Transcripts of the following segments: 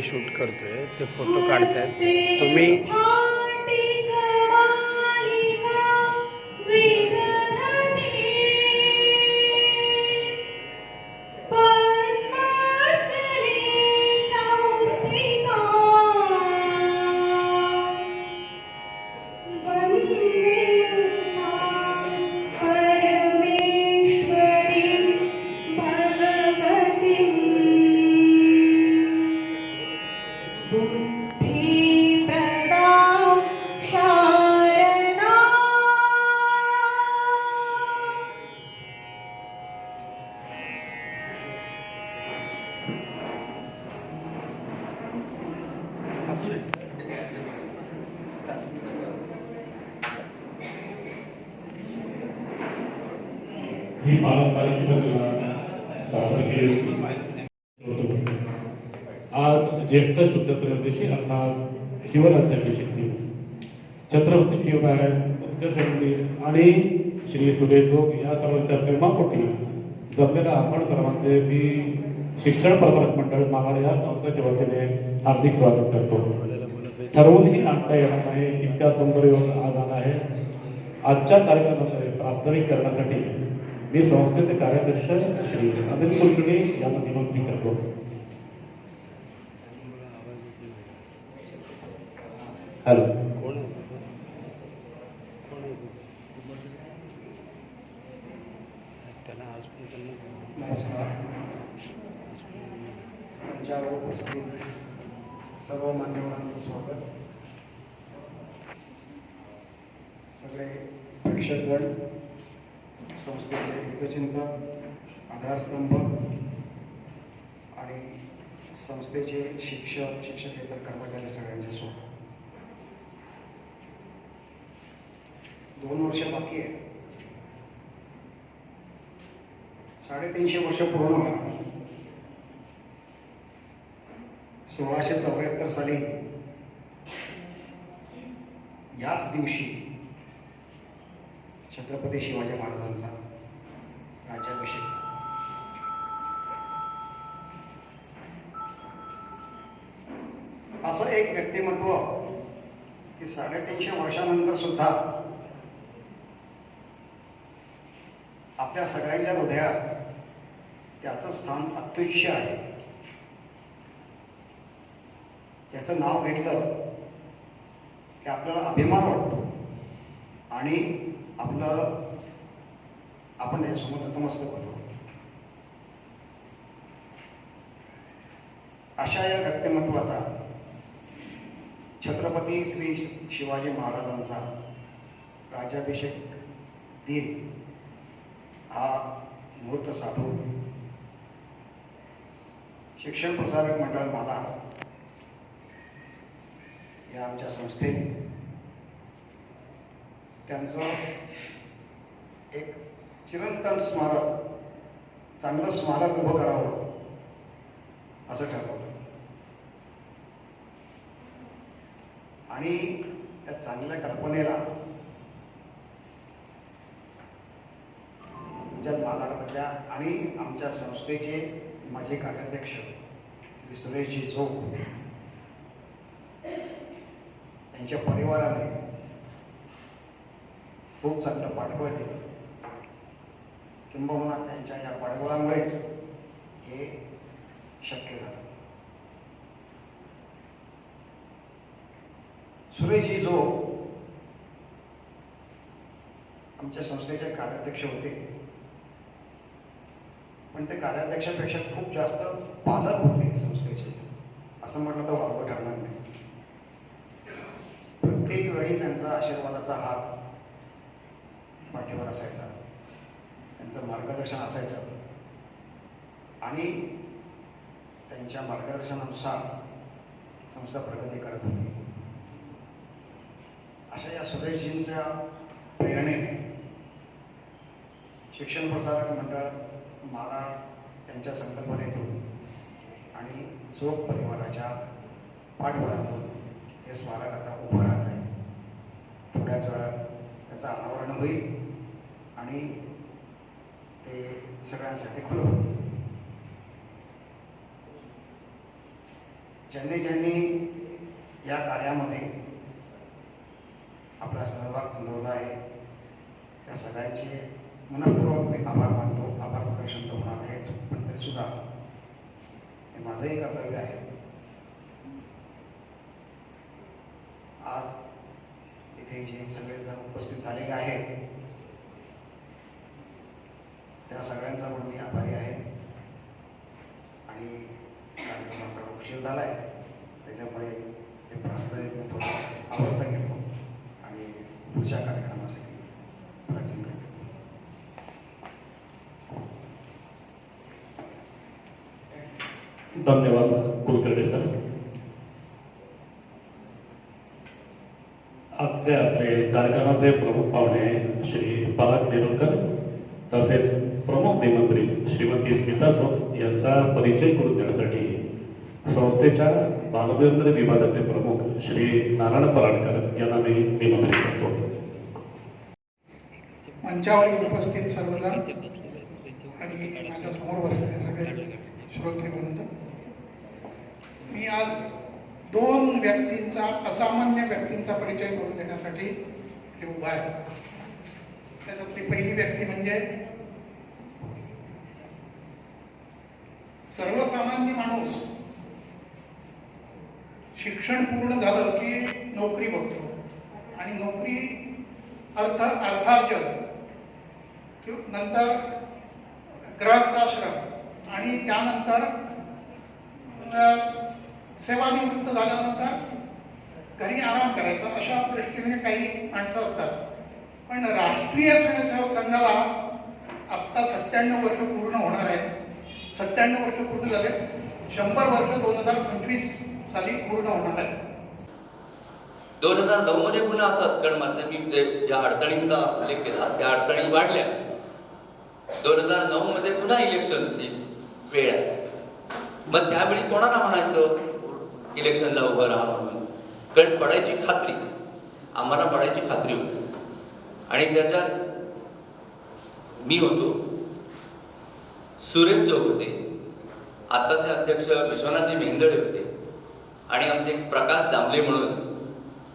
Shoot करतोय ते photo काढतायत तुम्ही. ही पारंपरिक सादर केली होती. आज ज्येष्ठ शुद्ध त्रयोदशी अर्थात शिवराज्याभिषेक दिन. छत्रपती शिवराय उत्कर्ष आणि श्री सुरेश जोग या सर्वांच्या प्रेमापोटी जमलेल्या आपण सर्वांचे मी शिक्षण प्रसारक मंडळ मालाड या संस्थेच्या वतीने हार्दिक स्वागत करतो. ठरवूनही आणता येणार नाही इतका सुंदर योग आज आला आहे. आजच्या कार्यक्रमामध्ये प्रास्ताविक करण्यासाठी मी संस्थेचे कार्याध्यक्ष श्री अनिल कुलकर्णी यांना विनंती करतो. हॅलो. नमस्कार. आमच्यावर उपस्थित सर्व मान्यवरांचं स्वागत. सगळे प्रेक्षकगण, संस्थेचे हितचिंतक, आधारस्तंभ आणि संस्थेचे शिक्षक, शिक्षकेतर कर्मचारी सगळ्यांचे स्वागत. 2 वर्ष बाकी आहे. 350 वर्ष पूर्ण होणार. 1674 साली याच दिवशी छत्रपती शिवाजी महाराजांचा राज्याभिषेक झाला. असं एक व्यक्तिमत्व की 350 वर्षानंतर सुद्धा आपल्या सगळ्यांच्या हृदयात त्याचं स्थान अत्युच्च आहे. त्याचं नाव घेतलं की आपल्याला अभिमान वाटतो आणि आपण त्याच्यासमोर नतमस्तक होतो. अशा या व्यक्तिमत्वाचा छत्रपती श्री शिवाजी महाराजांचा राज्याभिषेक दिन हा मुहूर्त साधून शिक्षण प्रसारक मंडळ मालाड या आमच्या संस्थेने त्यांचं एक चिरंतन स्मारक, चांगलं स्मारक उभं करावं असं ठरवलं. आणि त्या चांगल्या कल्पनेला आमच्या मालाडमधल्या आणि आमच्या संस्थेचे माजी कार्याध्यक्ष श्री सुरेशजी जोग यांच्या परिवाराने खूप चांगलं पाठबळ दिलं. किंबहुना त्यांच्या या पाठबळामुळेच हे शक्य झालं. सुरेशजी जोग आमच्या संस्थेचे कार्याध्यक्ष होते, पण ते कार्याध्यक्षापेक्षा खूप जास्त पालक होते संस्थेचे, असं म्हटलं तर वावगं ठरणार नाही. प्रत्येक वेळी त्यांचा आशीर्वादाचा हात पाठीवर असायचा, त्यांचं मार्गदर्शन असायचं आणि त्यांच्या मार्गदर्शनानुसार संस्था प्रगती करत होती. अशा या सुरेशजींच्या प्रेरणेने शिक्षण प्रसारक मंडळ मालाड यांच्या संकल्पनेतून आणि जोग परिवाराच्या पाठबळातून हे स्मारक आता उभं राहत आहे. थोड्याच वेळात त्याचं अनावरण होईल आणि ते सगळ्यांसाठी खुलं होईल. ज्यांनी ज्यांनी या कार्यामध्ये आपला सहभाग नोंदवला आहे त्या सगळ्यांचे मनपूर्वक मी आभार मानतो. आभार प्रदर्शन तर होणार आहेच, पण तरीसुद्धा हे माझंही कर्तव्य आहे. आज इथे जे सगळेजण उपस्थित झालेले आहेत त्या सगळ्यांचा पण मी आभारी आहे. आणि कार्यक्रमाला उशीर झाला आहे त्याच्यामुळे हे प्रस्ताव मी थोडं आवडता घेतो आणि पुढच्या कार्यक्रमासाठी प्रयत्न करतो. धन्यवाद कुलकर्णी सर. आजचे आपले कार्यक्रमाचे प्रमुख पाहुणे श्री पराग नेरुरकर तसेच प्रमुख निमंत्रित श्रीमती स्मिता जोग यांचा परिचय करून देण्यासाठी संस्थेच्या बालकेंद्र विभागाचे प्रमुख श्री नारायण पराडकर यांना मी निमंत्रित करतो. मंचावर उपस्थित सर्वजण आणि माझ्या समोर बसलेले सगळे श्रोतृवृंद, मी आज दोन व्यक्तींचा, असामान्य व्यक्तींचा परिचय करून देण्यासाठी हे उभा आहे. त्याच्यातली पहिली व्यक्ती म्हणजे सर्वसामान्य माणूस शिक्षण पूर्ण झालं की नोकरी बघतो आणि नोकरी अर्थार्जन नंतर गृहस्थाश्रम आणि त्यानंतर सेवानिवृत्त झाल्यानंतर घरी आराम करायचा, अशा दृष्टीने काही माणसं असतात. पण राष्ट्रीय स्वयंसेवक संघाला आत्ता 97 वर्ष पूर्ण होणार आहे. 97 वर्ष पूर्ण झाले, 100 वर्ष 2025 साली पूर्ण होणार आहे. 2009 मध्ये पुन्हा हातकणमधल्या मी ज्या अडचणींचा उल्लेख केला त्या अडचणी वाढल्या. 2009 मध्ये पुन्हा इलेक्शनची वेळ आहे. मग त्यावेळी कोणाला म्हणायचं इलेक्शनला उभं राहा म्हणून? कारण पडायची खात्री, आम्हाला पडायची खात्री होती. आणि त्याच्यात मी होतो, सुरेश जोग होते, आताचे अध्यक्ष विश्वनाथजी मेंदळे होते आणि आमचे प्रकाश दामले म्हणून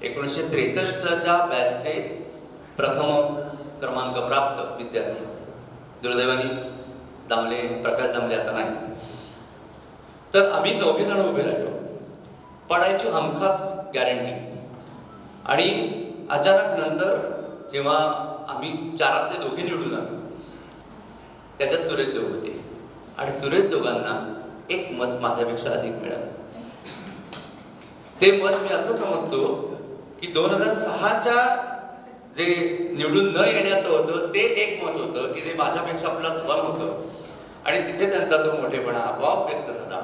1963च्या बॅचचे प्रथम क्रमांक प्राप्त विद्यार्थी. दुर्दैवाने प्रकाश दामले आता नाही. तर आम्ही 4 जण उभे राहिलो, पडायची हमखास गॅरंटी. आणि अचानक नंतर जेव्हा आम्ही 4तले 2 निवडून आलो, त्याच्यात सुरेश जोग होते आणि सुरेश जोगांना 1 मत माझ्यापेक्षा अधिक मिळालं. ते मत मी असं समजतो की 2006च्या जे निवडून न येण्याचं होतं ते 1 मत होतं की ते माझ्यापेक्षा +1 होतं. आणि तिथे त्यांचा तो मोठेपणा आपोआप व्यक्त झाला.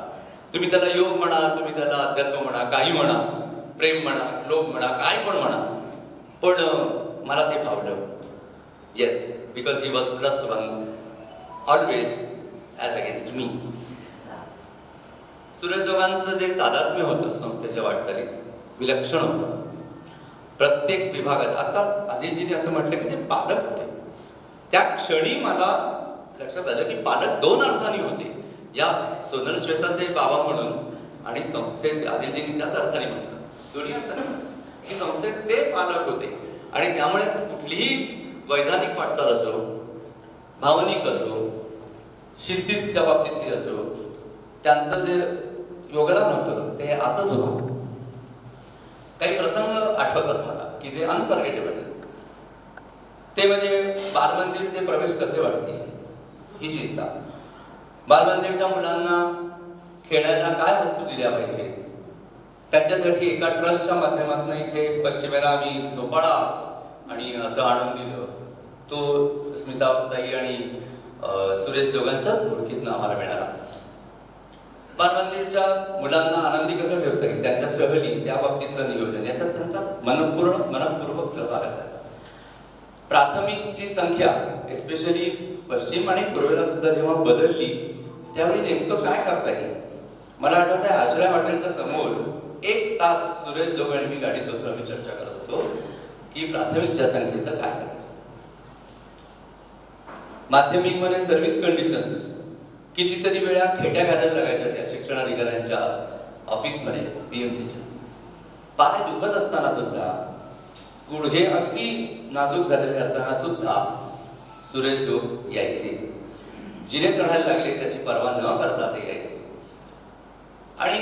तुम्ही त्याला योग म्हणा, तुम्ही त्याला अध्यात्म म्हणा, काही म्हणा, प्रेम म्हणा, लोभ म्हणा, काय पण म्हणा, पण मला ते भावलं. Yes, because he was +1 always as against me. Suresh जोगांचं जे तादात्म्य होतं संस्थेच्या वाटचालीत विलक्षण होतं. प्रत्येक विभागात, आता अजितजींनी असं म्हटलं की ते पालक होते, त्या क्षणी मला लक्षात आलं की पालक 2 अर्थाने होते. या सोनल श्वेताचे बाबा म्हणून आणि संस्थेचे अजितजींनी त्याच अर्थाने म्हटलं, दोन्ही अर्थाने की संस्थेत ते पालक होते. आणि त्यामुळे कुठलीही वैधानिक वाटचाल असो, भावनिक असो, शिस्तीच्या बाबतीतली असो, त्यांचं जे योगदान होतं ते असंच होतं. काही प्रसंग आठवतात मला की ते अनफॉरगेटेबल आहेत. ते म्हणजे बालमंदिरचे प्रवेश कसे वाटतील ही चिंता. बालमंदिरच्या मुलांना खेळायला काय वस्तू दिल्या पाहिजे, त्यांच्यासाठी एका ट्रस्टच्या माध्यमातून इथे पश्चिमेला आम्ही झोपाळा आणि असं आणून दिलं. तो स्मिताताई आणि सुरेश जोगांच्याच ओळखीतनं आम्हाला मिळाला. बालमंदिरच्या मुलांना आनंदी कसं ठेवता येईल, त्यांच्या सहली, त्या बाबतीतलं नियोजन, याच्यात त्यांचा मनपूर्वक सहभाग आहे. प्राथमिकची संख्या एस्पेशली पश्चिम आणि पूर्वेला सुद्धा जेव्हा बदलली त्यावेळी नेमकं काय करता येईल. मला आठवत आहे आश्रय हॉटेलच्या समोर 1 तास सुरेश जोग आणि मी गाडीत बसून आम्ही चर्चा करत होतो की प्राथमिकच्या संख्येचं काय करायचं. माध्यमिकमध्ये सर्व्हिस कंडिशन्स कितीतरी वेळा खेट्या घालायला लागायच्या त्या शिक्षणाधिकाऱ्यांच्या ऑफिसमध्ये BMCच्या पाय दुखत असताना सुद्धा, गुडघे अगदी नाजूक झालेले असताना सुद्धा सुरेश जोग यायचे. जिने चढायला लागले त्याची पर्वा न करता ते यायचे. आणि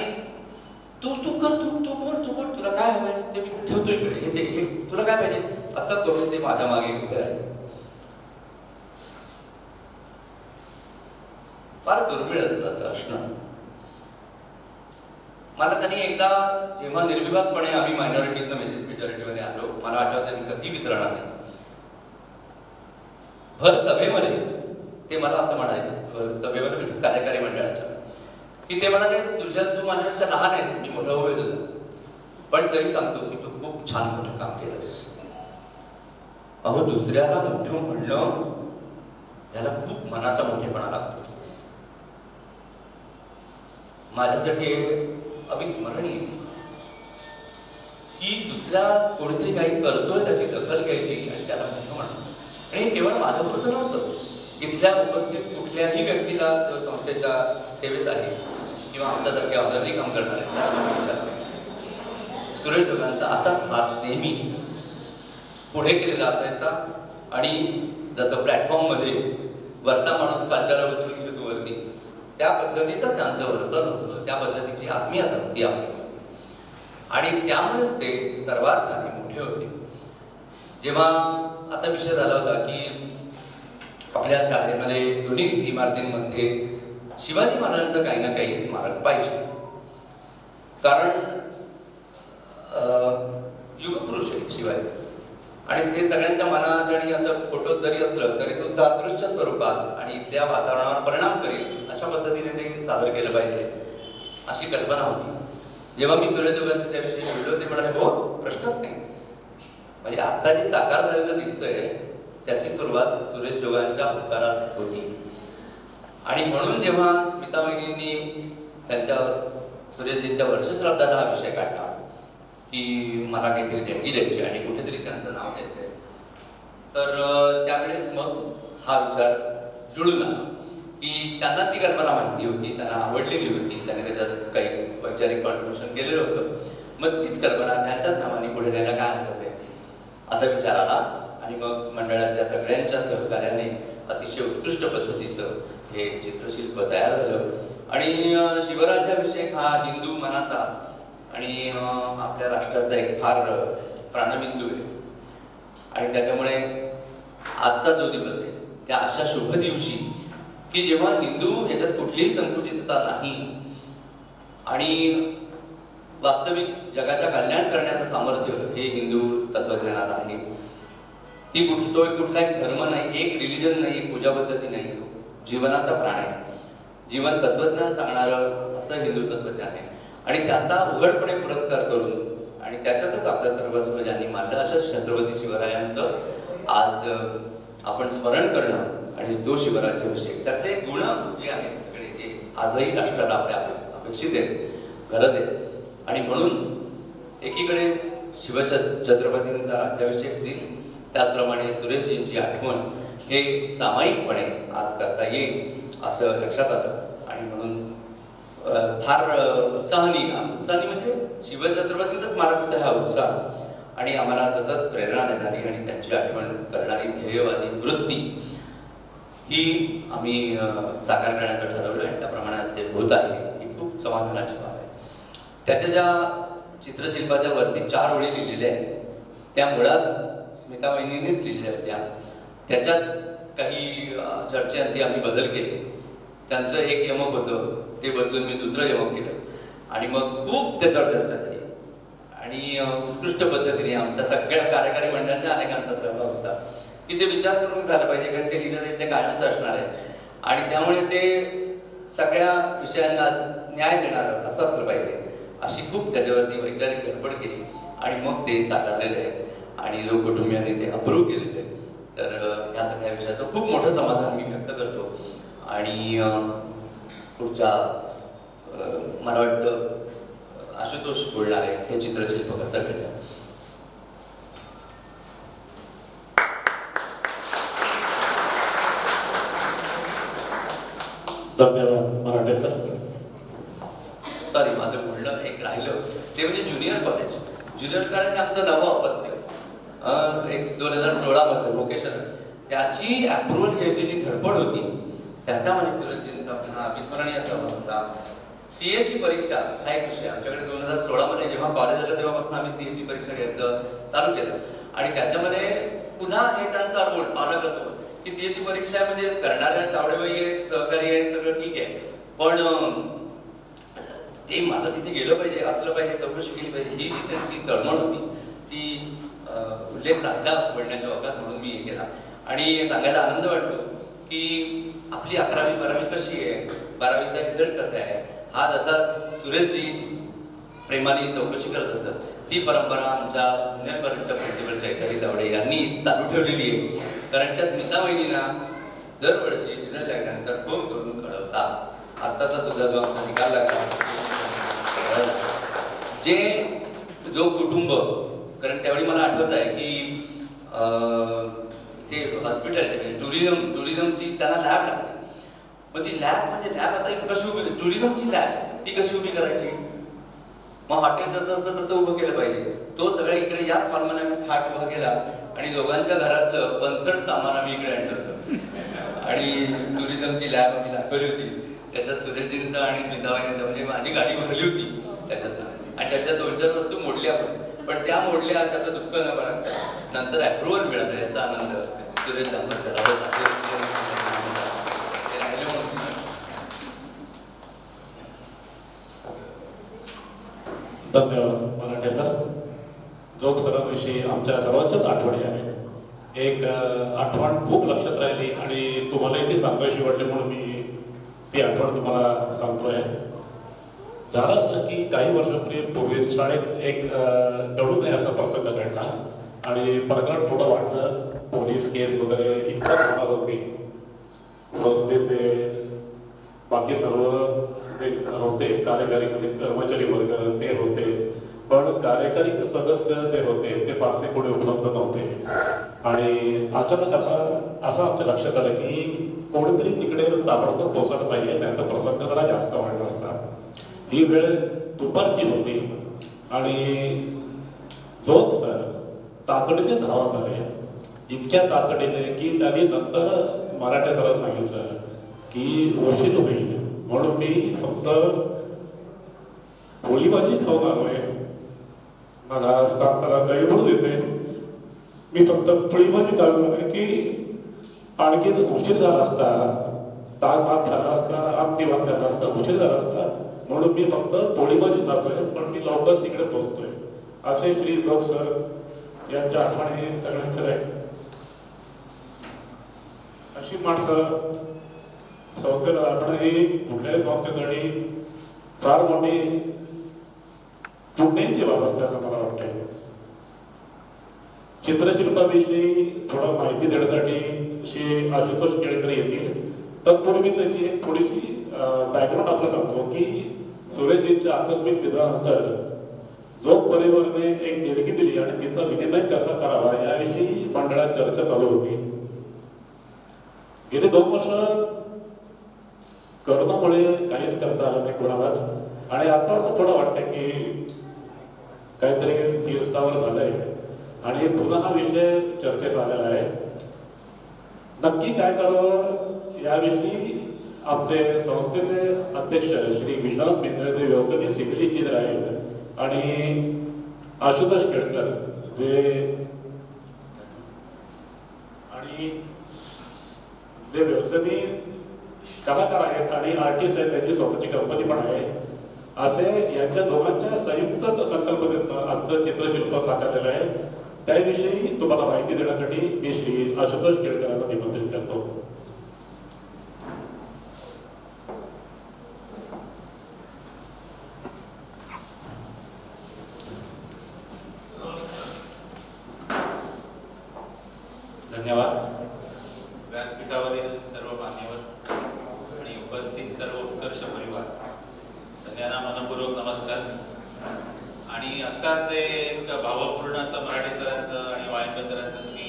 तू तू कर, तू बोल, तुला काय हवंय ते मी ठेवतो इकडे, हे तुला काय पाहिजे, असं करून ते माझ्या मागे उभे राहायचे. फार दुर्मिळ असतं असं असणं. मला त्यांनी एकदा, जेव्हा निर्विवादपणे आम्ही मायनॉरिटीतनं मेजॉरिटीमध्ये आलो, मला आठवतं मी कधी विसरणार नाही. भर सभेमध्ये ते मला असं म्हणाले, सभेमध्ये कार्यकारी मंडळाच्या, की ते म्हणाले तू माझ्यापेक्षा लहान आहेस, मी मोठा होईल तुझं, पण तरी सांगतो की तू खूप छान मोठं काम केलंस. अहो, दुसऱ्याला मोठं म्हणणं याला खूप मनाचा मोठेपणा लागतो. माझ्यासाठी अविस्मरणीय की दुसऱ्या कोणीतरी काही करतोय त्याची दखल घ्यायची आणि त्याला मोठं म्हणणं. आणि हे केवळ माझ्याबरोबर नव्हतं, इथल्या उपस्थित कुठल्याही व्यक्तीला जो संस्थेच्या सेवेत आहे किंवा आमच्यासारख्या ऑदरली काम करणार आहे त्याला सुरेश जोगांचा असाच हात नेहमी पुढे केलेला असायचा. आणि जसं प्लॅटफॉर्ममध्ये वरचा माणूस खालच्याला उचलून घेतो वरती, त्या पद्धतीचं त्यांचं वर्तन होतं, त्या पद्धतीची आत्मीयता होती आपली. आणि त्यामुळेच ते सर्वार्थाने मोठे होते. जेव्हा असा विषय झाला होता की आपल्या शाळेमध्ये दोन्ही इमारतींमध्ये शिवाजी महाराजांचं काही ना काही स्मारक पाहिजे, कारण युगपुरुष आहे शिवाजी. आणि ते सगळ्यांच्या मनात आणि असं फोटो जरी असलं तरी सुद्धा दृश्य स्वरूपात आणि इथल्या वातावरणावर परिणाम करेल अशा पद्धतीने ते सादर केलं पाहिजे अशी कल्पना होती. जेव्हा मी सुरेश जोगांशी त्याविषयी बोललो, ते म्हणाले हो, प्रश्नच नाही. म्हणजे आता जे साकार झालेलं दिसतंय त्याची सुरुवात सुरेश जोगांच्या उपकारात होती. आणि म्हणून जेव्हा स्मिता वहिनींनी त्यांच्या सुरेशजींच्या वर्षश्राद्धाला हा विषय काढला की मला काहीतरी देणगी द्यायची आणि कुठेतरी त्यांचं नाव द्यायचंय, तर त्यावेळेस मग हा विचार जुळून आला की त्यांना ती कल्पना माहिती होती, त्यांना आवडलेली होती, त्यांनी त्याच्यात काही वैचारिक कॉन्ट्रिब्युशन केलेलं होतं. मग तीच कल्पना त्यांच्याच नावाने पुढे द्यायला काय हरकत आहे असा विचार आला. आणि मग मंडळातल्या सगळ्यांच्या सहकार्याने अतिशय उत्कृष्ट पद्धतीचं हे चित्रशिल्प तयार झालं. आणि शिवराज्याभिषेक हा हिंदू मनाचा आणि आपल्या राष्ट्राचा एक फार प्राणबिंदू आहे. आणि त्याच्यामुळे आजचा जो दिवस आहे त्या अशा शुभ दिवशी की जेव्हा हिंदू याच्यात कुठलीही संकुचितता नाही आणि वास्तविक जगाच्या कल्याण करण्याचं सामर्थ्य हे हिंदू तत्वज्ञानाला आहे. तो कुठला एक धर्म नाही, एक रिलिजन नाही, एक पूजा पद्धती नाही, जीवनाचा प्राण आहे. जीवन तत्वज्ञान सांगणारं असं हिंदू तत्वज्ञान आहे. आणि त्याचा उघडपणे पुरस्कार करून आणि त्याच्यातच आपलं सर्वस्व ज्यांनी मानलं अशा छत्रपती शिवरायांचं आज आपण स्मरण करणं आणि तो शिवराज्याभिषेक, त्यातले गुण जे आहेत सगळे जे आजही राष्ट्राला आपल्या अपेक्षित आहेत, गरज आहे. आणि म्हणून एकीकडे शिवछत्रपतींचा राज्याभिषेक दिन, त्याचप्रमाणे सुरेशजींची आठवण हे सामायिकपणे आज करता येईल असं लक्षात आलं. आणि म्हणून फार उत्साहाने म्हणजे शिवछत्रपतींचं स्मारक होतं हा उत्साह आणि आम्हाला सतत प्रेरणा देणारी आणि त्यांची आठवण करणारी ध्येयवादी वृत्ती ही आम्ही साकार करण्याचं ठरवलं आणि त्या प्रमाणात ते होत आहे ही खूप समाधानाची बाब आहे. त्याच्या ज्या चित्रशिल्पाच्या वरती 4 ओळी लिहिलेल्या आहेत त्या मुळात स्मिता वहिनींनीच लिहिलेल्या होत्या. त्याच्यात काही चर्चेअंती आम्ही बदल केले. त्यांचं एक यमक होतं ते बदलून मी दुसरं यमक केलं आणि मग खूप त्याच्यावर चर्चा झाली आणि उत्कृष्ट पद्धतीने आमच्या सगळ्या कार्यकारी मंडळाच्या अनेकांचा सहभाग होता की ते विचार करून झालं पाहिजे, कारण ते लिहिलं जाईल ते कायमचं असणार आहे आणि त्यामुळे ते सगळ्या विषयांना न्याय देणारं असं असलं पाहिजे अशी खूप त्याच्यावरती वैचारिक धडपड केली आणि मग ते साकारलेलं आहे आणि जो कुटुंबियांनी ते अप्रूव्ह केलेलं आहे. तर या सगळ्या विषयाचं खूप मोठं समाधान मी व्यक्त करतो. आणि पुढच्या मला वाटतं आशुतोष बोलणार आहे हे चित्रशिल्प कसं घडलं. धन्यवाद मराठे सर. सॉरी, माझं बोलणं ते म्हणजे ज्युनियर कॉलेज. ज्युनियर कॉलेज आमचं नवं अपत्य एक 2016 मध्ये व्होकेशनल, त्याची अप्रुव्हल घ्यायची जी धडपड होती त्याच्यामध्ये सुरजजींचा पुन्हा अविस्मरणीय सहभाग होता. सीए ची परीक्षा हा एक विषय आमच्याकडे 2016 मध्ये जेव्हा कॉलेज आलं तेव्हापासून आम्ही सीए ची परीक्षा घ्यायचं चालू केलं आणि त्याच्यामध्ये पुन्हा हे त्यांचा रोल पालकत्व की सीए ची परीक्षा म्हणजे करणाऱ्या तावडेबाई आहेत, सहकारी आहेत, सगळं ठीक आहे, पण ते मला तिथे गेलं पाहिजे, असलं पाहिजे, चौकशी केली पाहिजे, ही जी त्यांची तळमळ होती ती उल्लेख राहिला बोलण्याच्या ओघात म्हणून मी हे केला. आणि सांगायला आनंद वाटतो की आपली 11वी 12वी कशी आहे, 12वीचा रिझल्ट कसा आहे, हा जसा सुरेशजी प्रेमाने चौकशी करत असत ती परंपरा आमच्या ज्युनियर कॉलेजच्या प्रिन्सिपल चैताली तावडे यांनी चालू ठेवलेली आहे. कारण त्या स्मिता वहिनींना दरवर्षी रिझल्ट लागल्यानंतर फोन करून कळवतात. आत्ताचा सुद्धा जो आमचा निकाल लागला जो कुटुंब, कारण त्यावेळी मला आठवत आहे की ते हॉस्पिटल टुरिझमची त्यांना लॅब लागते. मग ती लॅब म्हणजे लॅब आता कशी उभी, टुरिझमची लॅब ती कशी उभी करायची, मग हॉटेल जसं असतं तसं उभं केलं पाहिजे. तो सगळ्या इकडे याच मालमाने आम्ही थाट उभा केला आणि दोघांच्या घरातलं पंचड सामान आम्ही इकडे आणलं होतं आणि टुरिझमची लॅब आम्ही दाखवली होती. त्याच्यात सुरेशजींचा आणि स्मिताबाईंचा म्हणजे माझी गाडी भरली होती त्याच्यातनं आणि त्याच्या 2-4 वस्तू मोडल्या पण त्या मोडल्या, त्याचं दुःख न पडा. नंतर अप्रुव्हल मिळालं याचा आनंद सुरेश दांपत्याला होता. धन्यवाद मराठे सर. जोग सरांविषयी आमच्या सर्वांच्याच आठवणी आहेत. एक आठवण खूप लक्षात राहिली आणि तुम्हालाही ती सांगायची वाटली म्हणून मी ती आठवण तुम्हाला सांगतोय. झालं असं की काही वर्षापूर्वी शाळेत एक घडू नये असा प्रसंग घडला आणि प्रकरण थोडं वाढलं. पोलीस केस वगैरे इतकं होणार होती. संस्थेचे बाकी सर्व जे होते कार्यकारी कर्मचारी वर्ग ते होतेच, पण कार्यकारी सदस्य जे होते ते फारसे कोणी उपलब्ध नव्हते. आणि अचानक असं आमच्या लक्षात आलं की कोणीतरी तिकडे ताबडतोब पोहोचलं पाहिजे, त्यांचा प्रसंग जरा जास्त वाढला असता. ही वेळ दुपारची होती आणि जोग सर तातडीने धावत आले. इतक्या तातडीने की त्यांनी नंतर मराठे सरांना सांगितलं की उशीर होईल म्हणून मी फक्त पोळी भाजी खाऊन आलोय. मला सांगताना काही म्हणून येते, मी फक्त पोळी भाजी खाऊन आलोय की आणखी उशीर झाला असता, ताक भात झाला असता, आमटी भात झाला असता, उशीर झाला असता म्हणून मी फक्त पोळी भाजी खातोय, पण मी लवकर तिकडे पोहोचतोय. असे श्री जोग सर यांच्या आठवणी सगळ्यांच्या आहेत. अशी माणसं संस्थेला आपण ही कुठल्याही संस्थेसाठी फार मोठी पुण्याची बाब असते असं मला वाटतंय. चित्रशिल्पाविषयी थोडं माहिती देण्यासाठी श्री आशुतोष केळकर येतील. तत्पूर्वी त्याची एक थोडीशी बॅकग्राऊंड आपलं सांगतो की सुरेशजींच्या आकस्मिक निधनानंतर जोग परिवाराने एक देणगी दिली आणि तिचा विनिमय कसा करावा याविषयी मंडळात चर्चा चालू होती. गेली 2 वर्ष करोनामुळे काहीच करता आलं नाही कोणालाच आणि आता असं थोडं वाटतं की काहीतरी स्थिर स्थावर झालंय आणि पुन्हा हा विषय चर्चेस आलेला आहे. नक्की काय करावं याविषयी आमचे संस्थेचे अध्यक्ष श्री विश्वनाथ मेंद्रे व्यवस्थापकीय सिव्हिल इंजिनियर आहेत आणि आशुतोष केळकर जे व्यवस्थापकीय कलाकार आहेत आणि आर्टिस्ट आहेत, त्यांची स्वतःची कंपनी पण आहे. असे यांच्या दोघांच्या संयुक्त संकल्पनेतून आजचं चित्रशिल्प साकारलेलं आहे. त्याविषयी तुम्हाला माहिती देण्यासाठी मी श्री आशुतोष केळकरांना निमंत्रित करतो. धन्यवाद. व्यासपीठावरील सर्व मान्यवर आणि उपस्थित सर्व उत्कर्ष परिवार, सगळ्यांना मनपूर्वक नमस्कार. आणि आजकालचे एक भावपूर्ण असं मराठे सरांचं आणि वायंकर सरांचं मी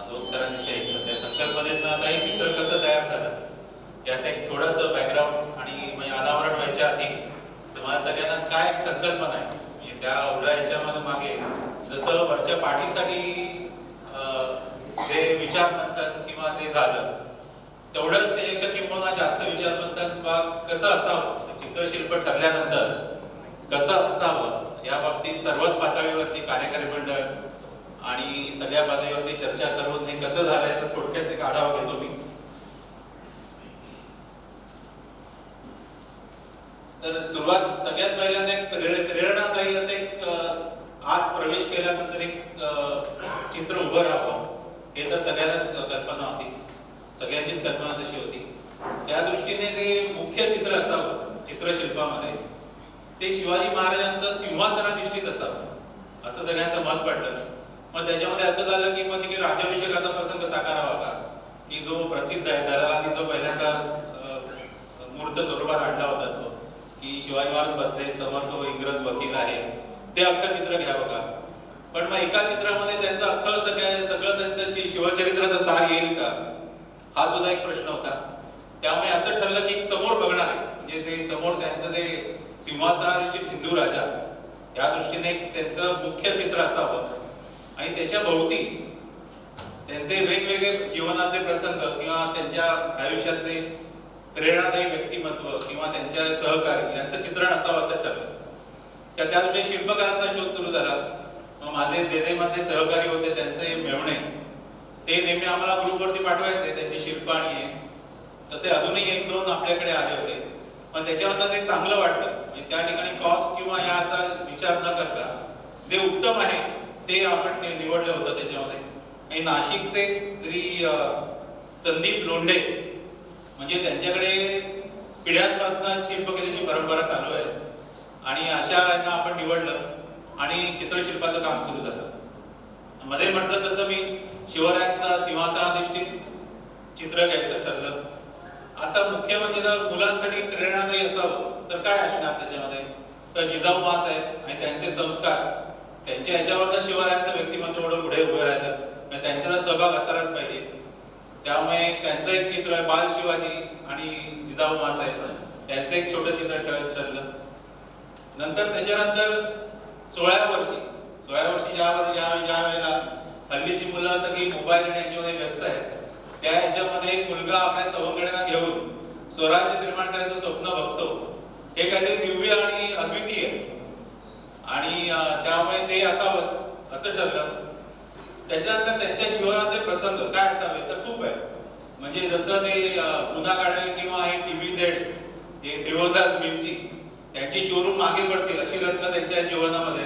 जोग सरांविषयी ऐकलं. त्या संकल्पनेतनं आता हे चित्र कसं तयार झालं याचं एक थोडंसं बॅकग्राऊंड आणि म्हणजे अनावरण व्हायच्या आधी तुम्हाला सगळ्यांना काय एक संकल्पना आहे, म्हणजे त्या एवढ्या याच्यामध्ये मागे जसं वरच्या पाठीसाठी जे विचार मंथन किंवा जे झालं तेवढंच त्याच्यापेक्षा किंवा जास्त विचार मंथन किंवा कसं असावं चित्रशिल्प ठरल्यानंतर कसं असावं या बाबतीत सर्वच पातळीवरती कार्यकारी मंडळ आणि सगळ्या पातळीवरती चर्चा करून हे कसं झालं याचा थोडक्यात एक आढावा घेतो मी. तर सुरुवात सगळ्यात पहिल्यांदा एक प्रेरणादायी असं एक आत प्रवेश केल्यानंतर एक चित्र उभं राहावं हे तर सगळ्यांनाच कल्पना होती, सगळ्यांचीच कल्पना तशी होती. त्या दृष्टीने जे मुख्य चित्र असावं चित्रशिल्पामध्ये ते शिवाजी महाराजांचं सिंहासनाधिष्ठित असावं असं सगळ्यांचं मत पडलं. मग त्याच्यामध्ये असं झालं की मग राज्याभिषेकाचा प्रसंग साकारावा का, की जो प्रसिद्ध आहे दलालांनी जो पहिल्यांदा मूर्त स्वरूपात आणला होता तो की शिवाजी महाराज बसले समोर तो इंग्रज वकील आहे, ते अख्खं चित्र घ्यावं का. पण मग एका चित्रामध्ये त्यांचं अख्खं सगळं त्यांचं शिवचरित्राचा सार येईल का, हा सुद्धा एक प्रश्न होता. त्यामुळे असं ठरलं की समोर बघणार आहे म्हणजे ते समोर त्यांचं जे सिंहासनाधिष्ठित हिंदू राजा या दृष्टीने त्यांचं मुख्य चित्र असावं आणि त्याच्या भोवती त्यांचे वेगवेगळे जीवनातले प्रसंग किंवा त्यांच्या आयुष्यातले प्रेरणादायी व्यक्तिमत्व किंवा त्यांच्या सहकारी यांचं चित्रण असावं असं ठरलं. त्या दृष्टीने शिल्पकारांचा शोध सुरू झाला. मग माझे जे मधले सहकारी होते त्यांचे मेवणे ते नेहमी आम्हाला ग्रुपवरती पाठवायचे त्यांची शिल्प आणि तसे अजूनही एक दोन आपल्याकडे आले होते. पण त्याच्यावर जे चांगलं वाटलं म्हणजे त्या ठिकाणी कॉस्ट किंवा याचा विचार न करता जे उत्तम आहे ते आपण निवडलं होतं त्याच्यामध्ये. आणि नाशिकचे श्री संदीप लोंढे म्हणजे त्यांच्याकडे पिढ्यांपासून शिल्पकलेची परंपरा चालू आहे आणि अशा यांना आपण निवडलं आणि चित्रशिल्पाचं काम सुरू झालं. मध्ये म्हटलं तसं मी शिवरायांचा सिंहासनाधिष्ठित चित्र घ्यायचं ठरलं. आता मुख्य म्हणजे जर मुलांसाठी प्रेरणादायी असावं तर काय असणार त्याच्यामध्ये, तर जिजाऊ माँसाहेब आणि त्यांचे संस्कार त्यांच्या ह्याच्यावरनं शिवरायांचं व्यक्तिमत्व एवढं पुढे उभं राहिलं, त्यांचा सहभाग असायलाच पाहिजे. त्यामुळे त्यांचं एक चित्र आहे बाल शिवाजी आणि जिजाऊ माँसाहेब त्यांचं एक छोटं चित्र ठेवायचं ठरलं. नंतर त्याच्यानंतर 16व्या वर्षी ज्या वेळेला हल्लीची मुलं सगळी मोबाईल आणि याच्यामध्ये व्यस्त आहेत त्या ह्याच्यामध्ये एक मुलगा आपल्या सवंगड्यांना घेऊन स्वराज्य निर्माण करायचं स्वप्न बघतो हे काहीतरी दिव्य आणि अद्वितीय आणि त्यामुळे ते असावंच असं ठरलं. त्याच्यानंतर त्यांच्या जीवनातले प्रसंग काय असावे तर खूप आहे. म्हणजे जसं ते पुन्हा काढले किंवा हे TVZ हे देवदास भीमची त्यांची शोरूम मागे पडतील अशी रत्न त्यांच्या जीवनामध्ये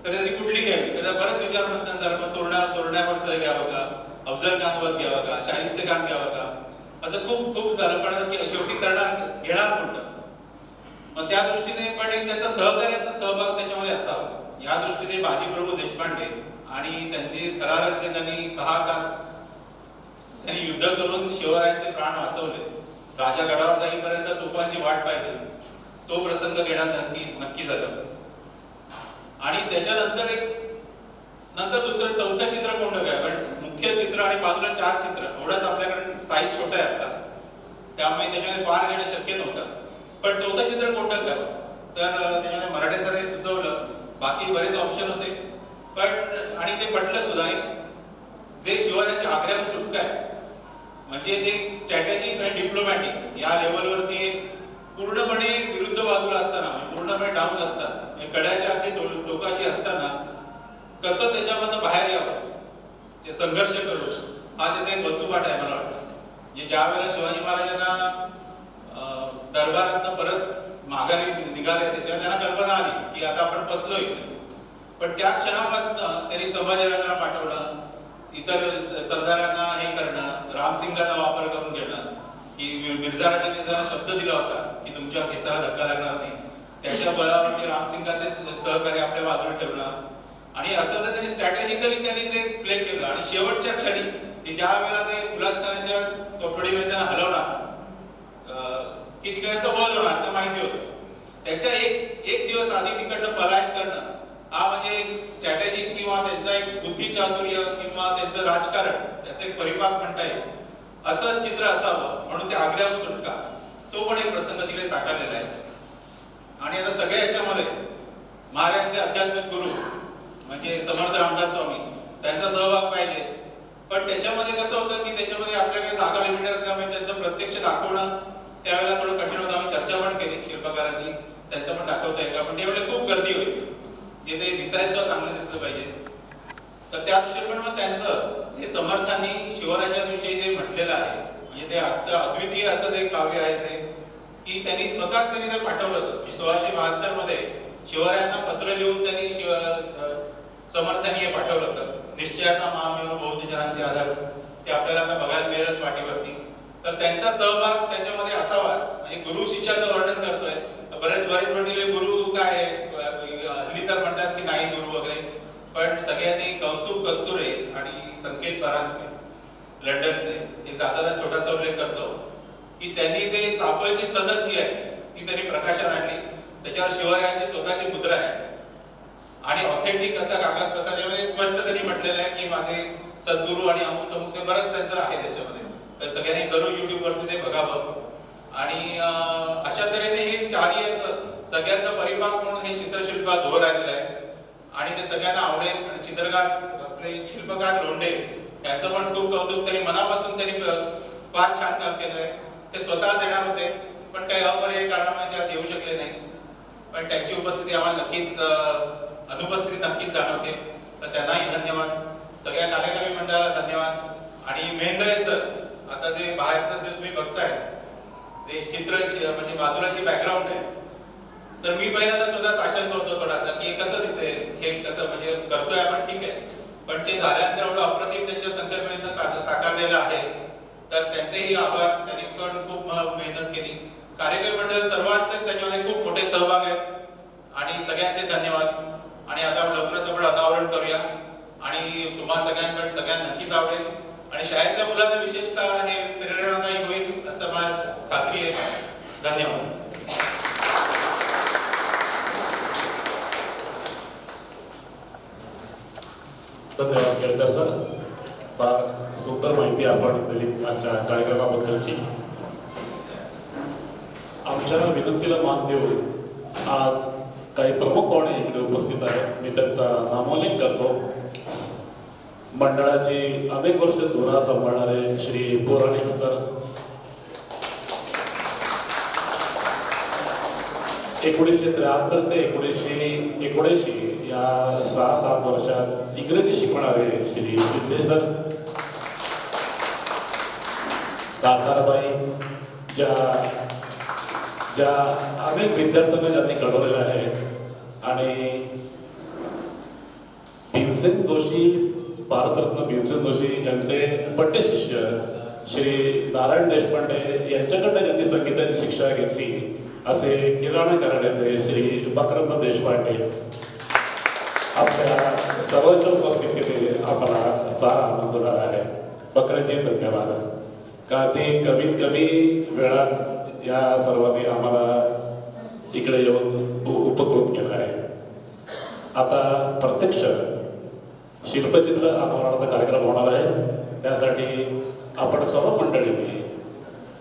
तर त्यांनी कुठली घ्यावी तर बरंच विचार मंथन झालं. मग तोरण्यावरचं घ्यावं का, अफजल खानवर घ्यावं का, शाहिस्ते खान घ्यावं का, असं खूप खूप झालं. पण शेवटी घेणार कोणतं. मग त्या दृष्टीने पण एक त्यांचा सहकार्याचा सहभाग त्याच्यामध्ये असावा या दृष्टीने बाजीप्रभू देशपांडे आणि त्यांचे थरारक जे त्यांनी 6 तास त्यांनी युद्ध करून शिवरायांचे प्राण वाचवले, राजा गडावर जाईपर्यंत तोफांची वाट पाहिली, तो प्रसंग घेणं नक्की झालं. आणि त्याच्यानंतर नंतर दुसरं चौथं चित्र कोणतं काय, पण मुख्य चित्र आणि बाजूला 4 चित्र एवढाच आपल्याकडे साईज छोटा आहे आपला त्यामुळे त्याच्यामध्ये फार घेणं शक्य नव्हतं. पण चौथं चित्र कोणतं काय तर त्याच्यामध्ये मराठे सरांनी सुचवलं, बाकी बरेच ऑप्शन होते पण आणि ते पटलं सुद्धा. जे शिवरायांच्या आग्र्याहून सुटका आहे म्हणजे ते स्ट्रॅटेजिक आणि डिप्लोमॅटिक या लेवलवरती पूर्णपणे विरुद्ध बाजूला असताना पूर्णपणे डाऊन असताना कड्याच्या अगदी टोकाशी असताना कसं त्याच्यामधनं बाहेर यावं ते संघर्ष करू हा त्याचा एक वस्तुपाठ आहे मला वाटतं. म्हणजे ज्या वेळेला शिवाजी महाराजांना दरबारातनं परत माघारी निघाले तेव्हा त्यांना कल्पना आली की आता आपण फसलोय. पण त्या क्षणापासून त्यांनी संभाजीराजांना पाठवणं, इतर सरदारांना हे करणं, रामसिंगाचा वापर करून घेणं की मिर्झाराजांनी जरा शब्द दिला होता की तुमच्या केसाला धक्का लागणार नाही, त्याच्या बळावरती रामसिंगाचे सहकार्य आपल्या बाजूला ठेवणं आणि असं तर त्यांनी स्ट्रॅटेजिकली त्यांनी जे प्ले केलं. आणि शेवटच्या क्षणी की ज्या वेळेला ते फुलातच्या कोठडीमध्ये त्यांना हलवणार की तिकडचा बल होणार तर माहिती होतं. त्याच्या एक दिवस आधी तिकडनं पलायन करणं हा म्हणजे स्ट्रॅटेजिक किंवा त्यांचा एक बुद्धिचातुर्य किंवा त्यांचं राजकारण याचा एक परिपाक म्हणता येईल असं चित्र असावं म्हणून ते आग्र्याहून सुटका तो पण एक प्रसंग तिकडे साकारलेला आहे. आणि आता सगळ्या याच्यामध्ये महाराजांचे आध्यात्मिक गुरु म्हणजे समर्थ रामदास स्वामी त्यांचा सहभाग पाहिजेच. पण त्याच्यामध्ये कसं होतं की त्याच्यामध्ये आपल्याकडे जागा लिमिटेड असल्यामुळे त्यांचं प्रत्यक्ष दाखवणं त्यावेळेला थोडं कठीण होतं. आम्ही चर्चा पण केली शिल्पकारांची, त्यांचं पण दाखवता येईल का, पण त्यावेळेला खूप गर्दी होईल जे ते दिसायचं चांगलं दिसलं पाहिजे. तर त्या दृष्टीने पण मग त्यांचं जे समर्थांनी शिवरायांविषयी जे म्हटलेलं आहे म्हणजे ते अद्वितीय असं जे काव्य आहे जे की त्यांनी स्वतःच त्यांनी ते पाठवलं होतं. 1672 मध्ये शिवरायांना पत्र लिहून त्यांनी समर्थांनी हे पाठवलं होतं. निश्चयाचा महामेरू बहुजनांचे आधार ते आपल्याला आता बघायला मिळेलच पाठीवरती. तर त्यांचा सहभाग त्याच्यामध्ये असावाच. म्हणजे गुरु शिष्याचं वर्णन करतोय. बरेच म्हणले गुरु काय हल्ली तर म्हणतात की नाही गुरु वगैरे, पण सगळ्यांनी कौस्तुभ कस्तुरे आणि संकेत परांजपे लंडनचे एक जाताना छोटासा उल्लेख करतो की त्यांनी जे चाफळची सनद जी आहे ती त्यांनी प्रकाशात आणली. त्याच्यावर शिवरायांची स्वतःची मुद्रा आहे आणि ऑथेंटिक असा कागदपत्र त्यामध्ये स्पष्ट त्यांनी म्हटलेलं आहे की माझे सद्गुरू आणि अमुक तमुक ते बरंच त्यांचं आहे त्याच्यामध्ये. तर सगळ्यांनी जरूर YouTube वरती ते बघावं. आणि अशा तऱ्हेने हे चार्याचं सगळ्यांचा परिपाक म्हणून हे चित्रशिल्पात उभं राहिलेलं आहे आणि ते सगळ्यांना आवडेल. आणि चित्रकार आपले शिल्पकार लोंढे यांचं पण खूप कौतुक, त्यांनी मनापासून त्यांनी फार छान काम केलं आहे. ते स्वतःच येणार होते पण काही अपरिहार्य कारणामुळे ते आज येऊ शकले नाही, पण त्यांची उपस्थिती आम्हाला नक्कीच अनुपस्थिती नक्कीच जाणवते. तर त्यांनाही धन्यवाद, सगळ्या कार्यकारी मंडळाला धन्यवाद. आणि मेंदळे सर आता जे बाहेरचं जे तुम्ही बघताय जे चित्र म्हणजे बाजूला जी बॅकग्राऊंड आहे, तर मी पहिल्यांदा सुद्धा साशंक होतो थोडासा की कसं दिसेल हे कसं म्हणजे करतोय आपण ठीक आहे, पण ते झाल्यानंतर एवढं अप्रतिम त्यांच्या संकल्पनेनं साकारलेलं आहे. तर त्यांचेही आभार, त्यांनी पण खूप मेहनत केली. कार्यकारी मंडळ सर्वांचे त्याच्यामध्ये खूप मोठे सहभाग आहेत आणि सगळ्यांचे धन्यवाद. आणि आता लवकरच आपण अनावरण करूया आणि तुम्हा सगळ्यांकडे सगळ्यांना नक्कीच आवडेल आणि शाळेतल्या मुलांना विशेषतः हे प्रेरणादायी होईल असं मला खात्री आहे. धन्यवाद. धन्यवाद केळकर सर, फार सुंदर माहिती आपण दिली आजच्या कार्यक्रमाबद्दलची. आमच्या विनंतीला मान देऊन आज काही प्रमुख पाहुणे इकडे उपस्थित आहेत. मी त्यांचा नामोल्लेख करतो. मंडळाची अनेक वर्ष धुरा सांभाळणारे श्री पौराणिक सर, 1973 ते 1979 या 6-7 वर्षात इंग्रजी शिकवणारे श्री सिद्धे सर, दातारबाई, ज्या अनेक विद्यार्थ्यांना त्यांनी घडवलेलं आहे. आणि भीमसेन जोशी, भारतरत्न भीमसेन जोशी यांचे बड्डे शिष्य श्री नारायण देशपांडे यांच्याकडनं ज्यांनी संगीताची शिक्षा घेतली असे किराणा घराण्याचे श्री बकरंद देशपांडे, आपल्या सर्वांच्या उपस्थितीने आम्हाला फार आनंद होणार आहे. बकरंजी धन्यवाद का ते कमीत कमी वेळात या सर्वांनी आम्हाला इकडे येऊन उपकृत केलं आहे. आता प्रत्यक्ष शिल्पचित्र अनावरणाचा कार्यक्रम होणार आहे. त्यासाठी आपण सर्व मंडळींनी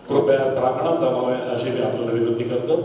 कृपया प्रांगणात जमावे अशी मी आपल्याला विनंती करतो.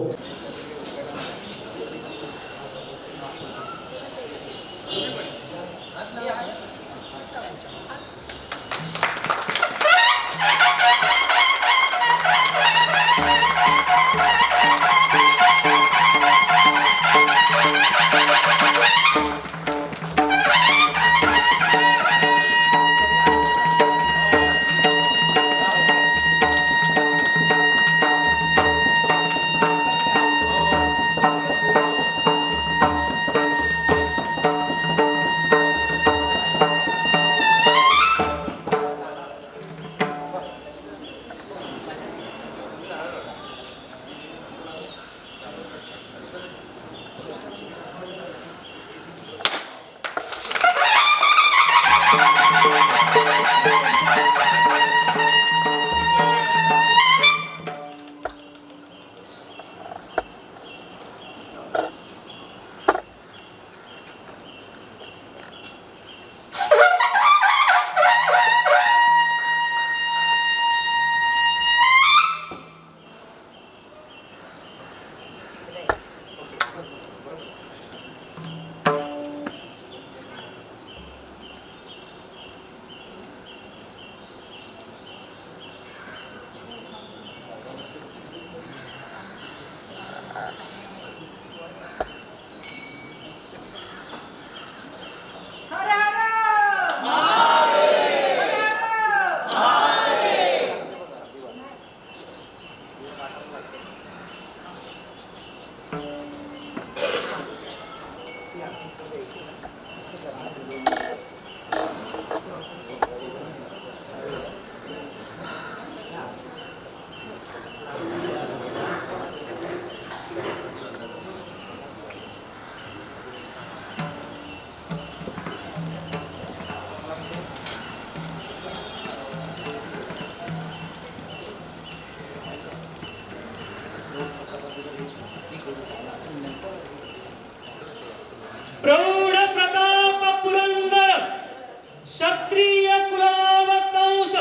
प्रौढ प्रताप पुरंदर क्षत्रिय कुलावतंस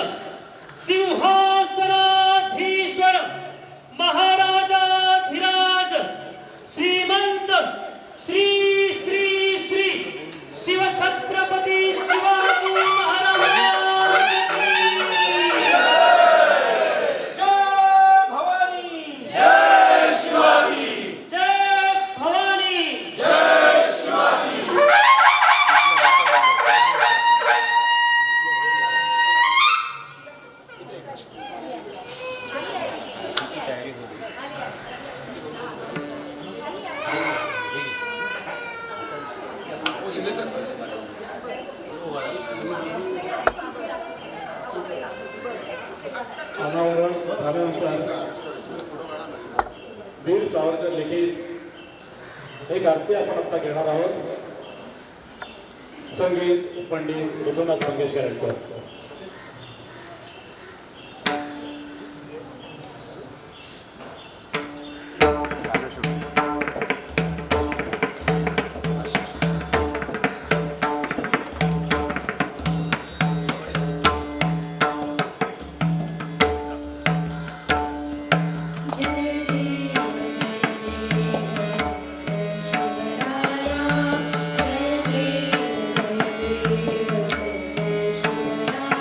सिंहासनाधीश्वर महाराजाधिराज श्रीमंत श्री श्री श्री शिवछत्रपती शिवाजी महाराज की जय भवानी जय शिवाजी जय भवानी अनावरण झाल्यानंतर वीर सावरकर लिखित एक आरती आपण आता घेणार आहोत. संगीत पंडित रघुनाथ मंगेशकर यांचं. जय देव जय देव जय शिवराया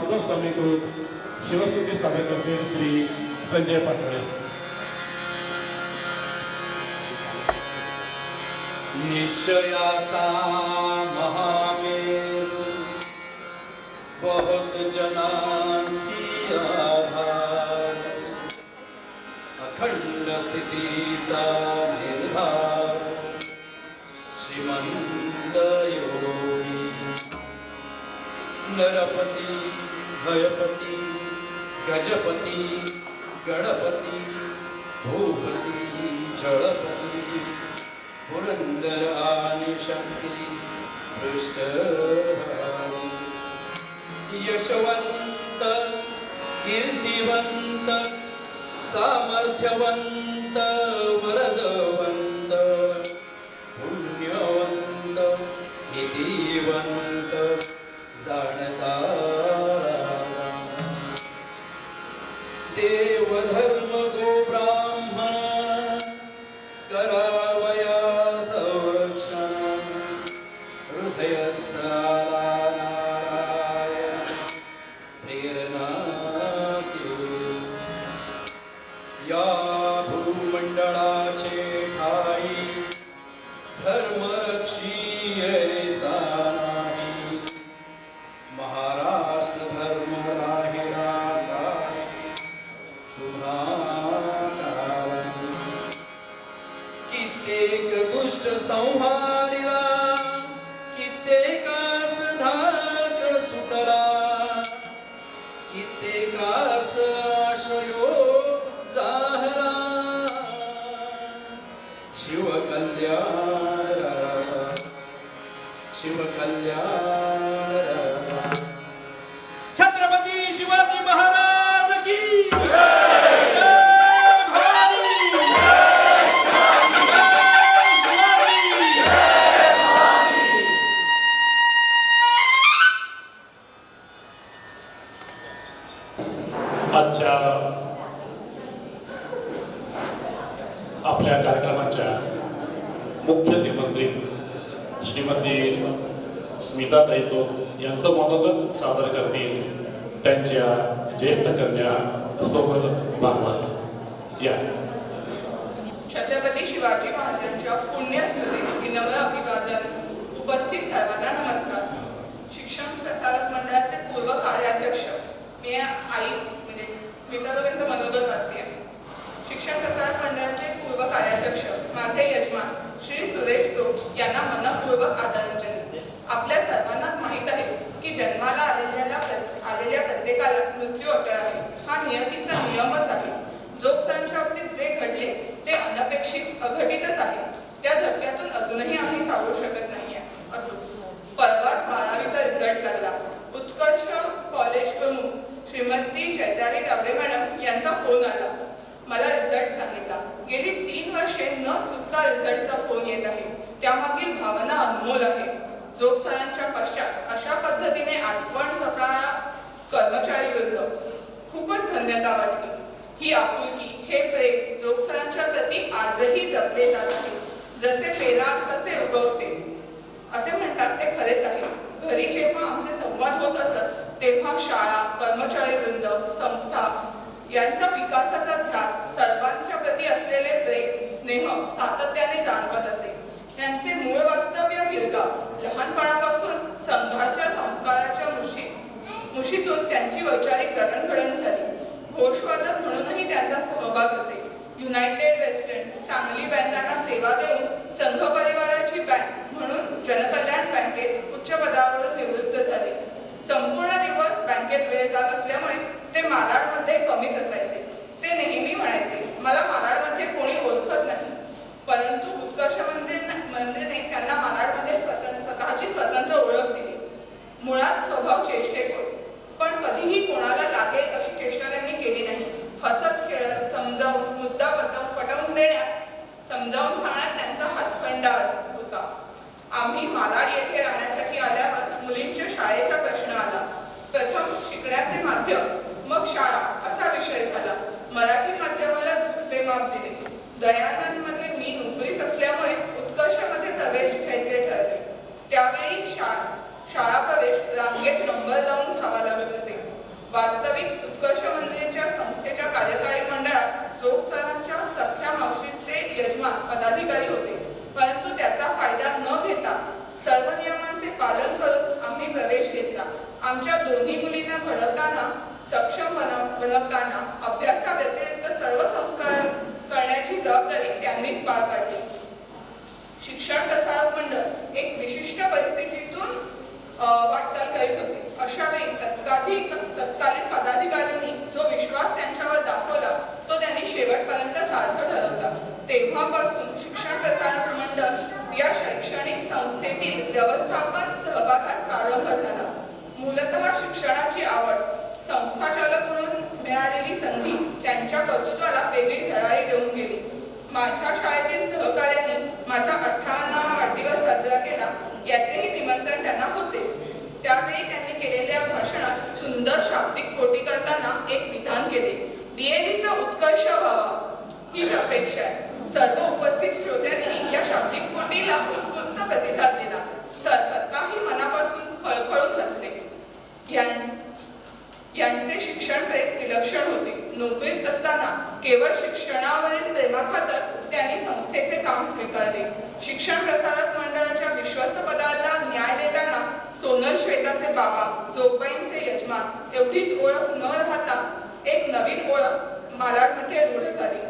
वाढदिवस समितीकडून शिवस्तुती सादर करते श्री संजय पाटोळे. निश्चयाचा महामेरू बहुत जनासी आधार, अखंड स्थितीचा निर्धार श्रीमंत योगी. नरपती भयपती गजपती गणपती भूपती जळपती पुरंदर आणि शक्ती पृष्ठभागी. यशवंत कीर्तिवंत सामर्थ्यवंत वरदवंत पुण्यवंत नीतिवंत जाणदार देवधर्म गो ब्राह्मण करावया संरक्षण हृदयस्थाला नारायण प्रेरणा के. या भूमंडळाचे ठाई धर्मरक्षी ऐसा नाही. महाराष्ट्र धर्म राहिला काय तुम्हा ठाई. कित्येक दुष्ट संहारिला कित्येकास धाक सुटला. कित्येकास आशयो जाहला. शिवकल्याण राजा शिवकल्याण राजा. छत्रपती शिवाजी महाराज की जय भवानी. आजच्या आपल्या कार्यक्रमाच्या मुख्य निमंत्रित श्रीमती स्मिताताई चोख यांचं मनोगत सादर करतील त्यांच्या ज्येष्ठ कन्या सोहल भागवत. या छत्रपती शिवाजी महाराजांच्या पुण्यस्मृतीस विनम्र अभिवादन. उपस्थित सर्वांना नमस्कार. शिक्षण प्रसारक मंडळाचे पूर्व कार्याध्यक्ष मी आई म्हणजे स्मिताताईंचं मनोगत वाचते. शिक्षण प्रसारक मंडळाचे पूर्व कार्याध्यक्ष माझे यजमान श्री सुरेश चोख यांना मनपूर्वक आदरांजली. आपल्या सर्वांनाच माहीत आहे की जन्माला आलेल्या प्रत्येकालाच मृत्यू अटळ आहे. हा नियतीचा नियमच आहे. जोगसरांच्या बाबतीत जे घडले ते अनपेक्षित अघटितच आहे. त्या धक्क्यातून अजूनही आम्ही सावरू शकत नाहीये. असो, परवाच 12वीचा रिझल्ट लागला. उत्कर्ष कॉलेज प्रमुख श्रीमती चैताली गावडे मॅडम यांचा फोन आला. मला रिझल्ट सांगितला. गेली 3 वर्षे न चुकता रिझल्टचा फोन येत आहे. त्यामागील भावना अनमोल आहे. जोगसरांच्या पश्चात अशा पद्धतीने आठवण जपणारा कर्मचारी वृंद खूपच धन्यता वाटली. ही आपुलकी हे प्रेम जोगसरांच्या प्रती आजही जपले जात आहे. जसे पेरा तसे उगवते असे म्हणतात ते खरेच आहे. घरी जेव्हा आमचे संवाद होत असत तेव्हा शाळा कर्मचारी वृंद संस्था यांचा विकासाचा ध्यास सर्वांच्या प्रती असलेले प्रेम स्नेह सातत्याने जाणवत असे. त्यांचे मूळ वास्तव्य गिरगाव. लहानपणापासून संघाच्या संस्काराच्या मुशीतून त्यांची वैचारिक जडणघडण झाली. घोषवादक म्हणूनही त्यांचा सहभाग असे. युनायटेड वेस्टर्न सांगली बँकांना सेवा देऊन संघ परिवाराची बँक म्हणून जनकल्याण बँकेत उच्च पदावरून निवृत्त झाले. संपूर्ण दिवस बँकेत वेळ जात असल्यामुळे ते मालाडमध्ये कमीच असायचे. ते नेहमी म्हणायचे, मला मालाडमध्ये कोणी ओळखत नाही. परंतु उत्कर्ष मंदिरने त्यांना मालाडमध्ये स्वतःची स्वतंत्र ओळख दिली. मुळात स्वभाव चेष्टेखोर, पण कधीही कोणाला लागेल अशी चेष्टा त्यांनी केली नाही. हसत खेळत समजावून मुद्दा पटवून देण्यात समजावून सांगण्यात त्यांचा हातखंडा होता. आम्ही मालाड येथे राहण्यासाठी आल्यावर मुलींच्या शाळेचा प्रश्न आला. प्रथम शिकण्याचे माध्यम मग शाळा असा विषय झाला. मराठी माध्यमाला झुकते माप दिले. दयानंदमध्ये मी नोकरीस असल्यामुळे उत्कर्षमध्ये प्रवेश घ्यायचे ठरले. त्यावेळी शाळा प्रवेश रांगेत नंबर सर्व नियमांचे पालन करून आम्ही प्रवेश घेतला. आमच्या दोन्ही मुलींना घडवताना, सक्षम बनवताना अभ्यासाव्यतिरिक्त सर्व संस्कार करण्याची जबाबदारी त्यांनीच पार पाडली. शिक्षण प्रसारक मंडळ एक विशिष्ट परिस्थितीतून वाटचाल करीत होते. अशा वेळी तत्कालीन पदाधिकाऱ्यांनी जो विश्वास त्यांच्यावर दाखवला तो त्यांनी शेवटपर्यंत सार्थ ठरवला. तेव्हापासून शिक्षण प्रसारक मंडळ या शैक्षणिक संस्थेतील व्यवस्थापन सहभागास प्रारंभ झाला. मूलतः शिक्षणाची आवड, संस्थाचालक म्हणून मिळालेली संधी त्यांच्या कर्तृत्वाला वेगळी झळाळी देऊन गेली. माझ्या शाळेतील सहकार्यांनी माझा 58वा वाढदिवस साजरा केला याचेही निमंत्रण त्यांना होतेच. त्यावेळी त्यांनी केलेल्या भाषणात सुंदर शाब्दिक कोटी करताना एक विधान केले. DAVचा उत्कर्ष व्हावा हीच अपेक्षा आहे. सर्व उपस्थित श्रोत्यांनी या शाब्दिक कोटीला उत्स्फूर्त प्रतिसाद दिला. स्वतःही मनापासून खळखळून हसले. यांचे शिक्षण प्रेम विलक्षण होते. नोकरीत असताना केवळ शिक्षणावरील प्रेमाखातर त्यांनी संस्थेचे काम स्वीकारले. शिक्षण प्रसारक मंडळाच्या विश्वस्त पदाला न्याय देताना सोनल श्वेताचे बाबा, जोगबाईंचे यजमान एवढीच ओळख न राहता एक नवीन ओळख मालाडमध्ये रूढ झाली.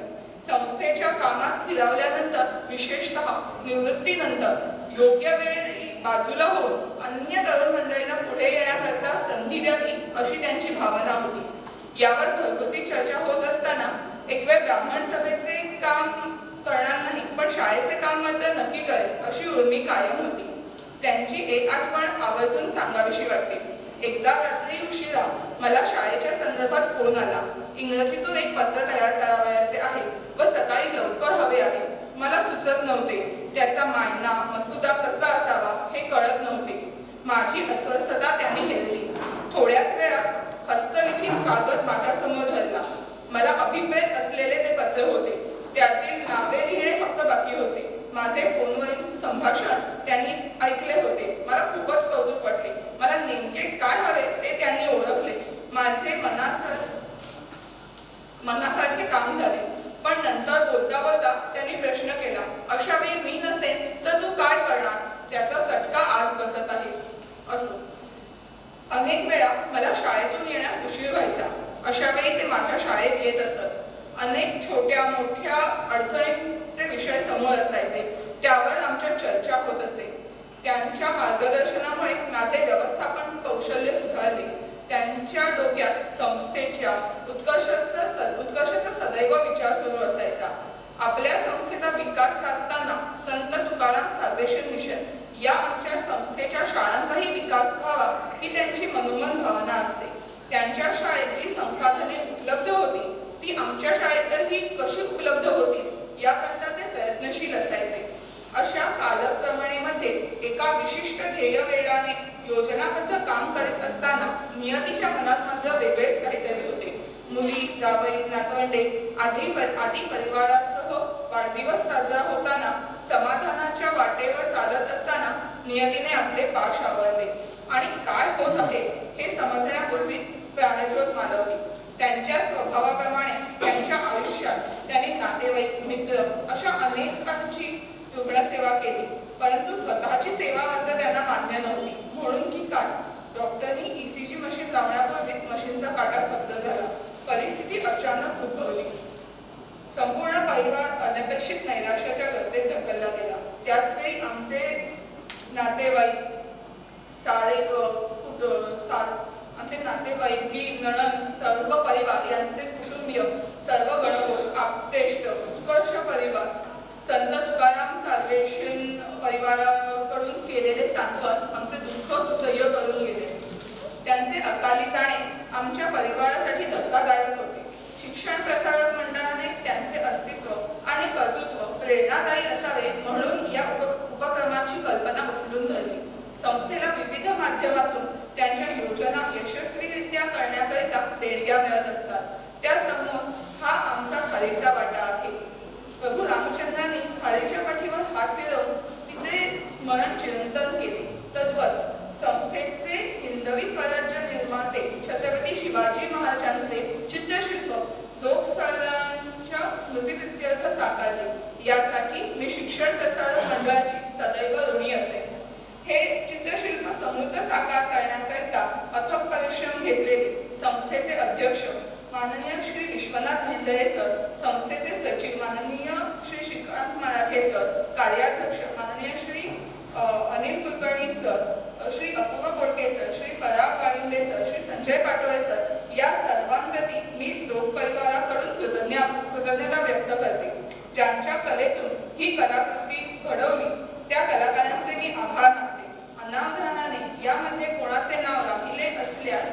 संस्थेच्या कामात स्थिरावल्यानंतर, विशेषतः निवृत्तीनंतर योग्य वेळी बाजूला होऊन अन्य तरुण मंडळींना पुढे येण्याकरता संधी द्यावी अशी त्यांची भावना होती. यावर घरगुती चर्चा होत असताना एक वेळ ब्राह्मण सभेचे काम करणार नाही पण शाळेचे काम मात्र नक्की करेल अशी उर्मी कायम होती. त्यांची एक आठवण आवर्जून सांगावीशी वाटते. एकदा रात्री उशिरा मला शाळेच्या संदर्भात फोन आला. इंग्रजीतून एक पत्र तयार करावयाचे आहे व सकाळी लवकर हवे आहे. मला सुचत नव्हते. त्याचा मायना मसुदा कसा असावा हे कळत नव्हते. माझी अस्वस्थता त्यांनी हेरली. थोड्याच वेळात हस्तलिखित कागद माझ्यासमोर धरला. मला अभिप्रेत असलेले ते पत्र होते. त्यातील नावे लिहिणे फक्त बाकी होते. माझे फोनवरील संभाषण त्यांनी ऐकले होते. मला खूपच कौतुक वाटले. मला नेमके काय हवे ते त्यांनी ओळखले. माझे मनासारखे काम झाले. पण नंतर बोलता बोलता त्यांनी प्रश्न केला, अशा वेळी मी नसेन तर तू काय करणार? त्याचा चटका आज बसत आहे. असो, अनेक वेळा मला शाळेतून येण्यास उशीर व्हायचा. अशा वेळी ते माझ्या शाळेत येत असत. अनेक छोट्या मोठ्या अडचणींचे विषय समोर असायचे. त्यावर आमच्या चर्चा होत असे. त्यांच्या मार्गदर्शनामुळे माझे व्यवस्थापन कौशल्य सुधारले. त्यांच्या डोक्यात संस्थेच्या उत्कर्षाचा सदैव विचार सुरू असायचा. आपल्या संस्थेचा विकास साधताना संत तुकाराम सार्वेशन मिशन या आमच्या संस्थेच्या शाळांचाही विकास व्हावा ही त्यांची मनोमन भावना असे. त्यांच्या शाळेत जी संसाधने उपलब्ध होती ती आमच्या शाळेतही कशी उपलब्ध होती याकरता ते प्रयत्नशील असायचे. अशा कालक्रमणीमध्ये एका विशिष्ट ध्येय वेळाने योजनाबद्ध काम करीत असताना नियतीच्या मनात मात्र वेगळेच काहीतरी होते. मुली, जावई, नातवंडे आदी परिवारासह वाढदिवस साजरा होताना समाधानाच्या वाटेवर चालत असताना नियतीने आपले पाश आवरले आणि काय होत आहे हे समजण्यापूर्वीच प्राणज्योत मालवली. त्यांच्या स्वभावाप्रमाणे त्यांच्या आयुष्यात त्यांनी नातेवाईक, मित्र अशा अनेकांची रुग्णसेवा केली. परंतु स्वतःची सेवा मात्र त्यांना मान्य नव्हती. म्हणून की काय, डॉक्टरनी ECG मशीन लावण्यापूर्वीच मशीनचा काटा स्तब्ध झाला. परिस्थिती अचानक उद्भवली. संपूर्ण परिवार अनपेक्षित नैराश्याच्या गर्दीत ढकलला गेला. त्याच वेळी आमचे नातेवाईक दीर, नणंद, सर्व परिवार यांचे कुटुंबीय, सर्व गणगोष्ठ, आप्तेष्ट, उत्कर्ष परिवार, संत तुकाराम सार्वेशन परिवाराकडून केलेले सांत्वन आमचे दुःख सुसह्य करून गेले. त्यांचे अकाली जाणे आमच्या परिवारासाठी धक्कादायक होते. शिक्षण प्रसारक मंडळाने त्यांचे अस्तित्व आणि कर्तृत्व प्रेरणादायी असावे म्हणून या उपक्रमाची कल्पना उचलून धरली. संस्थेला विविध माध्यमातून त्यांच्या योजना यशस्वीरित्या करण्याकरिता देणग्या मिळत असतात. त्यासमोर हा आमचा खारीचा वाटा आहे. प्रभू रामचंद्रांनी खारीच्या पाठीवर हात फिरवून तिचे स्मरण चिरंतन केले. तद्वत संस्थेचे हिंदवी स्वराज्य निर्माते छत्रपती शिवाजी महाराजांचे चित्रशिल्प जोगसालांच्या स्मृतिप्रित्यर्थ साकारले. यासाठी मी शिक्षण प्रसारक मंडळाची सदैव ऋणी असेल. कार्याध्यक्ष माननीय श्री अनिल कुलकर्णी सर, श्री अपूर्व कोडके सर, श्री पराग काळिंबे सर, श्री संजय पाटोळे सर या सर्वांप्रती मी जोग परिवाराकडून कृतज्ञता व्यक्त करते. ज्यांच्या कलेतून ही कलाकृती घडवली त्या कलाकारांचे मी आभार मानते. अनावधानाने यामध्ये कोणाचे नाव राहिले असल्यास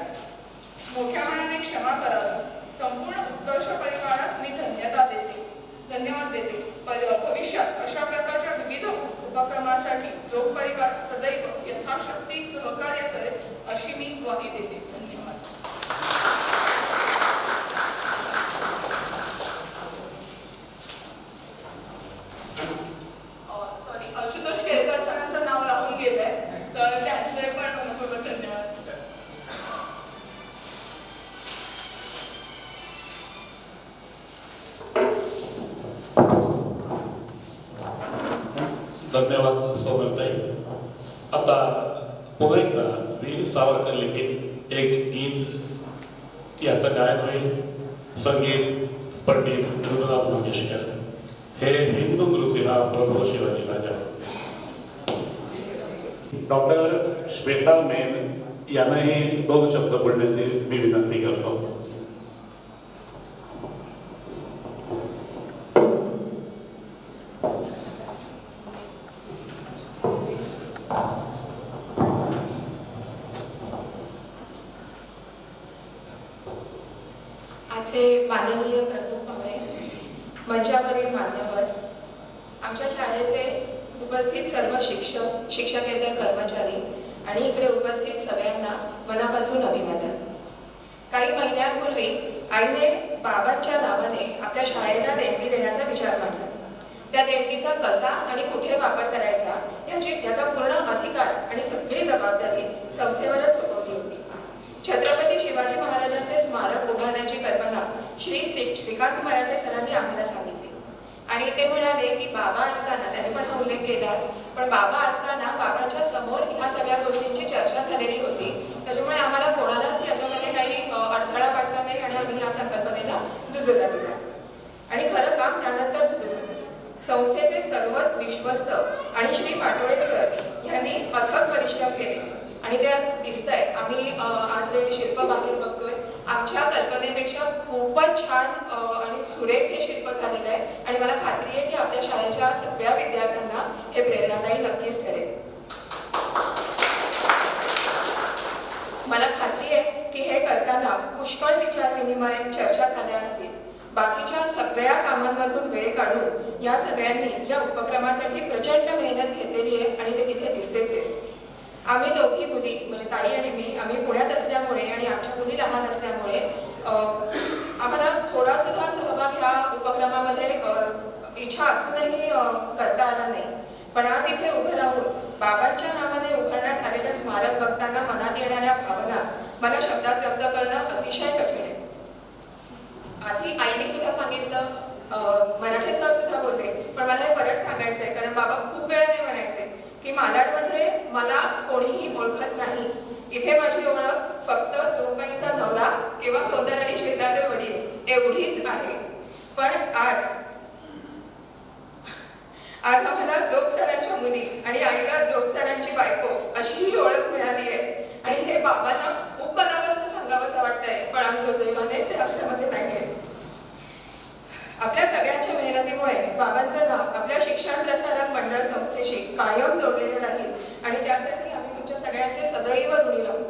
मोठ्या मनाने क्षमा करावी. संपूर्ण उत्कर्ष परिवारास मी धन्यवाद देते. भविष्यात अशा प्रकारच्या विविध उपक्रमासाठी जोग परिवार सदैव यथाशक्ती सहकार्य करेल अशी मी ग्वाही देते. धन्यवाद. सॉरी, आशुतोष केळकर सरांचं नाव राहून गेलंय, तर त्यांचे पण मनपूर्वक धन्यवाद. धन्यवाद सौम्यताई. आता पुन्हा एकदा वीर सावरकर लिखित एक गीत याचं गायन होईल. संगीत पंडित रघुनाथ मंगेशकर. हे हिंदू नृसिंहा प्रभू शिवाजी राजा. डॉक्टर श्वेता मेन यांनाही 2 शब्द बोलण्याची मी विनंती करतो. आजचे माननीय प्रमुख पाहुणे, मंचावरील मान्यवर, आमच्या शाळेचे उपस्थित सर्व शिक्षक, शिक्षकेतर कर्मचारी आणि इकडे उपस्थित सगळ्यांना मनापासून अभिवादन. काही महिन्यांपूर्वी आईने बाबांच्या नावाने आपल्या शाळेला देणगी देण्याचा विचार मांडला. त्या देणगीचा कसा आणि कुठे वापर करायचा याचा पूर्ण अधिकार आणि सगळी जबाबदारी संस्थेवरच सोपवली होती. छत्रपती शिवाजी महाराजांचे स्मारक उभारण्याची कल्पना श्री श्रीकांत मराठे सरांनी आम्हाला सांगितली आणि ते म्हणाले की बाबा असताना, त्यांनी पण हा उल्लेख केलाच, पण बाबा असताना बाबांच्या समोर ह्या सगळ्या गोष्टींची चर्चा झालेली होती. त्याच्यामुळे आम्हाला कोणालाच याच्यामध्ये काही अडथळा वाटला नाही आणि आम्ही या संकल्पनेला दुजोरा दिला आणि खरं काम त्यानंतर सुरू झालं. संस्थेचे सर्वच विश्वस्त आणि श्री पाटोळे सर यांनी अथक परिश्रम केले आणि ते दिसतंय. आम्ही आज जे शिल्प बाहेर बघतोय, आमच्या कल्पनेपेक्षा खूपच छान आणि सुरेख हे शिल्प झालेलं आहे आणि मला खात्री आहे की आपल्या शाळेच्या सगळ्या विद्यार्थ्यांना हे प्रेरणादायी नक्कीच ठरेल. मला खात्री आहे की हे करताना पुष्कळ विचार विनिमय, चर्चा झाल्या असतील. बाकीच्या सगळ्या कामांमधून वेळ काढून या सगळ्यांनी या उपक्रमासाठी प्रचंड मेहनत घेतलेली आहे आणि ते तिथे दिसतेच आहे. आम्ही दोघी मुली, म्हणजे ताई आणि मी, आम्ही पुण्यात असल्यामुळे आणि आमच्या मुली लहान असल्यामुळे आम्हाला थोडा सुद्धा सहभाग ह्या उपक्रमामध्ये इच्छा असूनही करता आला नाही. पण आज इथे उभं राहून बाबांच्या नावाने उभारण्यात आलेलं स्मारक बघताना मनात येणाऱ्या भावना मला शब्दात व्यक्त करणं अतिशय कठीण आहे. आधी आईने सुद्धा सांगितलं, मराठे सर सुद्धा बोलले, पण मला हे परत सांगायचंय कारण बाबा खूप वेळाने म्हणायचे की मालाडमध्ये मला कोणीही ओळखत नाही. इथे माझी ओळख फक्त जोगबाईंचा नवरा किंवा सौंदर्य आणि श्वेताचे वडील एवढीच आहे. पण आज आम्हाला जोग सरांच्या मुली आणि आईला जोग सरांची बायको अशीही ओळख मिळाली आहे आणि हे बाबांना खूप मनापासून सांगावंसं वाटतंय, पण आज दुर्दैवाने ते आपल्यामध्ये नाही आहे. आपल्या सगळ्यांच्या मेहनतीमुळे बाबांचं नाव आपल्या शिक्षण प्रसारक मंडळ संस्थेशी कायम जोडलेलं राहील आणि त्यासाठी आम्ही तुमच्या सगळ्यांचे सदैव ऋणी राहू.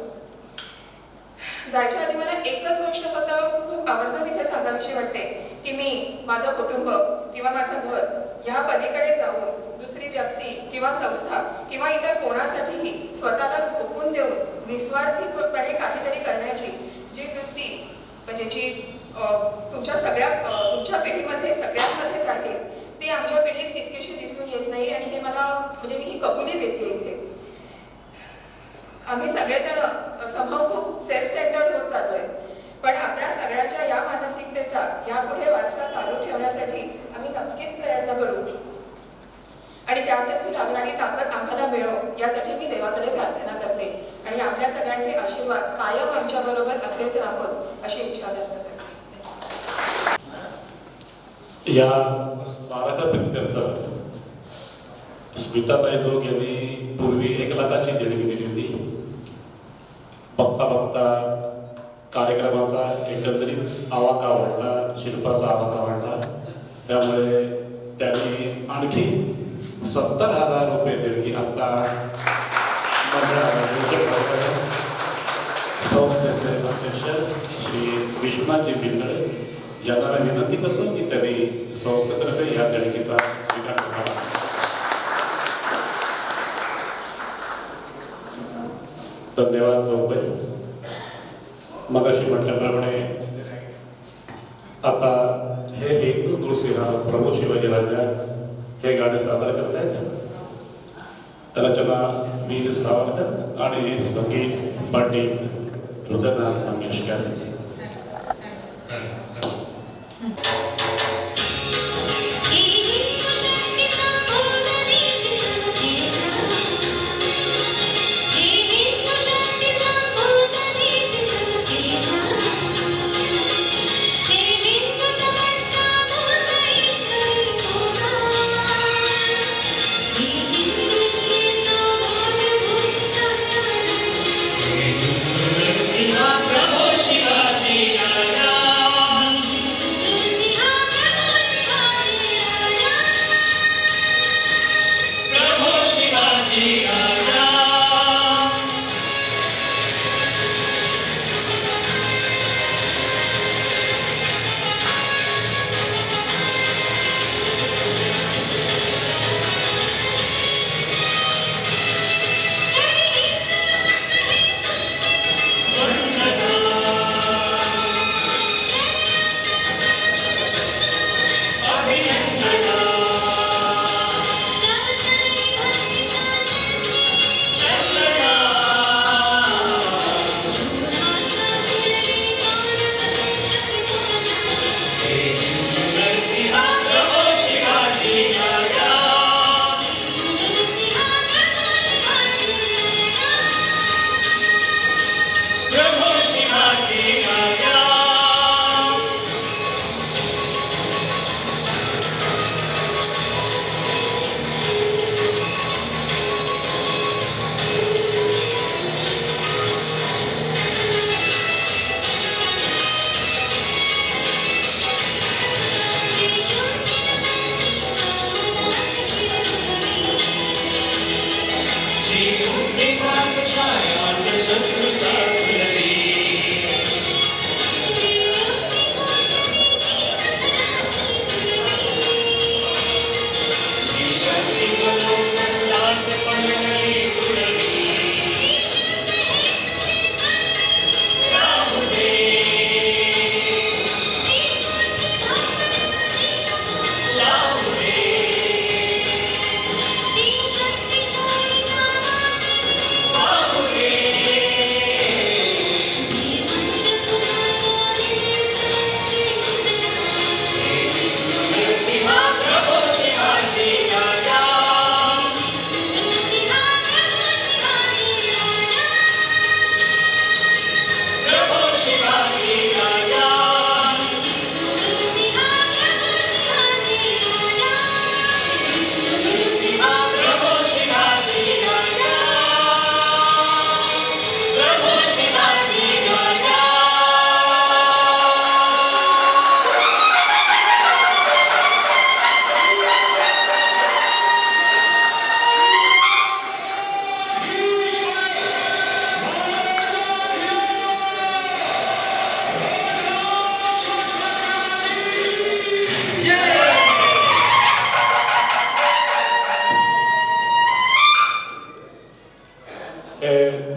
जायच्या आधी मला एकच गोष्ट फक्त खूप आवर्जून इथे सांगावीशी वाटते की मी माझं कुटुंब किंवा माझं घर या पलीकडे जाऊन दुसरी व्यक्ती किंवा संस्था किंवा इतर कोणासाठीही स्वतःला झोकून देऊन निस्वार्थीपणे काहीतरी करण्याची जी वृत्ती, म्हणजे जी तुमच्या पिढीमध्ये सगळ्यांमध्येच आहे, ती आमच्या पिढीत तितकीशी दिसून येत नाही आणि हे मला, म्हणजे मी ही कबुली देते इथे. आम्ही सगळेजण समूह खूप सेल्फ सेंटर्ड होत चाललोय, पण आपल्या सगळ्यांच्या या मानसिकतेचा यापुढे वारसा चालू ठेवण्यासाठी आम्ही नक्कीच प्रयत्न करू आणि त्यासाठी लागणारी ताकद आम्हाला मिळो यासाठी मी देवाकडे प्रार्थना करते आणि आपल्या सगळ्यांचे आशीर्वाद कायम आमच्याबरोबर असेच राहोत अशी इच्छा व्यक्त करते. या स्मारकाप्रित्यर्थ स्मिताताई जोग यांनी पूर्वी 1 लाखाची देणगी दिली होती. बघता बघता कार्यक्रमाचा एकंदरीत आवाका वाढला, शिल्पाचा आवाका वाढला. त्यामुळे त्यांनी आणखी 70,000 रुपये देणगी आता संस्थेचे अध्यक्ष श्री विश्वनाथजी बिंदळे यांना मी विनंती करतो की त्यांनी संस्थेतर्फे या देणगीचा स्वीकार करावा. धन्यवाद जोगबाई. मगाशी म्हटल्याप्रमाणे आता हे हिंदू तुळशीराम प्रभू शिवाजी राजा हे गाणे सादर करतायत. रचना वीर सावरकर आणि संगीत पंडित हृदयनाथ मंगेशकर.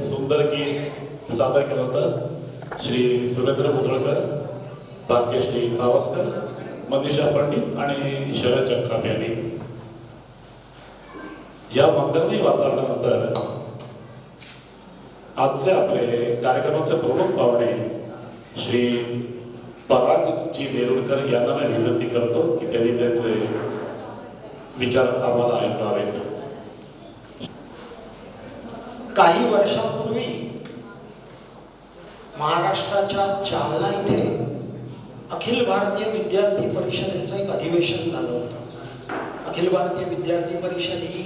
सुंदर गीत सादर केलं होतं श्री सुरेंद्र मुधळकर, भाग्यश्री पावसकर, मनीषा पंडित आणि शरद जगताप यांनी. या मंगलमय वातावरणानंतर आजचे आपले कार्यक्रमाचे प्रमुख पाहुणे श्री परागजी नेरुरकर यांना मी विनंती करतो की त्यांनी त्यांचे विचार आम्हाला ऐकावेत. काही वर्षांपूर्वी महाराष्ट्राच्या जालना इथे अखिल भारतीय विद्यार्थी परिषदेचं एक अधिवेशन झालं होतं. अखिल भारतीय विद्यार्थी परिषद ही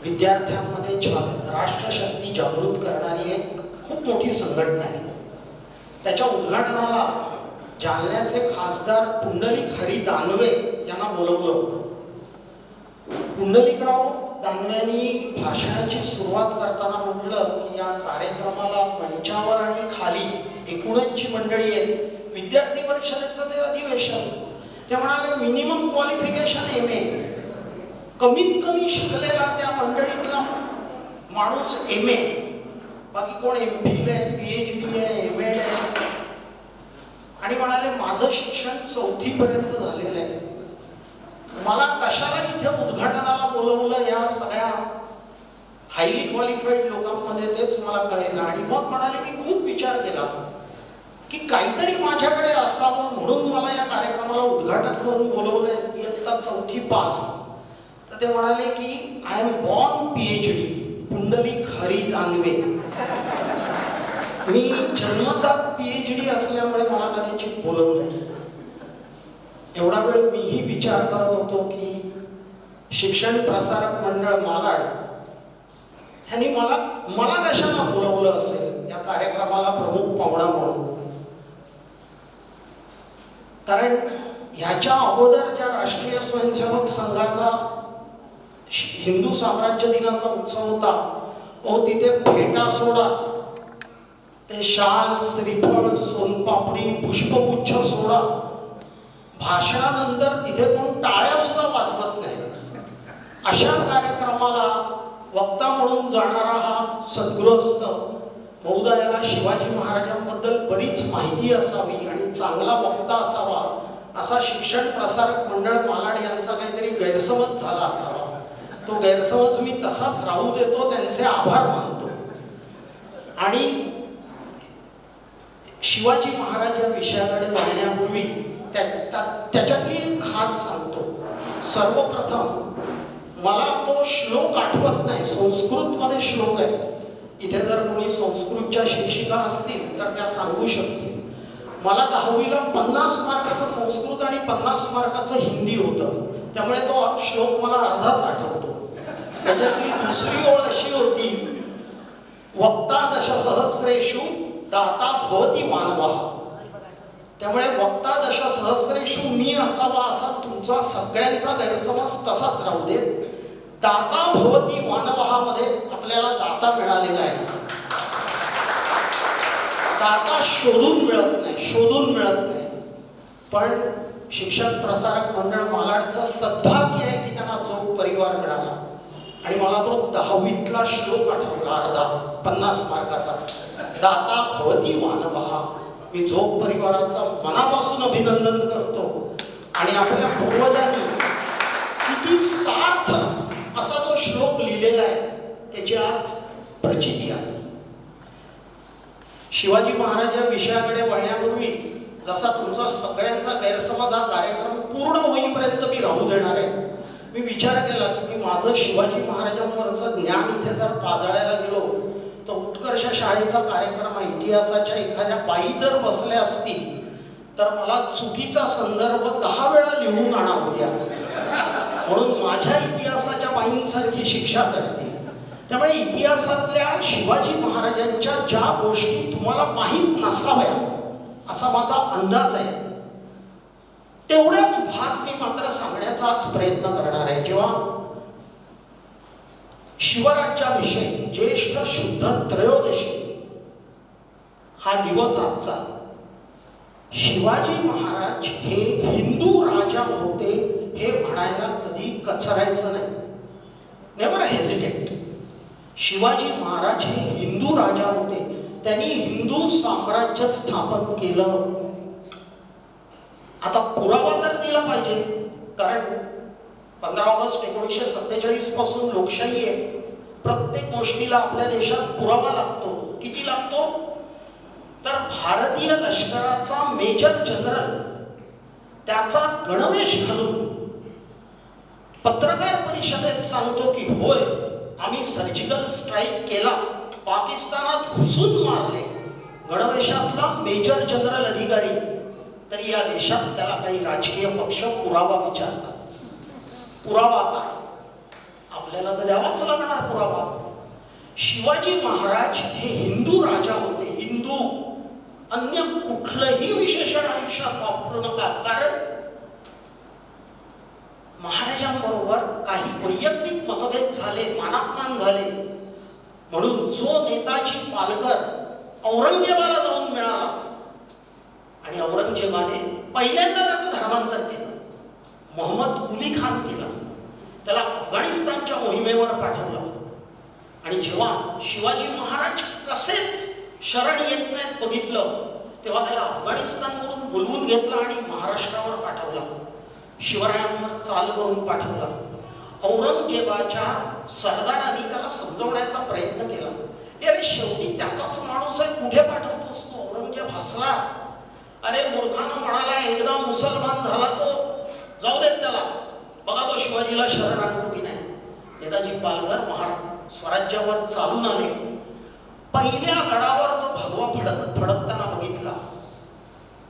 विद्यार्थ्यांमध्ये राष्ट्रशक्ती जागृत करणारी एक खूप मोठी संघटना आहे. त्याच्या उद्घाटनाला जालन्याचे खासदार पुंडलिक हरी दानवे यांना बोलवलं होतं. पुंडलिकराव दानव्यांनी भाषणाची सुरुवात करताना म्हटलं की या कार्यक्रमाला मंचावर आणि खाली एकूणच जी मंडळी आहेत, विद्यार्थी परिषदेचं ते अधिवेशन, ते म्हणाले मिनिमम क्वालिफिकेशन MA, कमीत कमी शिकलेला त्या मंडळीतला माणूस MA, बाकी कोण MPhil आहे, PhD आहे, MAd आहे. आणि म्हणाले माझं शिक्षण 4थी पर्यंत झालेलं आहे, मला कशाला इथे उद्घाटनाला बोलवलं या सगळ्या हायली क्वालिफाईड लोकांमध्ये, तेच मला कळेना. आणि मग म्हणाले मी खूप विचार केला की काहीतरी माझ्याकडे असावं म्हणून मला या कार्यक्रमाला उद्घाटक म्हणून बोलवलंय, इयत्ता 4थी पास. तर ते म्हणाले की I am born PhD, Pundalik Hari Danve. मी जन्मजात PhD असल्यामुळे मला कदाचित बोलवलंय. एवढा वेळ मीही विचार करत होतो की शिक्षण प्रसारक मंडळ मालाड ह्यांनी मला कशाला बोलवलं असेल या कार्यक्रमाला प्रमुख पाहुणा म्हणून. कारण ह्याच्या अगोदर ज्या राष्ट्रीय स्वयंसेवक संघाचा हिंदू साम्राज्य दिनाचा उत्सव होता, तिथे फेटा सोडा, ते शाल, श्रीफळ, सोनपापडी, पुष्पगुच्छ सोडा, भाषणानंतर तिथे कोण टाळ्या सुद्धा वाजवत नाही. अशा कार्यक्रमाला वक्ता म्हणून जाणारा हा सद्गृहस्थ, बहुधा याला शिवाजी महाराजांबद्दल बरीच माहिती असावी आणि चांगला वक्ता असावा, असा शिक्षण प्रसारक मंडळ मालाड यांचा काहीतरी गैरसमज झाला असावा. तो गैरसमज मी तसाच राहू देतो, त्यांचे आभार मानतो. आणि शिवाजी महाराज या विषयाकडे वळण्यापूर्वी त्याच्यातली एक खात सांगतो. सर्वप्रथम मला तो श्लोक आठवत नाही, संस्कृतमध्ये श्लोक आहे. इथे जर कोणी संस्कृतच्या शिक्षिका असतील तर त्या सांगू शकतील. मला 10वीला 50 मार्काचं संस्कृत आणि 50 मार्काचं हिंदी होतं, त्यामुळे तो श्लोक मला अर्धाच आठवतो. त्याच्यातली दुसरी ओळ अशी होती, वक्ता दशसहस्रेषु दाता भवती मानवः. त्यामुळे वक्ता दशसहस्रेषु मी असावा असा तुमचा सगळ्यांचा गैरसमज तसाच राहू दे. दाता भवती मानवः मध्ये आपल्याला दाता मिळालेला आहे. दाता शोधून मिळत नाही. पण शिक्षण प्रसारक मंडळ मालाडचं सद्भाग्य आहे की त्यांना जोग परिवार मिळाला. आणि मला तो 10वीतला श्लोक आठवला, अर्धा 50 मार्काचा, दाता भवती मानवः. मी झोप परिवाराचं मनापासून अभिनंदन करतो. आणि आपल्या पूर्वजांनी किती सार्थ असा तो श्लोक लिहिलेला आहे, त्याची आज प्रचिती आहे. शिवाजी महाराज या विषयाकडे वळण्यापूर्वी जसा तुमचा सगळ्यांचा गैरसमज हा कार्यक्रम पूर्ण होईपर्यंत मी राहू देणार आहे, मी विचार केला की मी माझं शिवाजी महाराजांवरचं ज्ञान इथे जर पाजळायला गेलो तर उत्कर्ष शाळेचा कार्यक्रम आहे, इतिहासाच्या एखाद्या बाई जर बसल्या असतील तर मला चुकीचा संदर्भ 10 वेळा लिहून आणा उद्या, म्हणून माझ्या इतिहासाच्या बाईंसारखी शिक्षा करते. त्यामुळे इतिहासातल्या शिवाजी महाराजांच्या ज्या गोष्टी तुम्हाला माहीत नसाव्या असा माझा अंदाज आहे, तेवढाच भाग मी मात्र सांगण्याचाच प्रयत्न करणार आहे. जेव्हा शिवराज्याविषयी ज्येष्ठ शुद्ध त्रयोदशी हा दिवस आजचा, शिवाजी महाराज हे हिंदू राजा होते हे म्हणायला कधी कचरायचं नाही. Never hesitate. शिवाजी महाराज हे हिंदू राजा होते, त्यांनी हिंदू साम्राज्य स्थापन केलं. आता पुरावा तर दिला पाहिजे, कारण 15 ऑगस्ट 1947 पासून लोकशाही आहे. प्रत्येक गोष्टीला आपल्या देशात पुरावा लागतो. किती लागतो? तर भारतीय लष्कराचा मेजर जनरल त्याचा गणवेश घालून पत्रकार परिषदेत सांगतो की होय, आम्ही सर्जिकल स्ट्राईक केला, पाकिस्तानात घुसून मारले. गणवेशातला मेजर जनरल अधिकारी, तरी या देशात त्याला काही राजकीय पक्ष पुरावा विचारतात. पुरावा काय? आपल्याला तर द्यावाच लागणार पुरावा. शिवाजी महाराज हे हिंदू राजा होते, हिंदू. अन्य कुठलंही विशेषण आयुष्यात वापरू नका, कारण महाराजांबरोबर काही वैयक्तिक मतभेद झाले, मानापमान झाले, म्हणून जो नेताजी पालकर औरंगजेबाला जाऊन मिळाला आणि औरंगजेबाने पहिल्यांदा त्याचं धर्मांतर केलं, मोहम्मद कुली खान केला, त्याला अफगाणिस्तानच्या मोहिमेवर पाठवलं. आणि जेव्हा शिवाजी महाराज कसेच शरण येत नाहीत बघितलं, तेव्हा त्याला अफगाणिस्तानवरून बोलवून घेतलं आणि महाराष्ट्रावर पाठवला, शिवरायांवर चाल करून पाठवला. औरंगजेबाच्या सरदारांनी त्याला समजवण्याचा प्रयत्न केला. अरे शेवटी त्याचाच माणूस आहे, कुठे पाठवतोस तू? औरंगजेब हसला. अरे मूर्खानं म्हणाला, एकदा मुसलमान झाला तो जाऊ देत त्याला, बघा तो शिवाजीला शरण आणतो की नाही. नेताजी पालकर स्वराज्यावर चालून आले. पहिल्या गडावर तो भगवा फडकताना बघितला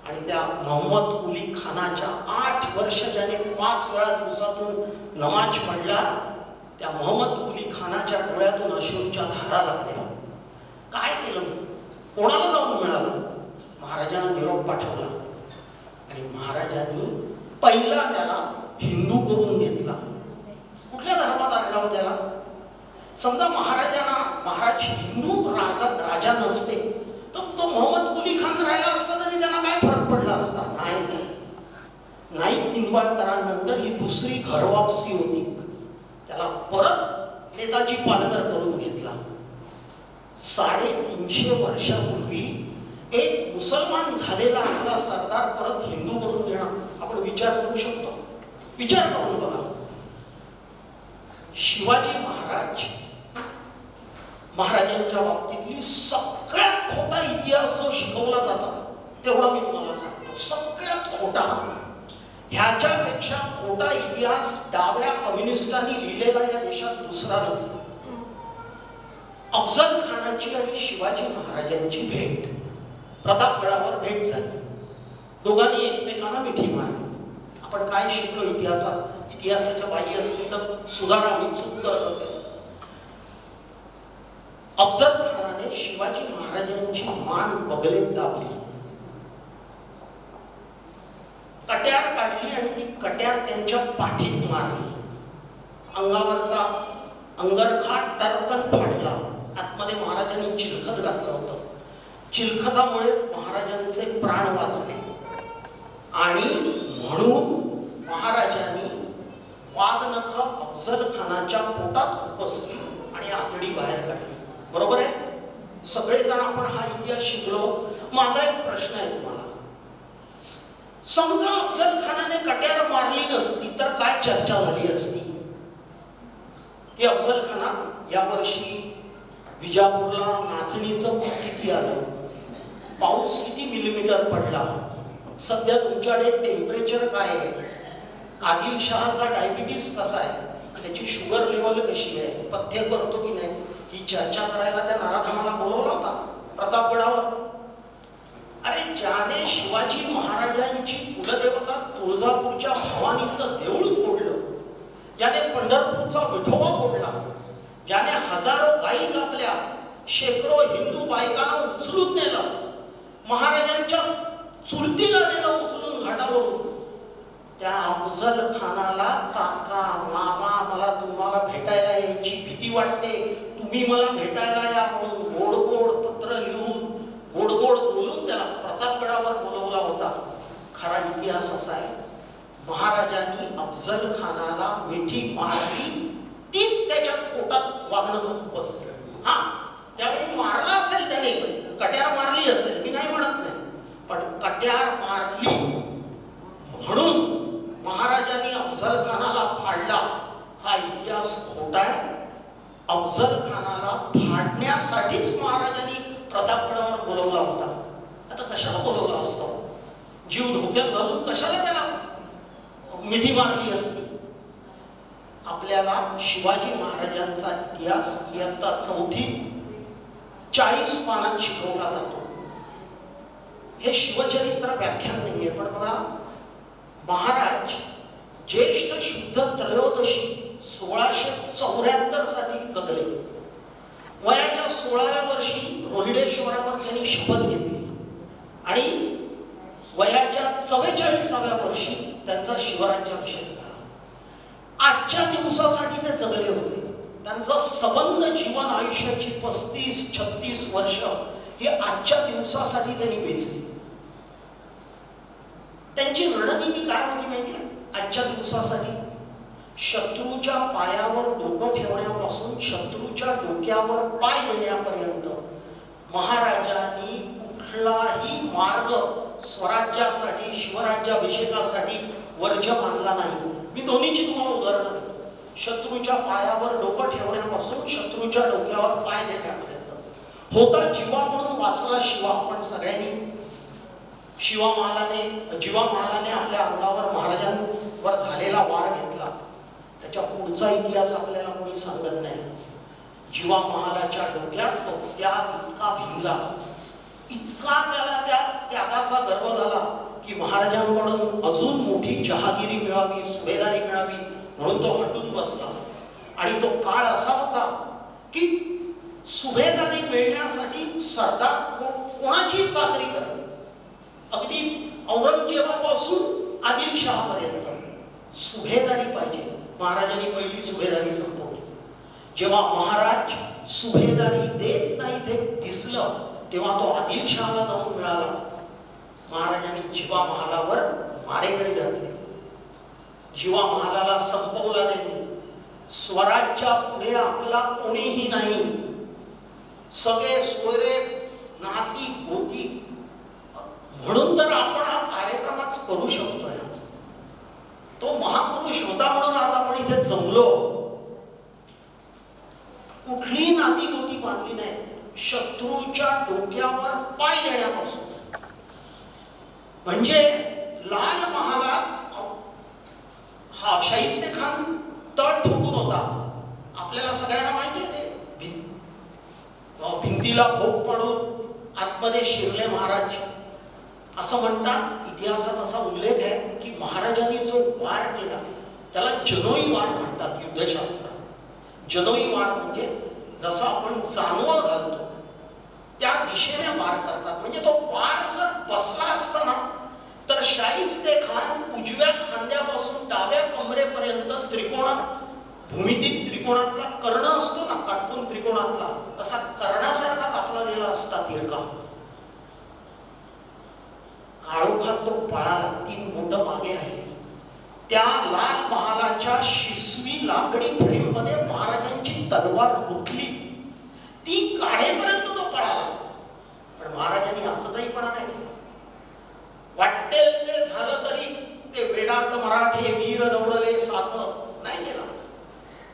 आणि त्या मोहम्मद कुली खानाच्या 8 वर्ष ज्याने 5 वेळा दिवसातून नमाज पडला, त्या मोहम्मद कुली खानाच्या डोळ्यातून अश्रूच्या धारा लागल्या. काय केलं? कोणाला जाऊन मिळालं? महाराजांना निरोप पाठवला आणि महाराजांनी पहिला त्याला हिंदू करून घेतला. कुठल्या धर्मात आणलं त्याला? समजा महाराज हिंदू राजा नसते तर तो मोहम्मद कुली खान राहिला असता तरी त्यांना काय फरक पडला असता? नाही. नाईक निंबाळकरांनंतर ही दुसरी घरवापसी होती. त्याला परत नेताजी पालकर करून घेतला. 350 वर्षापूर्वी एक मुसलमान झालेला आपला सरदार परत हिंदू करून घेणं, आपण विचार करू शकतो? विचार करून बघा. शिवाजी महाराजांच्या बाबतीतली सगळ्यात खोटा इतिहास जो शिकवला जातो तेवढा मी तुम्हाला सांगतो. सगळ्यात खोटा, ह्याच्यापेक्षा खोटा इतिहास डाव्या कम्युनिस्टांनी लिहिलेला या देशात दुसरा नसेल. अफजल खानाची आणि शिवाजी महाराजांची भेट, प्रतापगडावर भेट झाली. दोघांनी एकमेकांना मिठी मारली. आपण काय शिकलो इतिहासात? इतिहासाच्या बाई असतील तर सुधारा, मी चूक करत असेल. अफजल खानाने शिवाजी महाराजांची मान बगलेत दाबली, कट्यार काढली आणि ती कट्यार त्यांच्या पाठीत मारली. अंगावरचा अंगरखा टरकन फाडला. आतमध्ये महाराजांनी चिलखत घातलं होतं. चिलखतामुळे महाराजांचे प्राण वाचले आणि म्हणून महाराजांनी वादनख अफजल खानाच्या पोटात खुपसली आणि आतडी बाहेर काढली. बरोबर आहे? सगळेजण आपण हा इतिहास शिकलो. माझा एक प्रश्न आहे तुम्हाला. समजा अफजल खानाने कट्यार मारली नसती तर काय चर्चा झाली असती? की अफजल खाना यावर्षी विजापूरला नाचणीचं पीक किती आलं, पाऊस किती मिलीमीटर पडला, सध्या तुमच्याकडे टेम्परेचर काय आहे, आदिलशहाचा डायबिटीस कसा आहे, त्याची शुगर लेवल कशी आहे, पथ्य करतो की नाही, ही चर्चा करायला त्या नराधमाला बोलवला होता प्रतापगडावर. अरे ज्याने शिवाजी महाराजांची कुलदेवता तुळजापूरच्या भवानीचं देऊळ फोडलं, ज्याने पंढरपूरचा विठोबा फोडला, ज्याने हजारो गायी कापल्या, शेकडो हिंदू बायकांना उचलून नेलं, महाराजांच्या चुलतीला नेलं उचलून घाटावरून, त्या अफजल खानाला काका मामा मला तुम्हाला भेटायला यायची भीती वाटते, तुम्ही मला भेटायला या म्हणून गोड गोड पत्र लिहून गोड गोड बोलून त्याला प्रतापगडावर बोलवला होता. खरा इतिहास असा आहे, महाराजांनी अफजल खानाला मिठी मारली, तीच त्याच्या पोटात वागणं खुपसलं. हा, त्यावेळी मारला असेल त्याने, कट्यार मारली असेल, मी नाही म्हणत नाही, पण कट्यार मारली म्हणून महाराजांनी अफजल खानाला फाडला हा इतिहास खोटा आहे. अफजल खानाला फाडण्यासाठीच महाराजांनी प्रतापगडावर बोलवला होता. आता कशाला बोलवला असतो? जीव धोक्यात घालून कशाला त्याला मिठी मारली असती? आपल्याला शिवाजी महाराजांचा इतिहास इयत्ता 4थी 40 पानात शिकवला जातो. हे शिवचरित्र व्याख्यान नाहीये, पण बघा महाराज ज्येष्ठ शुद्ध त्रयोदशी 1674 साली जगले. वयाच्या 16व्या वर्षी रोहिडेश्वरावर त्यांनी शपथ घेतली आणि वयाच्या 44व्या वर्षी त्यांचा शिवराज्याभिषेक झाला. आजच्या दिवसासाठी ते जगले होते. त्यांचं सबंध जीवन आयुष्याची 35-36 वर्ष हे आजच्या दिवसासाठी त्यांनी वेचली. त्यांची रणनीती काय होती माहितीये? आजच्या दिवसासाठी शत्रूच्या पायावर डोकं ठेवण्यापासून शत्रूच्या डोक्यावर पाय देण्यापर्यंत महाराजांनी कुठलाही मार्ग स्वराज्यासाठी शिवराज्याभिषेकासाठी वर्ज्य मानला नाही. मी दोन्हीची तुम्हाला उदाहरणं देतो. शत्रूच्या पायावर डोकं ठेवण्यापासून शत्रूच्या डोक्यावर पाय देण्यापर्यंत होता. जीवा म्हणून वाचला शिवा. आपण सगळ्यांनी जीवा महालाने आपल्या अंगावर महाराजांवर झालेला वार घेतला. त्याच्या पुढचा इतिहास आपल्याला कोणी सांगत नाही. जीवा महालाच्या डोक्यात तो त्याग इतका भिनला, इतका त्याला त्या त्यागाचा गर्व झाला की महाराजांकडून अजून मोठी जहागिरी मिळावी, सुभेदारी मिळावी म्हणून तो हटून बसला. आणि तो काळ असा होता की सुभेदारी मिळण्यासाठी सरदार कोणाची चाकरी करत. अगदी औरंगजेबापासून आदिलशहापर्यंत सुभेदारी पाहिजे. महाराजांनी पहिली सुभेदारी संपवली. जेव्हा महाराज सुभेदारी देत नाही ते दिसलं तेव्हा तो आदिलशहाला जाऊन मिळाला. महाराजांनी जीवा महालावर मारेकरी घातले. जीवा महालाला संपवला त्यांनी. स्वराज्या पुढे आपला कोणीही नाही. सगळे सोयरे नाती गोती. म्हणून तर आपण हा कार्यक्रमच करू शकतोय. तो महापुरुष होता म्हणून आज आपण इथे जमलो. कुठली नाती गोती मानली नाही. शत्रूच्या डोक्यावर पाय देण्यापासून म्हणजे लाल महालात हा शाहिस्ते खान तळ ठोकून होता. आपल्याला सगळ्यांना माहिती आहे ते. भिंतीला भोग पाडून आतमध्ये शिरले महाराज. असं म्हणतात, इतिहासात असा उल्लेख आहे की महाराजांनी जो वार केला त्याला जनोई वार म्हणतात युद्धशास्त्रात. जनोई वार म्हणजे जसं आपण जानवं घालतो त्या दिशेने वार करतात. म्हणजे तो वार जर बसला असताना तर शाहिस्ते खान उजव्या खांद्यापासून डाव्या कमरेपर्यंत भूमितीत त्रिकोणातला कर्ण असतो ना, काटकून त्रिकोणातला, तसा कर्णासारखा कापला गेला असता तिरका. काळोखात तो पळाला. 3 बोटं मागे राहिली. त्या लाल महालाच्या शिसवी लाकडी फ्रेम मध्ये महाराजांची तलवार रुतली. ती काढेपर्यंत तो पळाला. पण महाराजांनी आतताईपणा नाही केला. वाटेल ते झालं तरी ते वेडात मराठे वीर नवडले साथ नाही केला.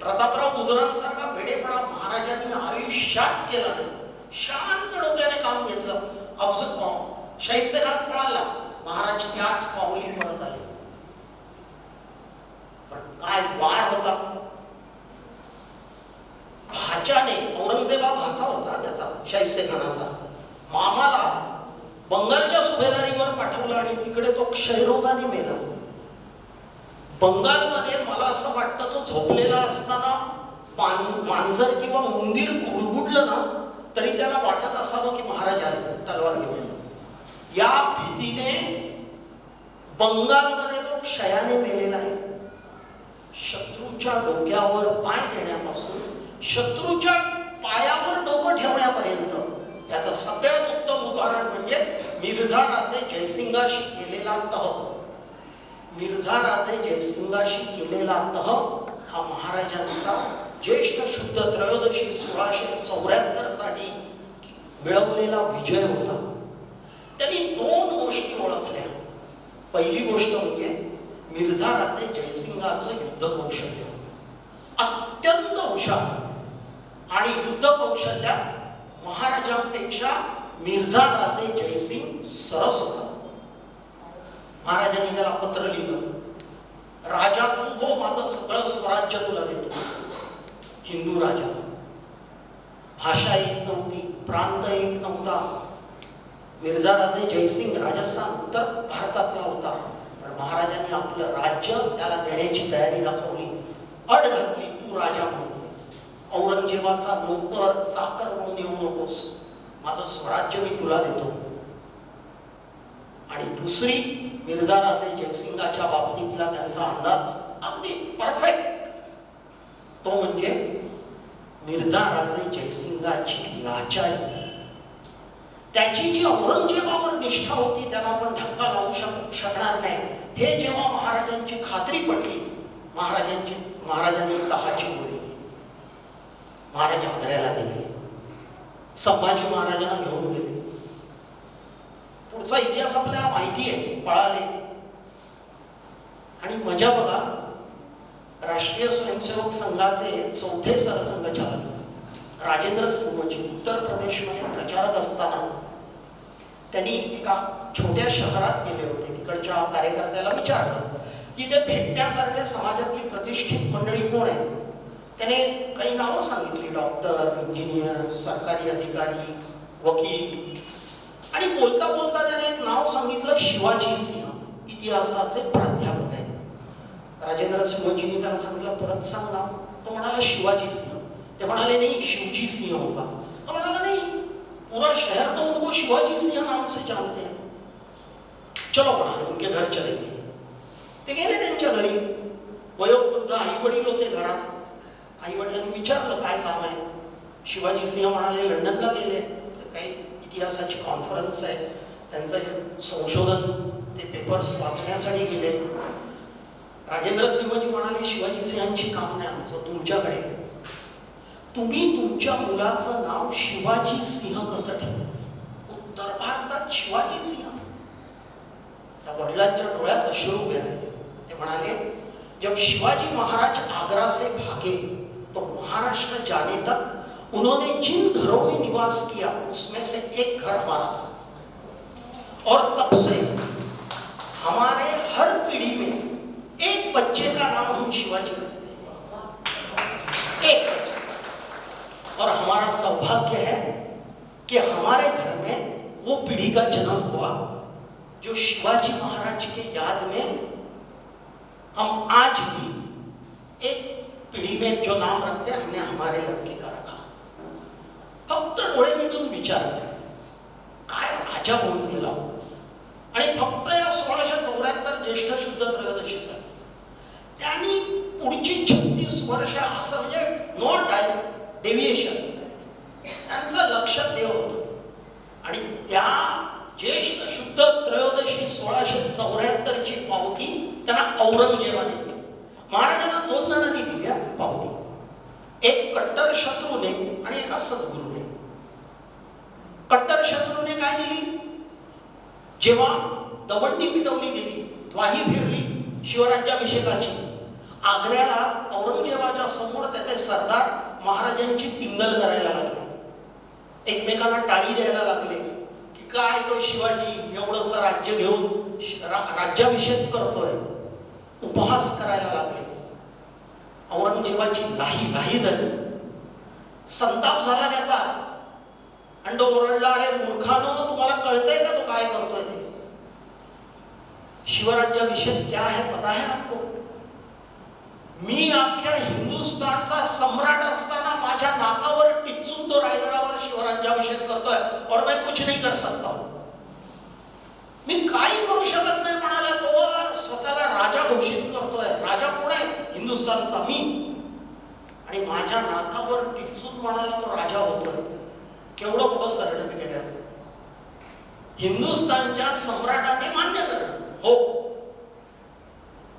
प्रतापराव गुजरांसारखा वेडेपणा महाराजांनी आयुष्यात केला नाही. शांत डोक्याने काम घेतलं. शाहिस्ते खान पळाला. महाराज त्याच पाऊली परत आले. पण काय वार होता. भाच्याने, औरंगजेबा भाचा होता त्याचा, शाहिस्ते खानाचा, मामाला बंगालच्या सुभेदारीवर पाठवलं आणि तिकडे तो क्षयरोगाने मेला. बंगालमध्ये मला असं वाटतं तो झोपलेला असताना मांजर किंवा उंदीर खुडबुडलं ना तरी त्याला वाटत असावं की महाराज आले तलवार घेऊन. या भीतीने बंगालमध्ये तो क्षयाने मेलेला आहे. शत्रूच्या डोक्यावर पाय देण्यापासून शत्रूच्या पायावर डोकं ठेवण्यापर्यंत याचं सगळ्यात उत्तम उदाहरण म्हणजे मिर्झा राजे जयसिंगाशी केलेला तह. मिर्झा राजे जयसिंगाशी केलेला तह हा महाराजांचा ज्येष्ठ शुद्ध त्रयोदशी 1674 साठी मिळवलेला विजय होता. त्यांनी 2 गोष्टी ओळखल्या. पहिली गोष्ट म्हणजे मिर्झा राजे जयसिंगाचं युद्ध कौशल्य अत्यंत हुशार आणि युद्ध कौशल्यात महाराजांपेक्षा मिर्झा राजे जयसिंग सरस होता. महाराजांनी त्याला पत्र लिहिलं, राजा तू हो, माझं सगळं स्वराज्य तुला देतो. हिंदू राजा. भाषा एक नव्हती, प्रांत एक नव्हता. मिर्झा राजे जयसिंग राजस्थान उत्तर भारतातला होता. पण महाराजांनी आपलं राज्य त्याला देण्याची तयारी दाखवली. अड घातली तू राजा म्हणून, औरंगजेबाचा नोकर चाकर म्हणून येऊ नकोस, माझं स्वराज्य मी तुला देतो. आणि दुसरी मिर्झा राजे जयसिंगाच्या बाबतीतला त्यांचा अंदाज अगदी परफेक्ट. तो म्हणजे मिर्झा राजे जयसिंगाची लाचारी. त्याची जी औरंगजेबावर निष्ठा होती त्याला आपण धक्का लावू शकणार नाही, हे जेव्हा महाराजांची खात्री पटली, महाराजांनी तहाची गोळी केली. महाराज आग्र्याला गेले, संभाजी महाराजांना घेऊन गेले. पुढचा इतिहास आपल्याला माहिती आहे, पळाले. आणि मजा बघा, राष्ट्रीय स्वयंसेवक संघाचे चौथे सरसंघचालक राजेंद्र सिंहजी उत्तर प्रदेशमध्ये प्रचारक असताना त्यांनी एका छोट्या शहरात गेले होते. तिकडच्या कार्यकर्त्याला विचारलं की ते भेटण्यासारख्या समाजातली प्रतिष्ठित मंडळी कोण आहे. त्याने काही नावं सांगितली, डॉक्टर, इंजिनियर, सरकारी अधिकारी, वकील. आणि बोलता बोलता त्याने एक नाव सांगितलं, शिवाजी सिंह, इतिहासाचे प्राध्यापक आहेत. राजेंद्र सिंहजींनी त्याला सांगितलं, परत सांग नाव. तो म्हणाला शिवाजी सिंह. ते म्हणाले नाही, शिवजी सिंह होगा. तो म्हणाला नाही, पूरा शहर तो उनको शिवाजी सिंह नाम से जानते हैं. चलो म्हणाले, उनके घर चलेंगे. ते गेले त्यांच्या घरी. वयोवृद्ध आई वडील होते घरात. आई वडिलांनी विचारलं काय काम आहे. शिवाजी सिंह म्हणाले लंडनला गेले, काही इतिहासाची कॉन्फरन्स आहे, त्यांचं संशोधन, ते पेपर्स वाचण्यासाठी गेले. राजेंद्र सिंहजी म्हणाले शिवाजी सिंहांची काम नाही आमचं, तुमच्याकडे. तुम्ही तुमच्या मुलाचं नाव शिवाजी सिंह कसं ठेवलं? उत्तर भारतात शिवाजी सिंह. त्या वडिलांच्या डोळ्यात अश्रू उभे राहिले. ते म्हणाले, जब शिवाजी महाराज आगरा से भागे तो महाराष्ट्र जाने तक उन्होंने जिन घरों में निवास किया उसमें से एक घर हमारा था. और तब से हमारे हर पीढ़ी में एक बच्चे का नाम हम शिवाजी रखते हैं, एक. और हमारा सौभाग्य है कि हमारे घर में वो पीढ़ी का जन्म हुआ जो शिवाजी महाराज के याद में हम आज भी एक पीढ़ी में जो नाम रखते हैं, हमने हमारे लड़के का रखा. फक्त डोळे मिटून विचार काय राजा होऊन गेला. आणि फक्त या 1674 ज्येष्ठ शुद्ध त्रयोदशीसाठी त्यांनी पुढची 36 वर्ष असं म्हणजे नो डेव्हिएशन त्यांचं लक्ष ते होतं. आणि त्या ज्येष्ठ शुद्ध त्रयोदशी 1674 ची पावती त्यांना औरंगजेबाने दिली. महाराजांना 2 जणांनी दिल्या पावती, एक कट्टर शत्रूने आणि एका सद्गुरूने. कट्टर शत्रूने काय दिली, जेव्हा दवंडी पिटवली गेली, द्वाही फिरली शिवराज्याभिषेकाची, आग्र्याला औरंगजेबाच्या समोर त्याचे सरदार महाराजांची टिंगल करायला लागले, एकमेकांना टाळी द्यायला लागले की काय तो शिवाजी एवढंसं राज्य घेऊन राज्याभिषेक करतोय, उपहास करायला लागले. औरंगजेबाची लाही झाली, संताप झाला त्याचा. आणि तो ओरडला, अरे मूर्खानो, तुम्हाला कळतंय का तो काय करतोय ते? शिवराज्याभिषेक क्या है पता है आपको? मी अख्ख्या हिंदुस्थानचा सम्राट असताना माझ्या नाकावर टिचून तो रायगडावर शिवराज्याभिषेक करतोय, और मैं कुछ नहीं कर सकता हूं. मी काही करू शकत नाही म्हणाला तो. स्वतःला राजा घोषित करतोय. राजा कोण आहे? हिंदुस्थानचा मी. आणि माझ्या नाकावर टिचून म्हणाला तो राजा होतोय. केवढं मोठं सर्टिफिकेट आहे. हिंदुस्थानच्या सम्राटाने मान्य करणं, हो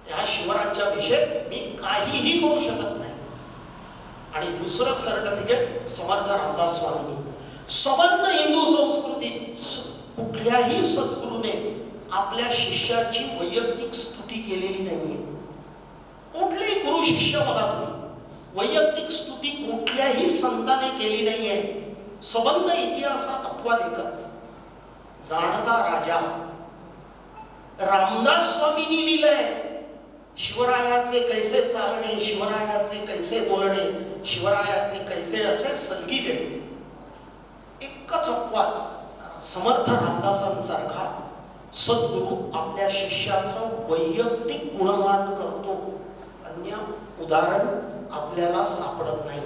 या शिवराज्याभिषेक मी काहीही करू शकत नाही. आणि दुसरं सर्टिफिकेट समर्थ रामदास स्वामींनी, संबंध हिंदू संस्कृती, कुठल्याही सद्गुरूने आपल्या शिष्याची वैयक्तिक स्तुती केलेली नाहीये. कुठलेही गुरु शिष्य बघा तुम्ही, वैयक्तिक स्तुती कुठल्याही संताने केली नाहीये. संबंध इतिहासात अपवाद एकच, जाणता राजा रामदास स्वामींनी लिहिलंय, शिवरायाचे कैसे चालणे, शिवरायाचे कैसे बोलणे, शिवरायाचे कैसे असे संगी देणे. एकच अपवाद, समर्थ रामदासांसारखा सद्गुरू आपल्या शिष्याचं वैयक्तिक गुणगान करतो, अन्य उदाहरण आपल्याला सापडत नाही.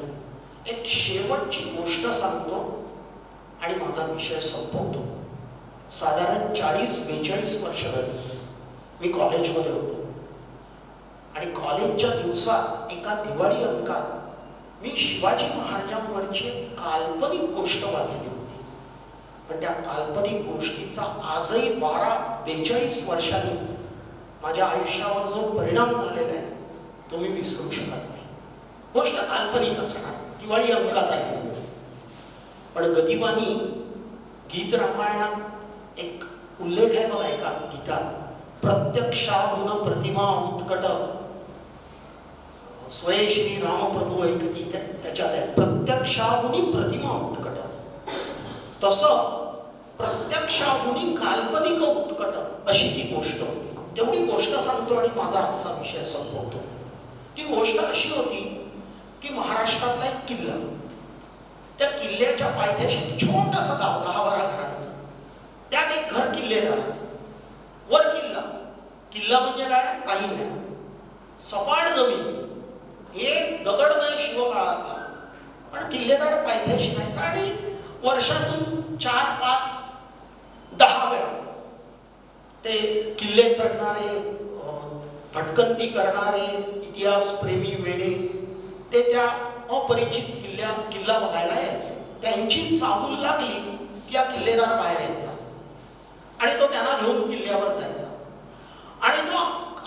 एक शेवटची गोष्ट सांगतो आणि माझा विषय संपवतो. साधारण 40-42 वर्ष झाली मी कॉलेजमध्ये होतो आणि कॉलेजच्या दिवसात एका दिवाळी अंकात मी शिवाजी महाराजांवरची काल्पनिक गोष्ट वाचली होती. पण त्या काल्पनिक गोष्टीचा आजही 42 वर्षांनी माझ्या आयुष्यावर जो परिणाम झालेला आहे तो मी विसरू शकत नाही. गोष्ट काल्पनिक असणार, दिवाळी अंकात आहे, पण गदिमांनी गीत रामायणात एक उल्लेख आहे बघा एका गीतात, प्रत्यक्षाहून प्रतिमा उत्कट स्वये श्री रामप्रभू ऐकती, त्याच्यात आहे प्रत्यक्षाहुनी प्रतिमा उत्कट. तसं प्रत्यक्षाहुनी काल्पनिक उत्कट अशी ती गोष्ट होती. तेवढी गोष्ट सांगतो आणि माझा आजचा विषय संपवतो. ती गोष्ट अशी होती की महाराष्ट्रातला एक किल्ला, त्या किल्ल्याच्या पायथ्याशी एक छोटासा गाव 10-12 घरांचं, त्यात एक घर किल्लेदाराचं. वर किल्ला, किल्ला म्हणजे काय, काही नाही, सपाट जमीन, एक दगड नाही शिवकाळातला, पण किल्लेदार पायथ्याशी नाहीचा आणि वर्षातून 4-5-10 वेळा ते किल्ले चढणारे, भटकंती करणारे इतिहास प्रेमी वेडे ते त्या अपरिचित किल्ला बघायला यायचे. त्यांची चाहूल लागली की या किल्लेदार बाहेर यायचा आणि तो त्यांना घेऊन किल्ल्यावर जायचा आणि तो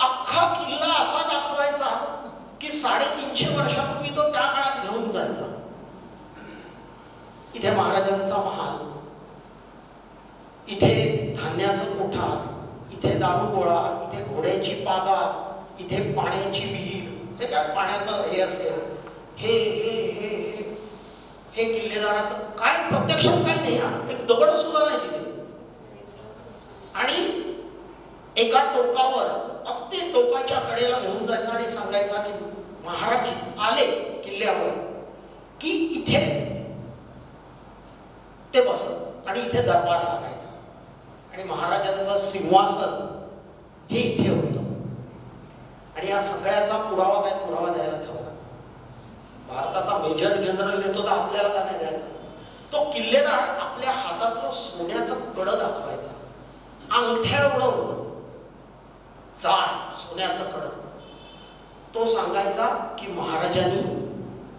अख्खा किल्ला असा दाखवायचा की 350 वर्षापूर्वी तो त्या काळात घेऊन जायचा. इथे महाराजांचा महाल, इथे धान्याचं कोठार, इथे दारुगोळा, इथे घोड्याची पागा, इथे पाण्याची विहीर, जे काय पाण्याचं हे असेल, हे हे हे हे हे किल्लेदाराचं काय प्रत्यक्षात काय नाही, एक दगड सुद्धा नाही तिथे. आणि एका टोकावर अगदी टोकाच्या कडेला घेऊन जायचा आणि सांगायचा की महाराज आले किल्ल्यावर की इथे ते बसत आणि इथे दरबार लागायचा आणि महाराजांचं सिंहासन हे इथे होतं. आणि या सगळ्याचा पुरावा काय, पुरावा द्यायलाच हवा. भारताचा मेजर जनरल देतो तर आपल्याला का नाही द्यायचा. तो किल्लेदार आपल्या हातातलं सोन्याचं कडं दाखवायचा, अंगठ्या एवढं होतं जाड सोन्याचं कडं. तो सांगायचा की महाराजांनी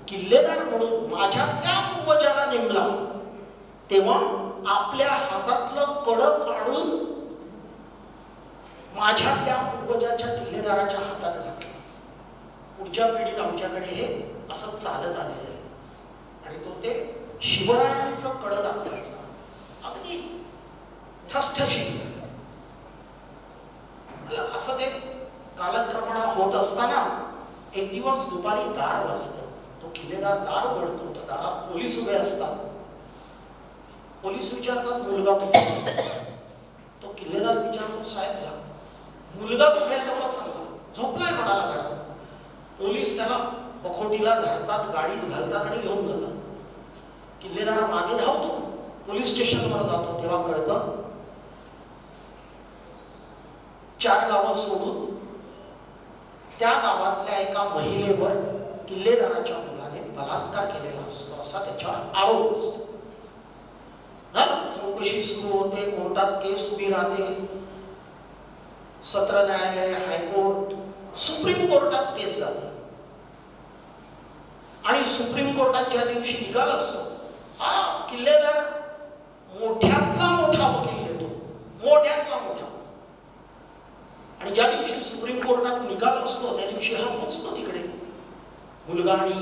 किल्लेदार म्हणून माझ्या त्या पूर्वजाला नेमला तेव्हा आपल्या हातातलं कडं काढून माझ्या त्या पूर्वजाच्या किल्लेदाराच्या हातात घातलं. पुढच्या पिढीत आमच्याकडे हे असं चालत आलेलं आहे आणि तो ते शिवरायांचं कडं दाखवायचा, अगदी ठसठशीत. असं ते कालक्रमणा होत असताना एक दिवस दुपारी दार वाजतं. तो किल्लेदार दार उघडतो, तर दारात पोलीस उभे असतात. पोलीस विचारतात मुलगा कुठे. तो किल्लेदार विचारतो साहेब जा मुलगा कुठे तेव्हा सांगा. झोपलाय म्हणाला घरात. पोलीस त्याला बखोटीला धरतात, गाडीत घालतात आणि घेऊन जातात. किल्लेदार मागे धावतो, पोलीस स्टेशनवर जातो. तेव्हा कळतं 4 गावं सोडून त्या गावातल्या एका महिलेवर किल्लेदाराच्या मुलाने बलात्कार केलेला असतो असा त्याच्यावर आरोप असतो. झालं, चौकशी सुरू होते, कोर्टात केस उभी राहते, सत्र न्यायालय, हायकोर्ट, सुप्रीम कोर्टात केस जाते. आणि सुप्रीम कोर्टात ज्या दिवशी निकाल असतो, हा किल्लेदार मोठ्यातला मोठा वकील देतो, मोठ्यातला मोठा. आणि ज्या दिवशी सुप्रीम कोर्टात निकाल असतो त्या दिवशी हा पोचतो तिकडे, मुलगा आणि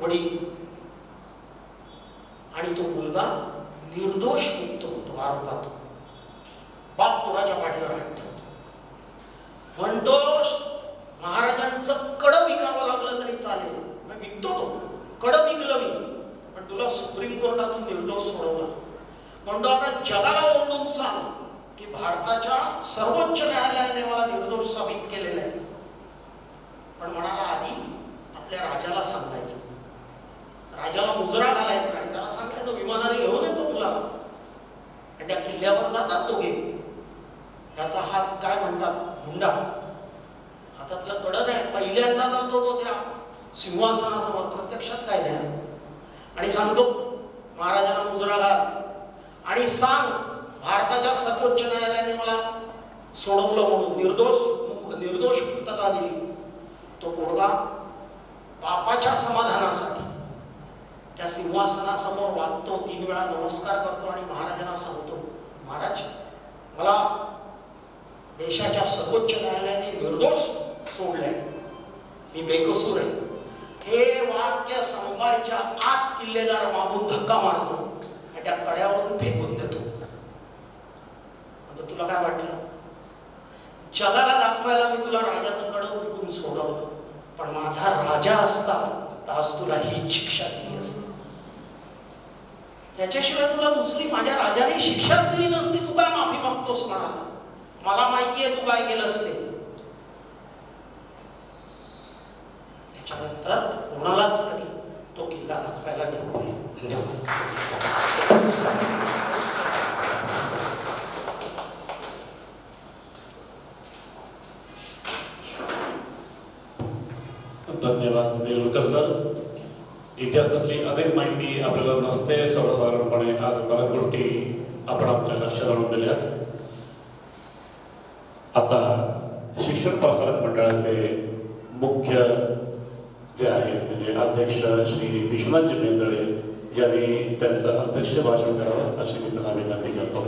वडील. आणि तो मुलगा निर्दोष मुक्त होतो आरोपातून. बाप पोराच्या पाठीवर हात ठेवतो, म्हणतो महाराजांचं कडं विकावं लागलं तरी चालेल, मी विकतो. तो कडं विकलं मी, पण तुला सुप्रीम कोर्टातून निर्दोष सोडवला. म्हणतो आता जगाला ओरडून सांग की भारताच्या सर्वोच्च न्यायालयाने मला निर्दोष साबित केलेलं आहे. पण म्हणाला आधी आपल्या राजाला सांगायचं, राजाला मुजरा घालायचा आणि त्याला सांगायचं विमानाने घेऊन येतो मुलाला. आणि त्या किल्ल्यावर जातात दोघे. त्याचा हात काय म्हणतात, हुंडा, हातातलं कडं नाही. पहिल्यांदा जातो तो त्या सिंहासनासमोर प्रत्यक्षात काय द्या आणि सांगतो महाराजांना मुजरा घाल आणि सांग भारताच्या सर्वोच्च न्यायालयाने मला सोडवलं म्हणून निर्दोष मुक्तता दिली. तो पोरगा बापाच्या समाधानासाठी त्या सिंहासनासमोर वागतो, 3 वेळा नमस्कार करतो आणि महाराजांना सांगतो, महाराज मला देशाच्या सर्वोच्च न्यायालयाने निर्दोष सोडलंय, मी बेकसूर आहे. हे वाक्य सांगायच्या आत किल्लेदार मागून धक्का मारतो आणि त्या कड्यावरून फेकून देतो. म्हणजे तुला काय वाटलं, जगाला दाखवायला मी तुला राजाचं कड विकून सोडवलं, पण माझा राजा असता तर आज तुला हीच शिक्षा दिली असती. याच्याशिवाय तुला दुसरी माझ्या राजाने शिक्षाच दिली नसती. तू काय माफी मागतोस म्हणाला, मला माहितीये तू काय केलं असते. त्याच्यानंतर कोणालाच कधी तो किल्ला दाखवायला गेलो. धन्यवाद नेरुरकर सर. इतिहासातली अनेक माहिती आपल्याला नसते सर्वसाधारणपणे, आज बऱ्याच गोष्टी आपण आमच्या लक्षात आणून दिल्यात. आता शिक्षण प्रसारक मंडळाचे मुख्य जे आहेत म्हणजे अध्यक्ष श्री विश्वनाथजी मेंदळे यांनी त्यांचं अध्यक्ष भाषण करावं अशी मी त्यांना विनंती करतो.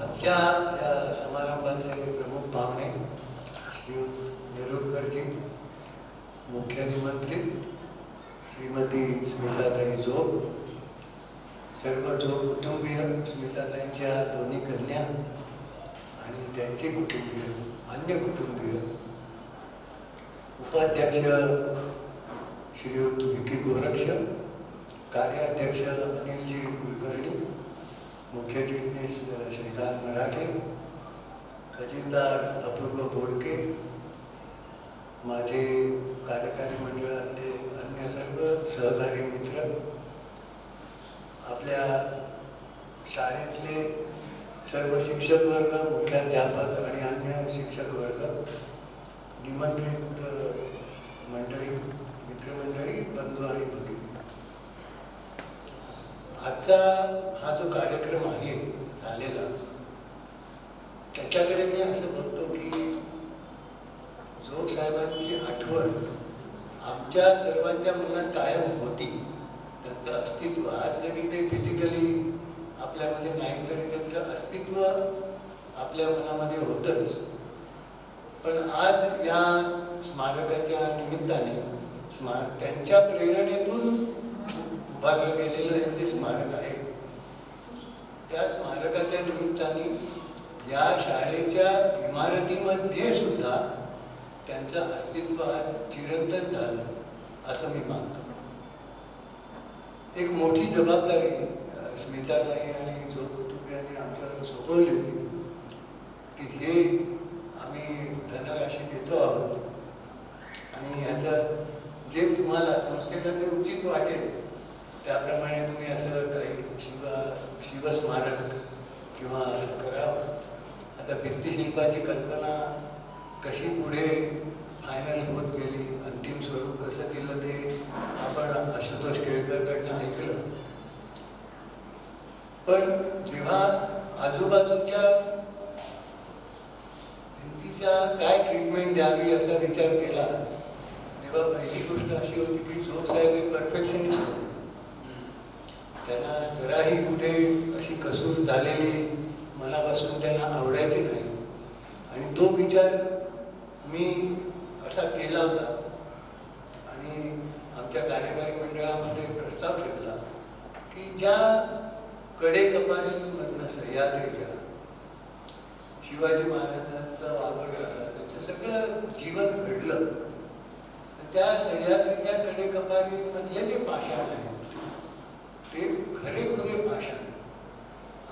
आजच्या या समारंभाचे प्रमुख पाहुणे श्री नेरुरकरजी, मुख्य निमंत्रित श्रीमती स्मिताताई जोग, सर्व जोग कुटुंबीय, स्मिताताईंच्या दोन्ही कन्या आणि त्यांचे कुटुंबीय, अन्य कुटुंबीय, उपाध्यक्ष श्रीयुत विकी गोरक्ष, कार्याध्यक्ष अनिलजी कुलकर्णी, मुख्य चिटणीस श्रीकांत मराठे, खजिनदार अपूर्व बोडके, माझे कार्यकारी मंडळातले अन्य सर्व सहकारी मित्र, आपल्या शाळेतले सर्व शिक्षक वर्ग, मुख्याध्यापक आणि अन्य शिक्षक वर्ग, निमंत्रित मंडळी, मित्रमंडळी, बंधू आणि भगिनी, आजचा हा जो कार्यक्रम आहे झालेला त्याच्याकडे मी असं बघतो की जोग साहेबांची आठवण आमच्या सर्वांच्या मनात कायम होती. त्यांचं अस्तित्व आज जरी ते फिजिकली आपल्यामध्ये नाही तरी त्यांचं अस्तित्व आपल्या मनामध्ये होतंच. पण आज या स्मारकाच्या निमित्ताने त्यांच्या प्रेरणेतून उभारलं गेलेलं हे जे स्मारक आहे त्या स्मारकाच्या निमित्ताने या शाळेच्या इमारतीमध्ये सुद्धा त्यांचं अस्तित्व आज चिरंतन झालं असं मी मानतो. एक मोठी जबाबदारी स्मिताताई आणि जो कुटुंबियांनी आमच्यावर सोपवली होती की हे आम्ही धनराशी देतो आहोत आणि ह्याचं जे तुम्हाला संस्थेला जे उचित वाटेल त्याप्रमाणे तुम्ही असं काही शिवस्मारक किंवा असं करावं. आता भित्तिशिल्पाची कल्पना कशी पुढे फायनल होत गेली, अंतिम स्वरूप कसं दिलं ते आपण आशुतोष केळकरकडनं ऐकलं. पण जेव्हा आजूबाजूच्या भिंतीच्या काय ट्रीटमेंट द्यावी असा विचार केला तेव्हा पहिली गोष्ट अशी होती की जोग साहेब हे परफेक्शनिस्ट होते. त्यांना जराही कुठे अशी कसूर झालेली मनापासून त्यांना आवडायची नाही आणि तो विचार मी असा केला होता आणि आमच्या कार्यकारी मंडळामध्ये प्रस्ताव ठेवला की ज्या कडेकपारींमधनं सह्याद्रीच्या शिवाजी महाराजांचा वापर झाला, त्यांचं सगळं जीवन घडलं, तर त्या सह्याद्रीच्या कडेकपारीमधले जे पाषाण आहे ते खरे खुरे पाषाण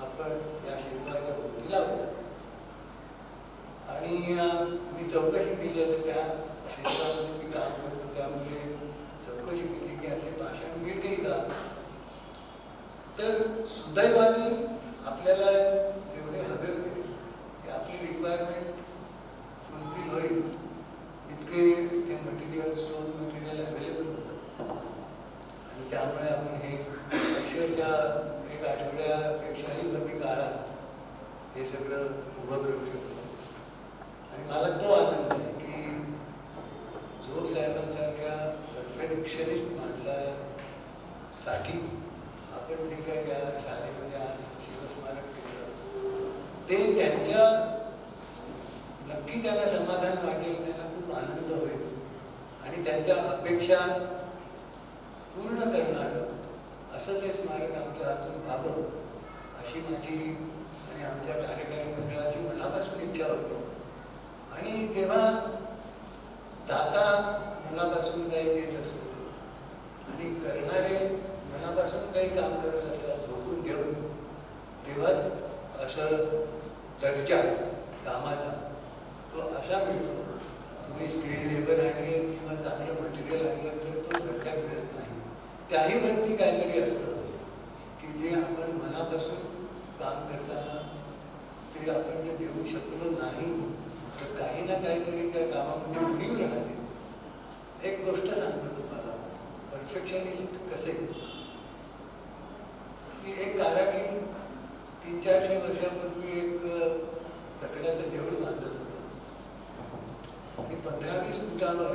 आपण या शिल्पाच्या भोवती लावलं आणि मी चौकशी केली तर त्या क्षेत्रामध्ये मी काम करतो त्यामुळे चौकशी केली की असे पाषाण मिळतील का. हे सगळं उभं करू शकतो. आणि मला तो आनंद आहे की जो साहेबांसारख्या परफेक्शनिस्ट माणसासाठी आपण जे काय त्या शाळेमध्ये आज शिवस्मारक केलं ते त्यांच्या नक्की त्याला समाधान वाटेल, त्याला खूप आनंद होईल आणि त्यांच्या अपेक्षा पूर्ण करणारं असं ते स्मारक आमच्या हातून व्हावं अशी माझी आणि आमच्या कार्यकारी मंडळाची मनापासून इच्छा होती. आणि जेव्हा दाता मनापासून काही देत असतो आणि करणारे मनापासून काही काम करत असतात झोपून घेऊन, तेव्हाच असं दर्जा कामाचा तो असा मिळतो. तुम्ही स्किल्ड लेबर आणले किंवा चांगलं मटेरियल आणलं तर तो दर्जा मिळत नाही. त्याही वरती काहीतरी असतं की जे आपण मनापासून काम करताना ते आपण जे देऊ शकलो नाही तर काही ना काहीतरी त्या कामामध्ये उणीव राहते. एक गोष्ट सांगतो तुम्हाला, परफेक्शनिस्ट कसे की एक कारागीर 300-400 वर्षापूर्वी एक दगडाचं देऊळ बांधत होता आणि 15-20 फुटावर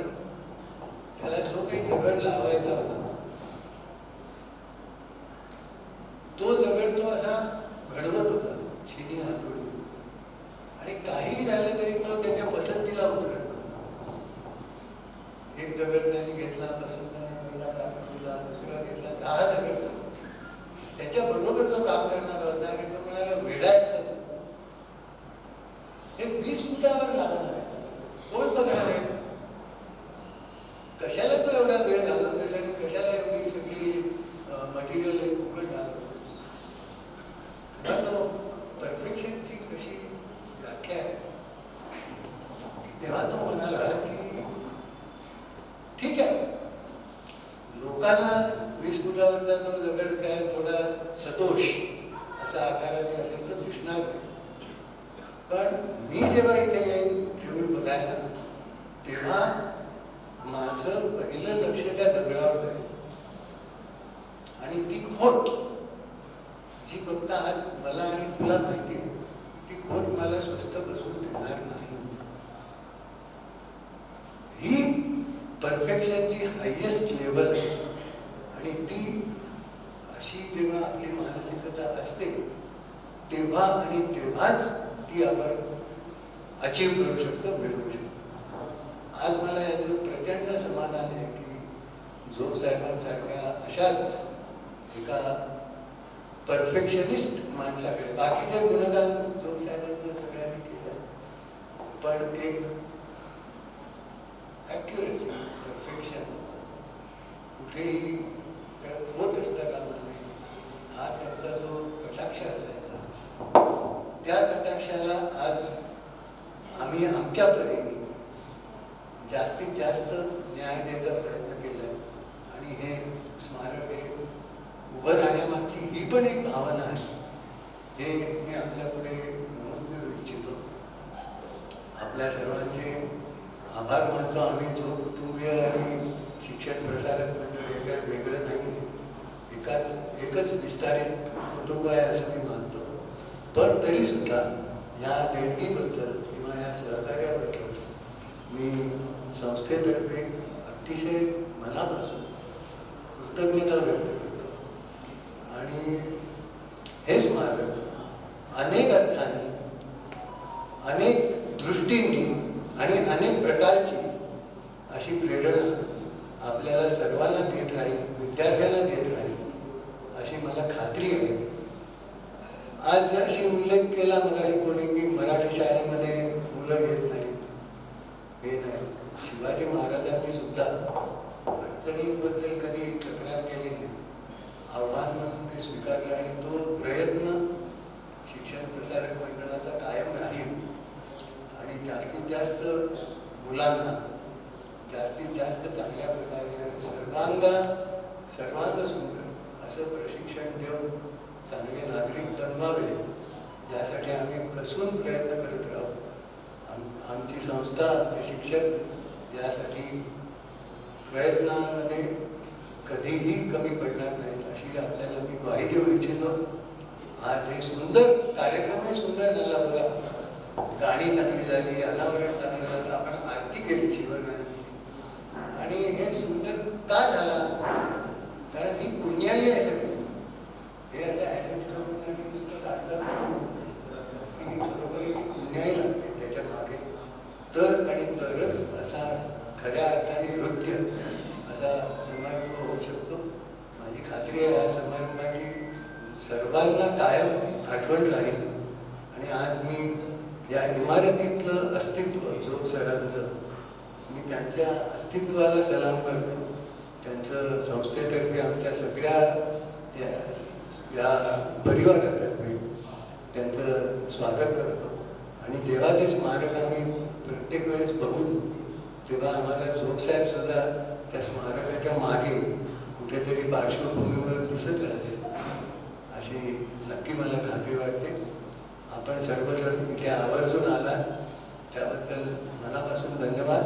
त्याला जो काही दगड लावायचा होता तो दगड तो असा घडवत होता छिनी हातोडी, आणि काही झालं तरी तो त्याच्या पसंतीला उतरत नव्हता. एक दगड त्याने घेतला, पसंतीने पहिला टाकून दिला, दुसरा घेतला, 10 दगड त्याच्या बरोबर जो काम करणारा होता आणि तो म्हणाला वेडायच का तू, हे 20 फुटावर लागणार आहे, कोण बघणार आहे, कशाला तो एवढा वेळ घालवतोस आणि कशाला एवढी सगळी मटेरियल फुकट घालवतोस. तो परफेक्शनची कशी व्याख्या आहे. तेव्हा तो म्हणाला की ठीक आहे, लोकांना 20 फुटावरचा तो दगड काय थोडा सतोष असा आकाराने असेल तर दिसणार नाही, पण मी जेव्हा इथे येईन देऊळ बघायला तेव्हा माझं पहिलं लक्ष त्या दगडावर जाईल आणि ती खोट जी फक्त आज मला आणि तुला माहिती आहे ती खोट मला स्वस्त बसून देणार नाही. ही परफेक्शनची हायेस्ट लेवल आहे आणि ती अशी जेव्हा आपली मानसिकता असते तेव्हा आणि तेव्हाच ती आपण अचीव करू शकतो, मिळवू शकतो. आज मला याचं प्रचंड समाधान आहे की जोग साहेबांसारख्या अशाच एका परफेक्शनिस्ट माणसाकडे, बाकीचे गुणगान जोग साहेबांचं सगळ्यांनी केलं, पण एक ॲक्युरेसी, परफेक्शन कुठेही त्यात होत असता कामा नये, हा त्यांचा जो कटाक्ष असायचा, त्या कटाक्षाला आज आम्ही आमच्या परीने जास्तीत जास्त न्याय द्यायचा प्रयत्न केला आणि हे स्मारक हे उभं राहण्यामागची ही पण एक भावना आहे, हे मी आपल्या पुढे नमूद करू इच्छितो. आपल्या सर्वांचे आभार मानतो आम्ही. जो कुटुंबीय आणि शिक्षण प्रसारक मंडळ हे काही वेगळं नाही, एकच विस्तारित कुटुंब आहे असं मी मानतो, पण तरी सुद्धा या देणगीबद्दल किंवा या सहकार्याबद्दल मी संस्थेतर्फे अतिशय मनापासून कृतज्ञता व्यक्त करतो. आणि हे स्मारक अनेक अर्थाने, अनेक दृष्टींनी आणि अनेक प्रकारची अशी प्रेरणा आपल्याला सर्वांना देत राहील, विद्यार्थ्यांना देत राहील अशी मला खात्री आहे. आज जर उल्लेख केला मगाशी कोणी की मराठी शाळेमध्ये मुलं घेत नाहीत, हे नाही. शिवाजी महाराजांनी सुद्धा अडचणींबद्दल कधी तक्रार केली नाही, आव्हान म्हणून ते स्वीकारलं आणि तो प्रयत्न शिक्षण प्रसारक मंडळाचा कायम राहील आणि जास्तीत जास्त मुलांना जास्तीत जास्त चांगल्या प्रकारे आणि सर्वांग सुंदर असं प्रशिक्षण देऊन चांगले नागरिक बनवावे यासाठी आम्ही कसून प्रयत्न करत राहू. आमची संस्था, आमचे शिक्षक यासाठी प्रयत्नांमध्ये कधीही कमी पडणार नाहीत अशी आपल्याला मी ग्वाही देऊ इच्छितो. आज हे सुंदर कार्यक्रमही सुंदर झाला. गाणी चांगली झाली, अनावरण चांगलं झालं, आपण आरती केली शिवरायांची. आणि हे सुंदर का झाला? कारण ही पुण्याई आहे सगळी. हे असं ॲडजस्ट करून आणि नुसतं काढलं ही बरोबर पुण्याई लागते त्याच्या मागे. तर आणि तरच असा खऱ्या अर्थाने नृत्य असा समारंभ होऊ शकतो. माझी खात्री आहे या समारंभाची सर्वांना कायम आठवण राहील. आणि आज मी या इमारतीतलं अस्तित्व जोग सरांचं, मी त्यांच्या अस्तित्वाला सलाम करतो. त्यांचं संस्थेतर्फे आमच्या सगळ्या या परिवारातर्फे त्यांचं स्वागत करतो. आणि जेव्हा ते स्मारक आम्ही प्रत्येक वेळेस बघू तेव्हा आम्हाला जोगसाहेब सुद्धा त्या स्मारकाच्या मागे कुठेतरी पार्श्वभूमीवर दिसत राहते अशी नक्की मला खात्री वाटते. आपण सर्वजण इथे आवर्जून आला त्याबद्दल मनापासून धन्यवाद.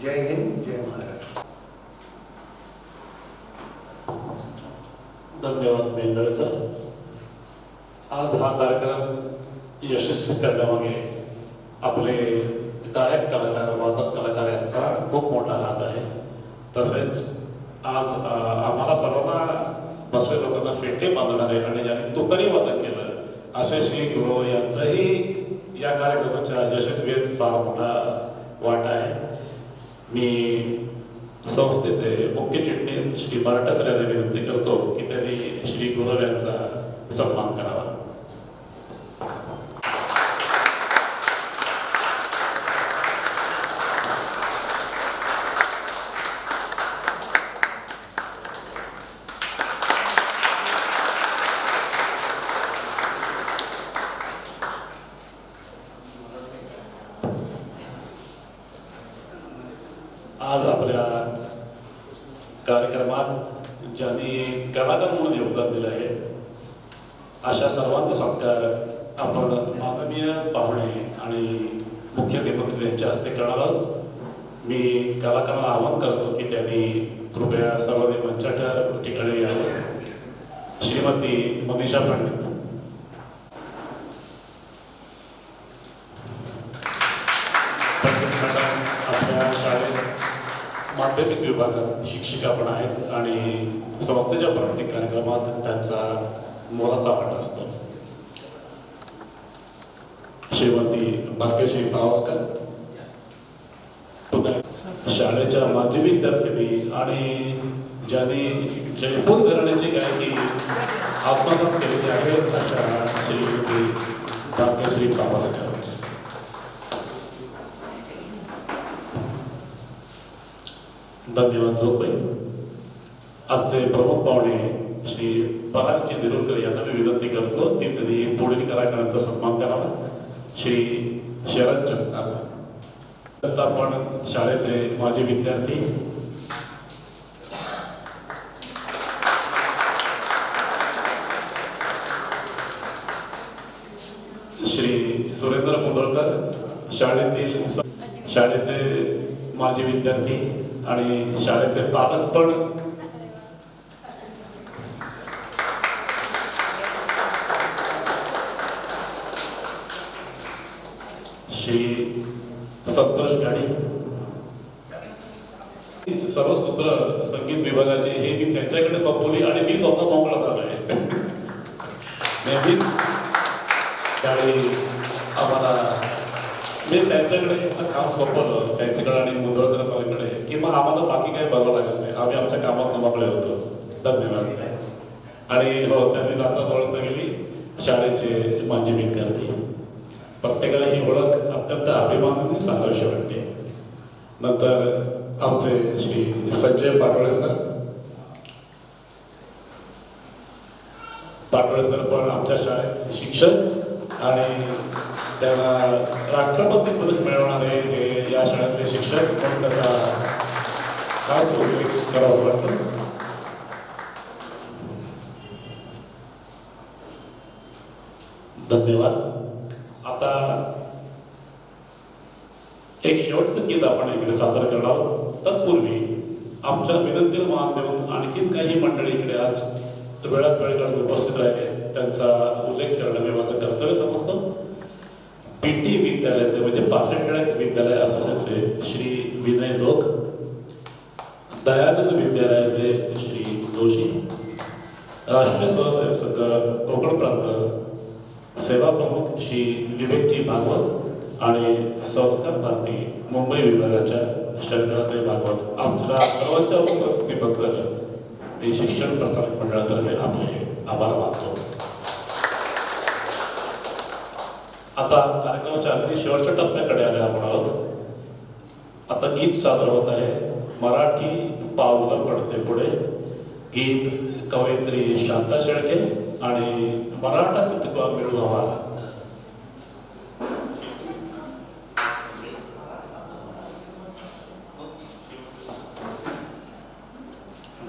जय हिंद, जय महाराष्ट्र. धन्यवाद महेंद्र सर. आज हा कार्यक्रम यशस्वी करण्यामागे आपले गायक कलाकार, वादक कलाकार यांचा खूप मोठा हात आहे. तसेच आज आम्हाला सर्वांना बसवे लोकांना फेटे बांधणारे आणि ज्यांनी तुतारी वादन केलं असे श्री गुरु यांचाही या कार्यक्रमाच्या यशस्वीत फार मोठा वाटा आहे. मी संस्थेचे मुख्य चिटणीस श्री मराठा सर यांना विनंती करतो की त्यांनी श्री गुरु यांचा सन्मान करावा. आज आपल्या कार्यक्रमात ज्यांनी कलाकार म्हणून योगदान दिलं आहे अशा सर्वांचा सत्कार आपण माननीय पाहुणे आणि मुख्य निमंत्रित यांच्या हस्ते करणार आहोत. मी कलाकारांना आवाहन करतो की त्यांनी कृपया सर्वांनी मंचाच्या ठिकाणी यावं. श्रीमती मनीषा पंडित. आपल्या शाळेत माध्यमिक विभागात शिक्षिका पण आहेत आणि संस्थेच्या प्रत्येक कार्यक्रमात त्यांचा मोलाचा वाटा असतो. श्रीमती भाग्यश्री पावसकर शाळेच्या माजी विद्यार्थिनी आणि ज्यांनी जयपूर घराण्याची गायकी आत्मसात केलेली आहे अशा श्रीमती भाग्यश्री पावसकर. धन्यवाद जोगबाई. आजचे प्रमुख पाहुणे श्री परागजी निरुलकर यांना मी विनंती करतो की त्यांनी पुढील कलाकारांचा सन्मान करावा. श्री शरद जगताप आपण शाळेचे माजी विद्यार्थी. श्री सुरेंद्र मुदळकर शाळेचे माजी विद्यार्थी आणि शाळेचे पालक पण. श्री संतोष गाडी. सर्व सूत्र संगीत विभागाचे हे मी त्यांच्याकडे सोपवली आणि मी स्वतः मोकळा झालोय. नेहमीच त्यावेळी आम्हाला मी त्यांच्याकडे काम सोपवलं त्यांच्याकडे आणि मुदळकर सरांकडे की मग आम्हाला बाकी काही बघावं लागत नाही. आम्ही आमच्या कामात मोकळे होतो. धन्यवाद. आणि हो त्यांनी आता ओळखता गेली शाळेचे माजी विद्यार्थी. प्रत्येकाला ही ओळख अत्यंत अभिमानाने सांगावीशी वाटते. नंतर आमचे श्री संजय पाटोळे सर. पाटोळे सर पण आमच्या शाळेत शिक्षक आणि त्यांना राष्ट्रपती पदक मिळवणारे हे या शाळेतले शिक्षक म्हणून त्याचा खास उल्लेख करावासा वाटतो. धन्यवाद. आता एक शेवटचं गीत आपण इकडे सादर करणार आहोत. तत्पूर्वी आमच्या विनंतीला मान देऊन आणखीन काही मंडळी इकडे आज वेळात वेळ काढून उपस्थित राहिले त्यांचा उल्लेख करणं मी माझं कर्तव्य समजतो. पीटी विद्यालयाचे म्हणजे पार्लेट विद्यालय असोसिएशनचे श्री विनय जोग, दयानंद विद्यालयाचे श्री जोशी, राष्ट्रीय स्वयंसेवक संघ कोकण प्रांत सेवा प्रमुख श्री विवेकजी भागवत आणि संस्कार भारती मुंबई विभागाच्या शंकराताई भागवत, आमच्या सर्वांच्या उपस्थितीबद्दल मी शिक्षण प्रसारक मंडळातर्फे आपले आभार मानतो. आता कार्यक्रमाच्या अगदी शेवटच्या टप्प्याकडे आले आपण आहोत. आता गीत सादर होत आहे. मराठी पावलं पडते पुढे, गीत कवयित्री शांता शेळके आणि मराठा तितका मिळवावा.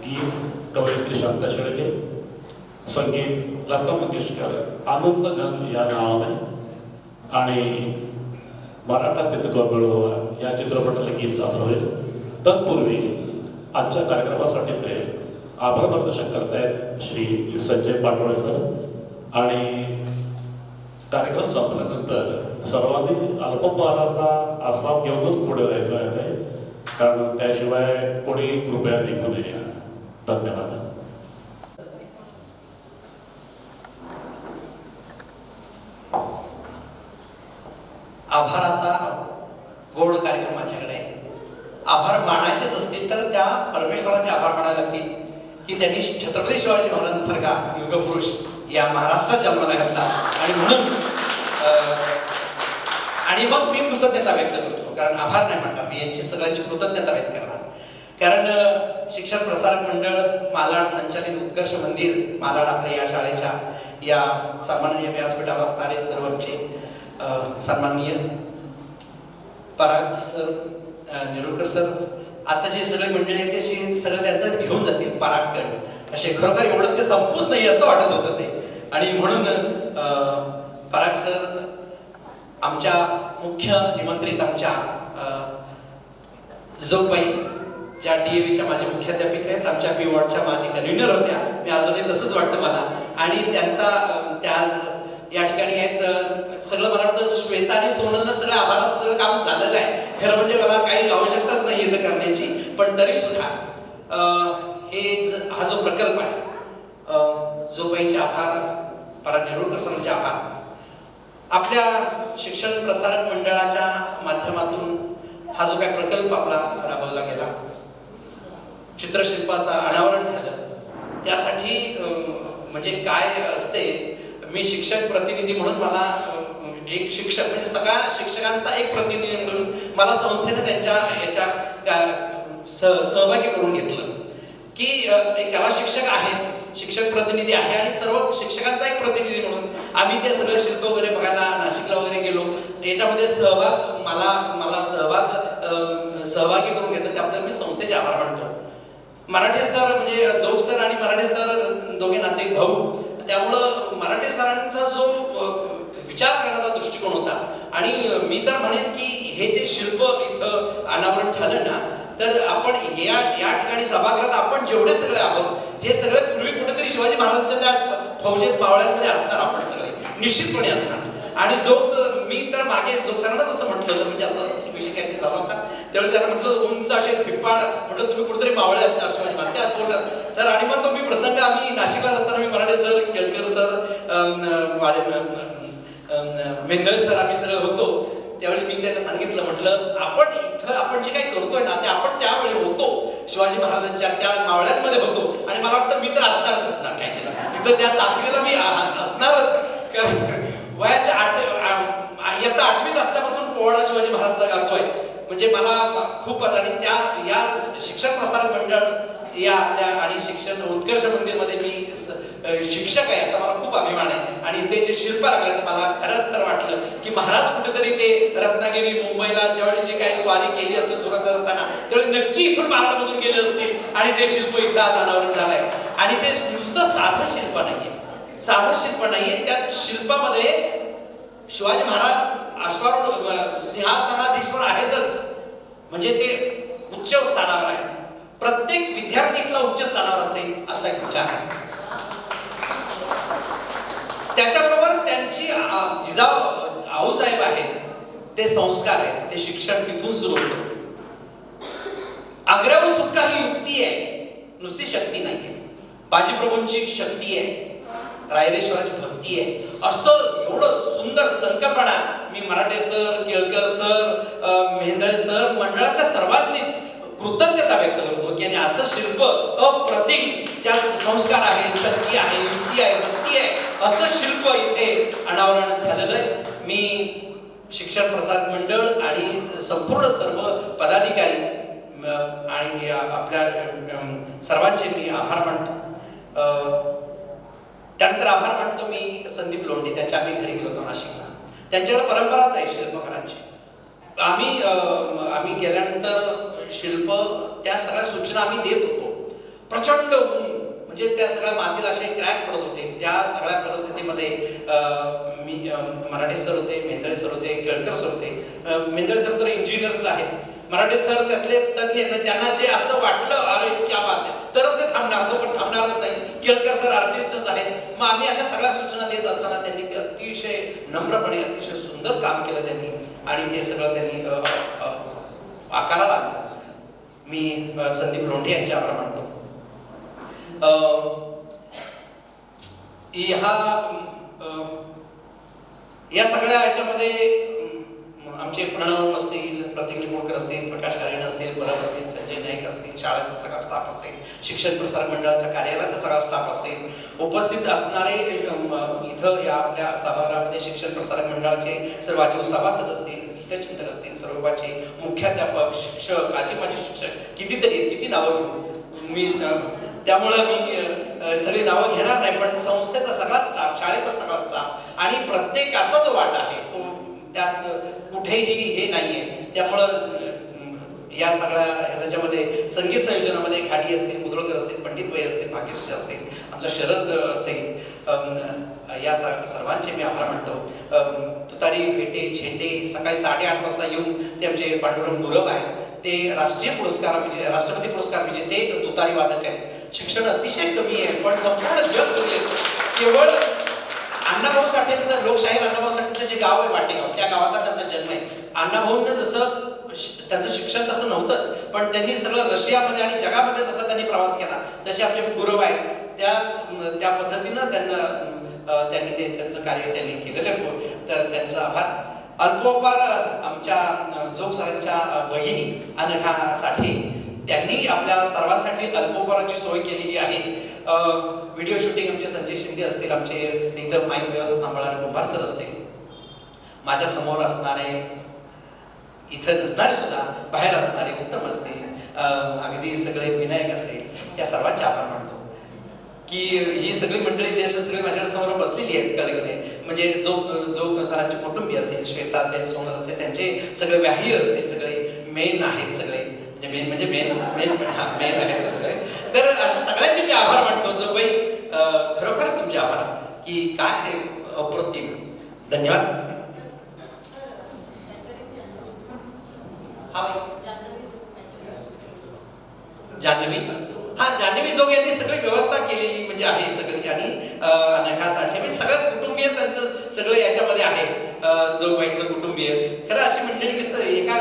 गीत कवयित्री शांता शेळके, संगीत लता मंगेशकर, आनंद घन या नावाने आणि मराठा तितकं मिळवावा या चित्रपटाला गीत सादर होईल. तत्पूर्वी आजच्या कार्यक्रमासाठीचे आभार प्रदर्शन करतायत श्री संजय पाटोळे सर आणि कार्यक्रम संपल्यानंतर सर्वांनी अल्पहाराचा आस्वाद घेऊनच पुढे जायचं आहे, कारण त्याशिवाय कोणी कृपया निघू नये. धन्यवाद. आभाराचा गोड कार्यक्रम माझ्याकडे आहे. आभार मानायचेच असतील तर त्या परमेश्वराचे आभार मानायला लागतील की त्यांनी छत्रपती शिवाजी महाराजांसारखा युगपुरुष या महाराष्ट्रात जन्माला घातला आणि म्हणून आणि मग मी कृतज्ञता व्यक्त करतो, कारण आभार नाही म्हणणार मी, यांची सगळ्यांची कृतज्ञता व्यक्त करणार. कारण शिक्षण प्रसारक मंडळ मालाड संचालित उत्कर्ष मंदिर मालाड आपल्या या शाळेच्या या सन्माननीय व्यासपीठावर असणारे सर्व आमचे सन्माननीय पराग सर, निरुकर सर, आता जे सगळे मंडळी आहेत ते सगळं त्यांचं घेऊन जातील परागकड असे. खरोखर एवढं ते संपूच नाही असं वाटत होतं ते. आणि म्हणून पराग सर आमच्या मुख्य निमंत्रित आमच्या जोबाई ज्या DAVच्या माझे मुख्याध्यापिका आहेत, आमच्या पी वॉर्डच्या माझी कन्व्हिनर होत्या, मी अजूनही तसंच वाटतं मला. आणि त्यांचा त्या आज या ठिकाणी आहेत. सगळं मला वाटतं श्वेता आणि सोनलनं सगळं आभारात सगळं काम झालेलं आहे. खरं म्हणजे मला काही आवश्यकताच नाही इथं करण्याची, पण तरी सुद्धा हा जो प्रकल्प आहे, जोबाईंचे आभार, पराग नेरुरकर सरांचे आभार. आपल्या शिक्षण प्रसारक मंडळाच्या माध्यमातून हा जो काही प्रकल्प आपला राबवला गेला, चित्रशिल्पाचं अनावरण झालं, त्यासाठी म्हणजे काय असते, मी शिक्षक प्रतिनिधी म्हणून मला एक शिक्षक म्हणजे सगळ्या शिक्षकांचा एक प्रतिनिधी म्हणून मला संस्थेने त्यांच्या याच्या सहभागी करून घेतलं की एक कला शिक्षक आहेच, शिक्षक प्रतिनिधी आहे आणि सर्व शिक्षकांचा एक प्रतिनिधी म्हणून आम्ही ते सगळं शिल्प वगैरे बघायला नाशिकला वगैरे गेलो. याच्यामध्ये मला सहभागी करून घेतलं, त्याबद्दल मी संस्थेचे आभार मानतो. मराठे सर म्हणजे जोग सर आणि मराठे सर दोघे नाते भाऊ, त्यामुळं मराठे सरांचा जो विचार करण्याचा दृष्टिकोन होता. आणि मी तर म्हणेन की हे जे शिल्प इथं अनावरण झालं ना, तर आपण या ठिकाणी सभागृहात आपण जेवढे सगळे आहोत हे सगळे पूर्वी कुठेतरी शिवाजी महाराजांच्या त्या फौजेत पावळ्यांमध्ये असणार, आपण सगळे निश्चितपणे असणार. आणि मी तर मागे जोग सरांना जसं म्हटलं होतं, म्हणजे असं विषय काहीतरी झाला होता त्यावेळी त्यांना म्हटलं उंच असे थिप्पाड, म्हटलं तुम्ही कुठेतरी पावळे असणार शिवाजी महाराज त्या पोटात. तर आणि मग तो मी प्रसंग आम्ही नाशिकला जाताना मी मराठे सर, केळकर सर, माझे मेंदळे सर आम्ही सगळे होतो, त्यावेळी मी त्यांना सांगितलं, म्हटलं आपण इथं आपण जे काही करतोय ना ते आपण त्यावेळी होतो शिवाजी महाराजांच्या त्या मावळ्यांमध्ये होतो. आणि मला वाटतं मी तर असणारच असणार काय तिथं त्या चाकरीला मी असणारच. कारण वयाच्या इयत्ता 8वीत असल्यापासून पोवाडा शिवाजी महाराजांचा गातोय, म्हणजे मला खूपच. आणि त्या या शिक्षण प्रसारक मंडळ या आपल्या आणि शिक्षण उत्कर्ष मंदिरमध्ये मी शिक्षक आहे याचा मला खूप अभिमान आहे. आणि ते जे शिल्प लागले तर मला खरंच तर वाटलं की महाराज कुठेतरी ते रत्नागिरी मुंबईला ज्यावेळी जे काही स्वारी केली असेल सुरतला जाताना त्यावेळी नक्की इथून मालाडमधून गेले असतील आणि ते शिल्प इथं आज अनावरण झालंय. आणि ते नुसतं साधं शिल्प नाहीये, साधं शिल्प नाहीये, त्या शिल्पामध्ये शिवाजी महाराज अश्वारूढ सिंहासनाधीश्वर आहेतच, म्हणजे ते उच्च स्थानावर आहे. प्रत्येक विद्यार्थी इथला उच्च स्थानावर असेल असा एक विचार आहे. त्याच्याबरोबर त्यांची जिजाऊ आऊसाहेब आहेत, ते संस्कार आहेत, ते शिक्षण तिथून सुरू होतं. आग्र्याहून सुटका ही युक्ती आहे, नुसती शक्ती नाहीये. बाजीप्रभूंची शक्ती आहे, रायरेश्वराची भक्ती आहे. असं एवढं सुंदर संकल्पना मी Marathe sir, Kelkar sir, Mendale sir, मंडळातल्या सर्वांचीच कृतज्ञता व्यक्त करतो की असं शिल्प अप्रतिम, ज्यात संस्कार आहे, शक्ती आहे, युक्ती आहे, भक्ती आहे, असं शिल्प इथे अनावरण झालेलं आहे. मी शिक्षण प्रसारक मंडळ आणि संपूर्ण सर्व पदाधिकारी आणि आपल्या सर्वांचे मी आभार मानतो. त्यानंतर आभार मानतो मी संदीप लोंढे, त्यांच्या आम्ही घरी गेलो होतो नाशिकला. त्यांच्याकडे परंपराच आहे शिल्पकारांची. आम्ही गेल्यानंतर शिल्प त्या सगळ्या सूचना आम्ही देत होतो. प्रचंड ऊन, म्हणजे त्या सगळ्या मातीला असे क्रॅक पडत होते. त्या सगळ्या परिस्थितीमध्ये मी मराठे सर होते, मेंदळे सर होते, केळकर सर होते. मेंदळे सर तर इंजिनियरच आहेत, मराठे सर त्यातले तज्ञ. त्यांना जे असं वाटलं अरे क्या बात आहे, तरच ते थांबणार, तो पण थांबणारच नाही. केळकर सर आर्टिस्टच आहेत. मग आम्ही अशा सगळ्या सूचना देत असताना त्यांनी ते अतिशय नम्रपणे, अतिशय सुंदर काम केलं त्यांनी, आणि ते सगळं त्यांनी आकाराला आणलं. मी संदीप लोंढे यांचे आभार मानतो. या सगळ्या ह्याच्यामध्ये आमचे प्रणव असतील, प्रतीक लिंबोडकर असतील, प्रकाश आर्यन असेल, परब असतील, संजय नाईक असतील, शाळेचा सगळा स्टाफ असेल, शिक्षण प्रसारक मंडळाच्या कार्यालयाचा सगळा स्टाफ असेल, उपस्थित असणारे इथं या आपल्या सभागृहामध्ये शिक्षण प्रसारक मंडळाचे सर्व आजीव सभासद असतील, हितचिंतक असतील, सर्वचे मुख्याध्यापक, शिक्षक, आजी माजी शिक्षक, कितीतरी किती नावं घेऊ मी, त्यामुळं मी सगळी नावं घेणार नाही. पण संस्थेचा सगळा स्टाफ, शाळेचा सगळा स्टाफ आणि प्रत्येकाचा जो वाटा आहे तो त्यात कुठेही हे नाहीये. त्यामुळं या सगळ्या ह्याच्यामध्ये संगीत संयोजनामध्ये खाडी असतील, मुद्रळकर असतील, पंडितबाई असतील, भाग्यश्री असतील, आमचा शरद असेल, या सर्वांचे मी आभार मानतो. तुतारी, पेटे, झेंडे सकाळी 8:30 वाजता येऊन ते आमचे पांडुरंग गुरव आहेत, ते राष्ट्रीय पुरस्कार राष्ट्रपती पुरस्कार विजेते तुतारी वादक आहेत. शिक्षण अतिशय कमी आहे, पण संपूर्ण जग बघले. केवळ अण्णाभाऊ साठेंचं, लोकशाहीर अण्णाभाऊ साठेंचं जे गाव आहे वाटेगाव, त्या गावातला त्यांचा जन्म आहे. अण्णाभाऊंना जसं त्यांचं शिक्षण तसं नव्हतंच, पण त्यांनी सगळं रशियामध्ये आणि जगामध्ये जसा त्यांनी प्रवास केला, तसे आमचे गुरव आहेत. त्या पद्धतीनं त्यांनी ते त्यांचं कार्य त्यांनी केलेलं, तर त्यांचा आभार. अल्पोपार आमच्या जोग सरांच्या भगिनी अनघा साठे, त्यांनी आपल्या सर्वांसाठी अल्पोपाराची सोय केलेली आहे. व्हिडिओ शूटिंग आमचे संजय शिंदे असतील, आमचे इथं माईक व्यवस्था सांभाळणारे कुंभार सर असतील, माझ्या समोर असणारे, इथं नसणारे सुद्धा बाहेर असणारे उत्तम असतील, अगदी सगळे विनायक असेल, या सर्वांचे आभार मानतो की ही सगळी मंडळी जी अशी सगळी माझ्याकडे समोर बसलेली आहेत कळकने, म्हणजे जो सरांचे कुटुंबी असेल, श्वेता असेल, सोनल असेल, त्यांचे सगळे व्याही असतील, सगळे मेन आहेत, सगळे म्हणजे मेन आहेत सगळे. तर अशा सगळ्यांचे मी आभार मानतो. जो बाई खरोखरच तुमचे आभार की काय ते अप्रतिम. धन्यवाद. जान्हवी, जान्हवी जोग यांनी सगळी व्यवस्था केलेली म्हणजे आहे सगळी, आणि अनघा साठे म्हणजे सगळंच कुटुंबीय त्यांचं सगळं याच्यामध्ये आहे. जोगबाईंचं कुटुंबीय. खरं अशी मंडळी कसं एका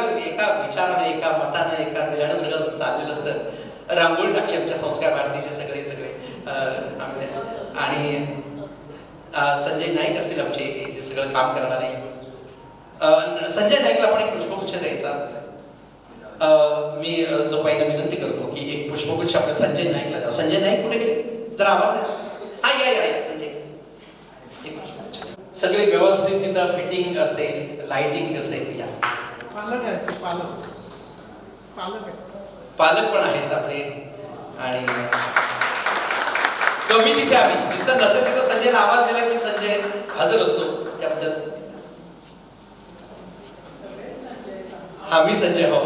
विचाराने, एका मतानं, एका दिल्यानं सगळं चाललेलं असतं. रांगोळी टाकली आमच्या संस्कार भारतीचे सगळे आणि संजय नाईक असतील आमचे जे सगळं काम करणारे. संजय नाईकला पण एक पुष्पगुच्छ द्यायचा. मी जोगबाईंना विनंती करतो की एक पुष्पगुच्छ आपल्या संजय नाईकला द्यावा. संजय नाईक कुठे गेले? जरा आवाज द्या. या संजय. सगळे व्यवस्थित तिथं फिटिंग असेल, लाइटिंग असेल. या पालक पण आहेत आपले. आणि कमी तिथे आम्ही तिथं नसेल तिथं संजयला आवाज दिला की संजय हजर असतो त्याबद्दल. मी संजय हो.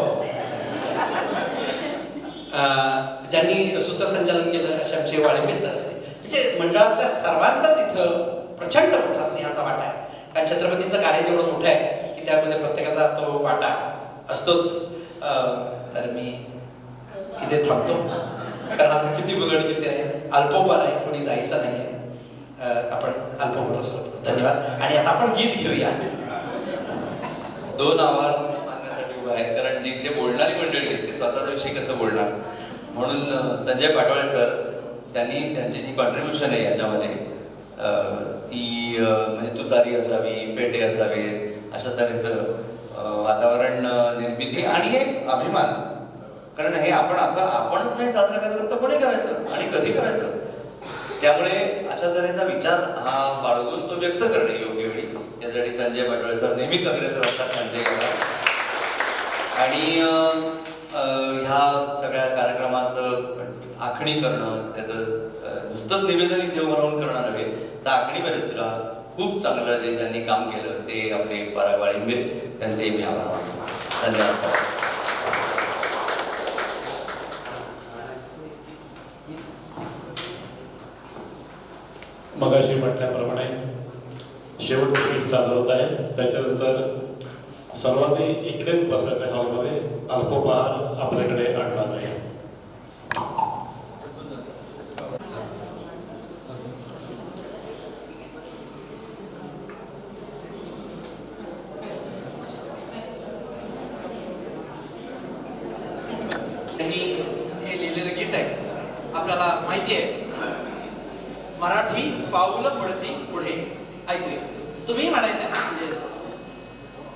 ज्यांनी सूत्रसंचालन केलं असे आमचे वाळंबे सर असते. म्हणजे मंडळातल्या सर्वांचाच इथं प्रचंड मोठा स्नेहाचा वाटा आहे. कारण छत्रपतींचं कार्य जेवढं मोठं आहे की त्यामध्ये प्रत्येकाचा तो वाटा असतोच. तर मी इथे थांबतो कारण आता किती बुलड किती आहे. अल्पोपार आहे, कोणी जायचं नाही. आपण अल्पोपार होतो. धन्यवाद. आणि आता आपण गीत घेऊया. दोन आवाज मानण्यासाठी उभा आहे, कारण जी इथे बोलणारी मंडळी आहे ते स्वतःचा विषय कसं बोलणार, म्हणून संजय पाटोळे सर त्यांनी त्यांची जी कॉन्ट्रीब्युशन आहे याच्यामध्ये ती म्हणजे तुतारी असावी, पेटे असावे, अशा तऱ्हेचं वातावरण निर्मिती आणि एक अभिमान. कारण हे आपणच नाही साजरं करायचं तर कोणी करायचं आणि कधी करायचं. त्यामुळे अशा तऱ्हेचा विचार हा बाळगून तो व्यक्त करणे योग्य वेळी, त्यासाठी संजय पाटोळे सर नेहमीच अग्रेसर असतात संजय. आणि ह्या सगळ्या कार्यक्रमाचं आखणी करणं, त्याचं नुसतंच निवेदन इथे म्हणून करणं नव्हे तर आखणीमध्ये सुद्धा खूप चांगलं जे ज्यांनी काम केलं ते आपले पराग वाळिंबे, त्यांचे मी आभार मानतो. धन्यवाद. मगाशी म्हटल्याप्रमाणे शेवटची पीठ सादर होत आहे. त्याच्यानंतर सर्वांनी इकडेच बसायचं हॉलमध्ये, अल्पोपहार आपल्याकडे आणला नाही. हे लिहिलेलं गीत आहे, आपल्याला माहिती आहे. मराठी पाऊलं पडती पुढे. ऐकूया. तुम्ही म्हणायचं म्हणजे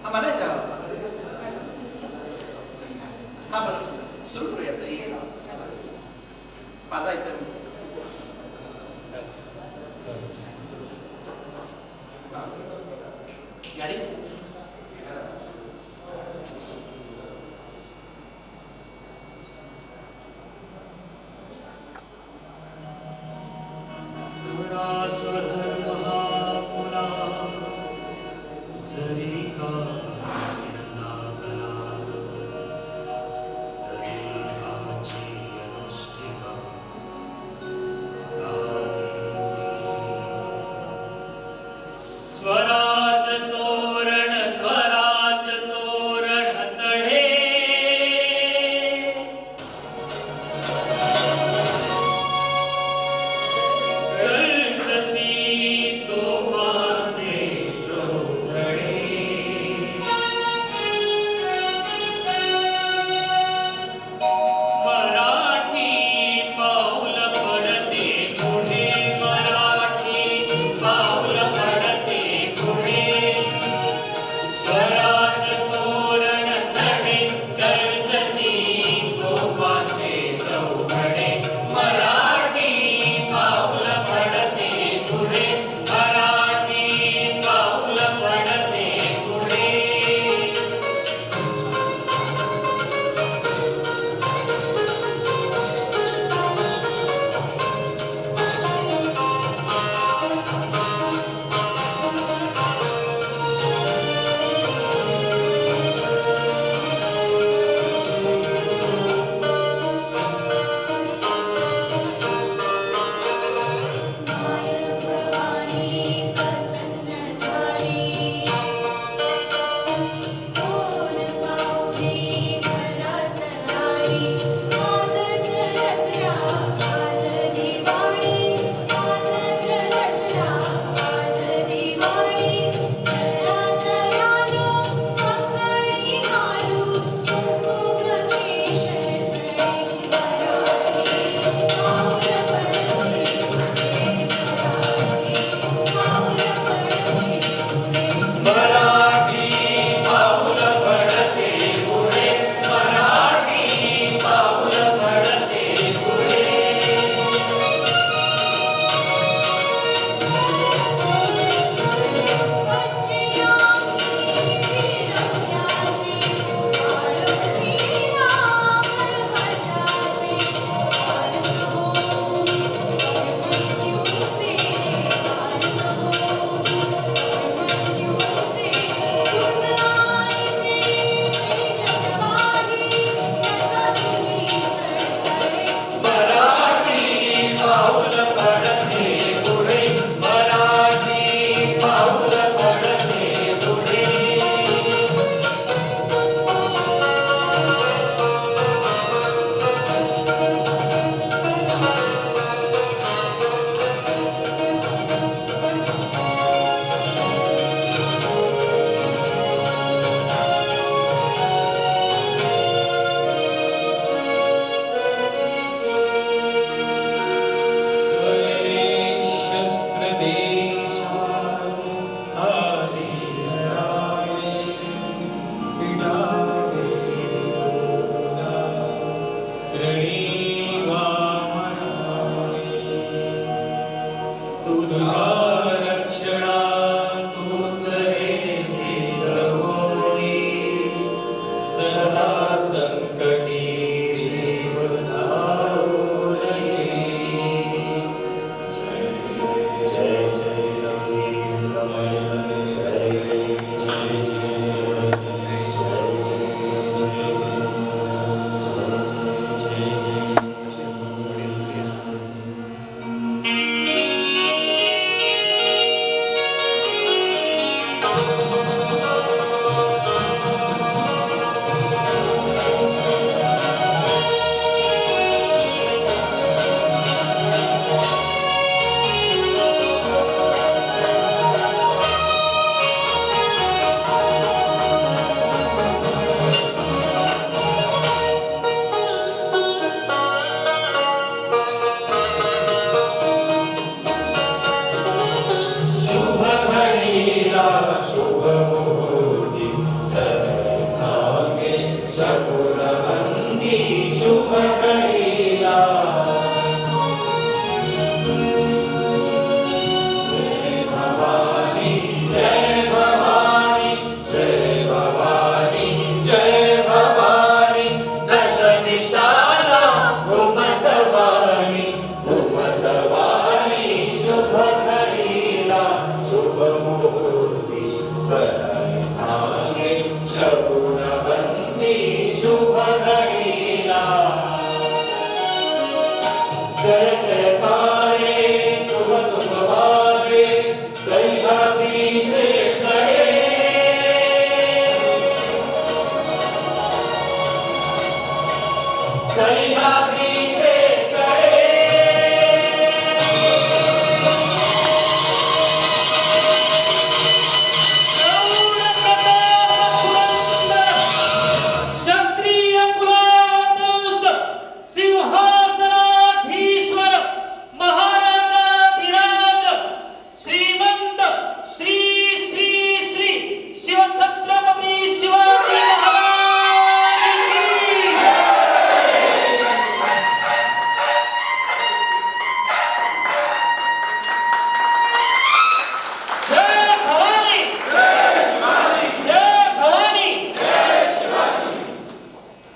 म्हणायचं. हा बरं सुरू करूया. तरी माझा इथं गाडी स्वधर्म हा पुरा जरी का जा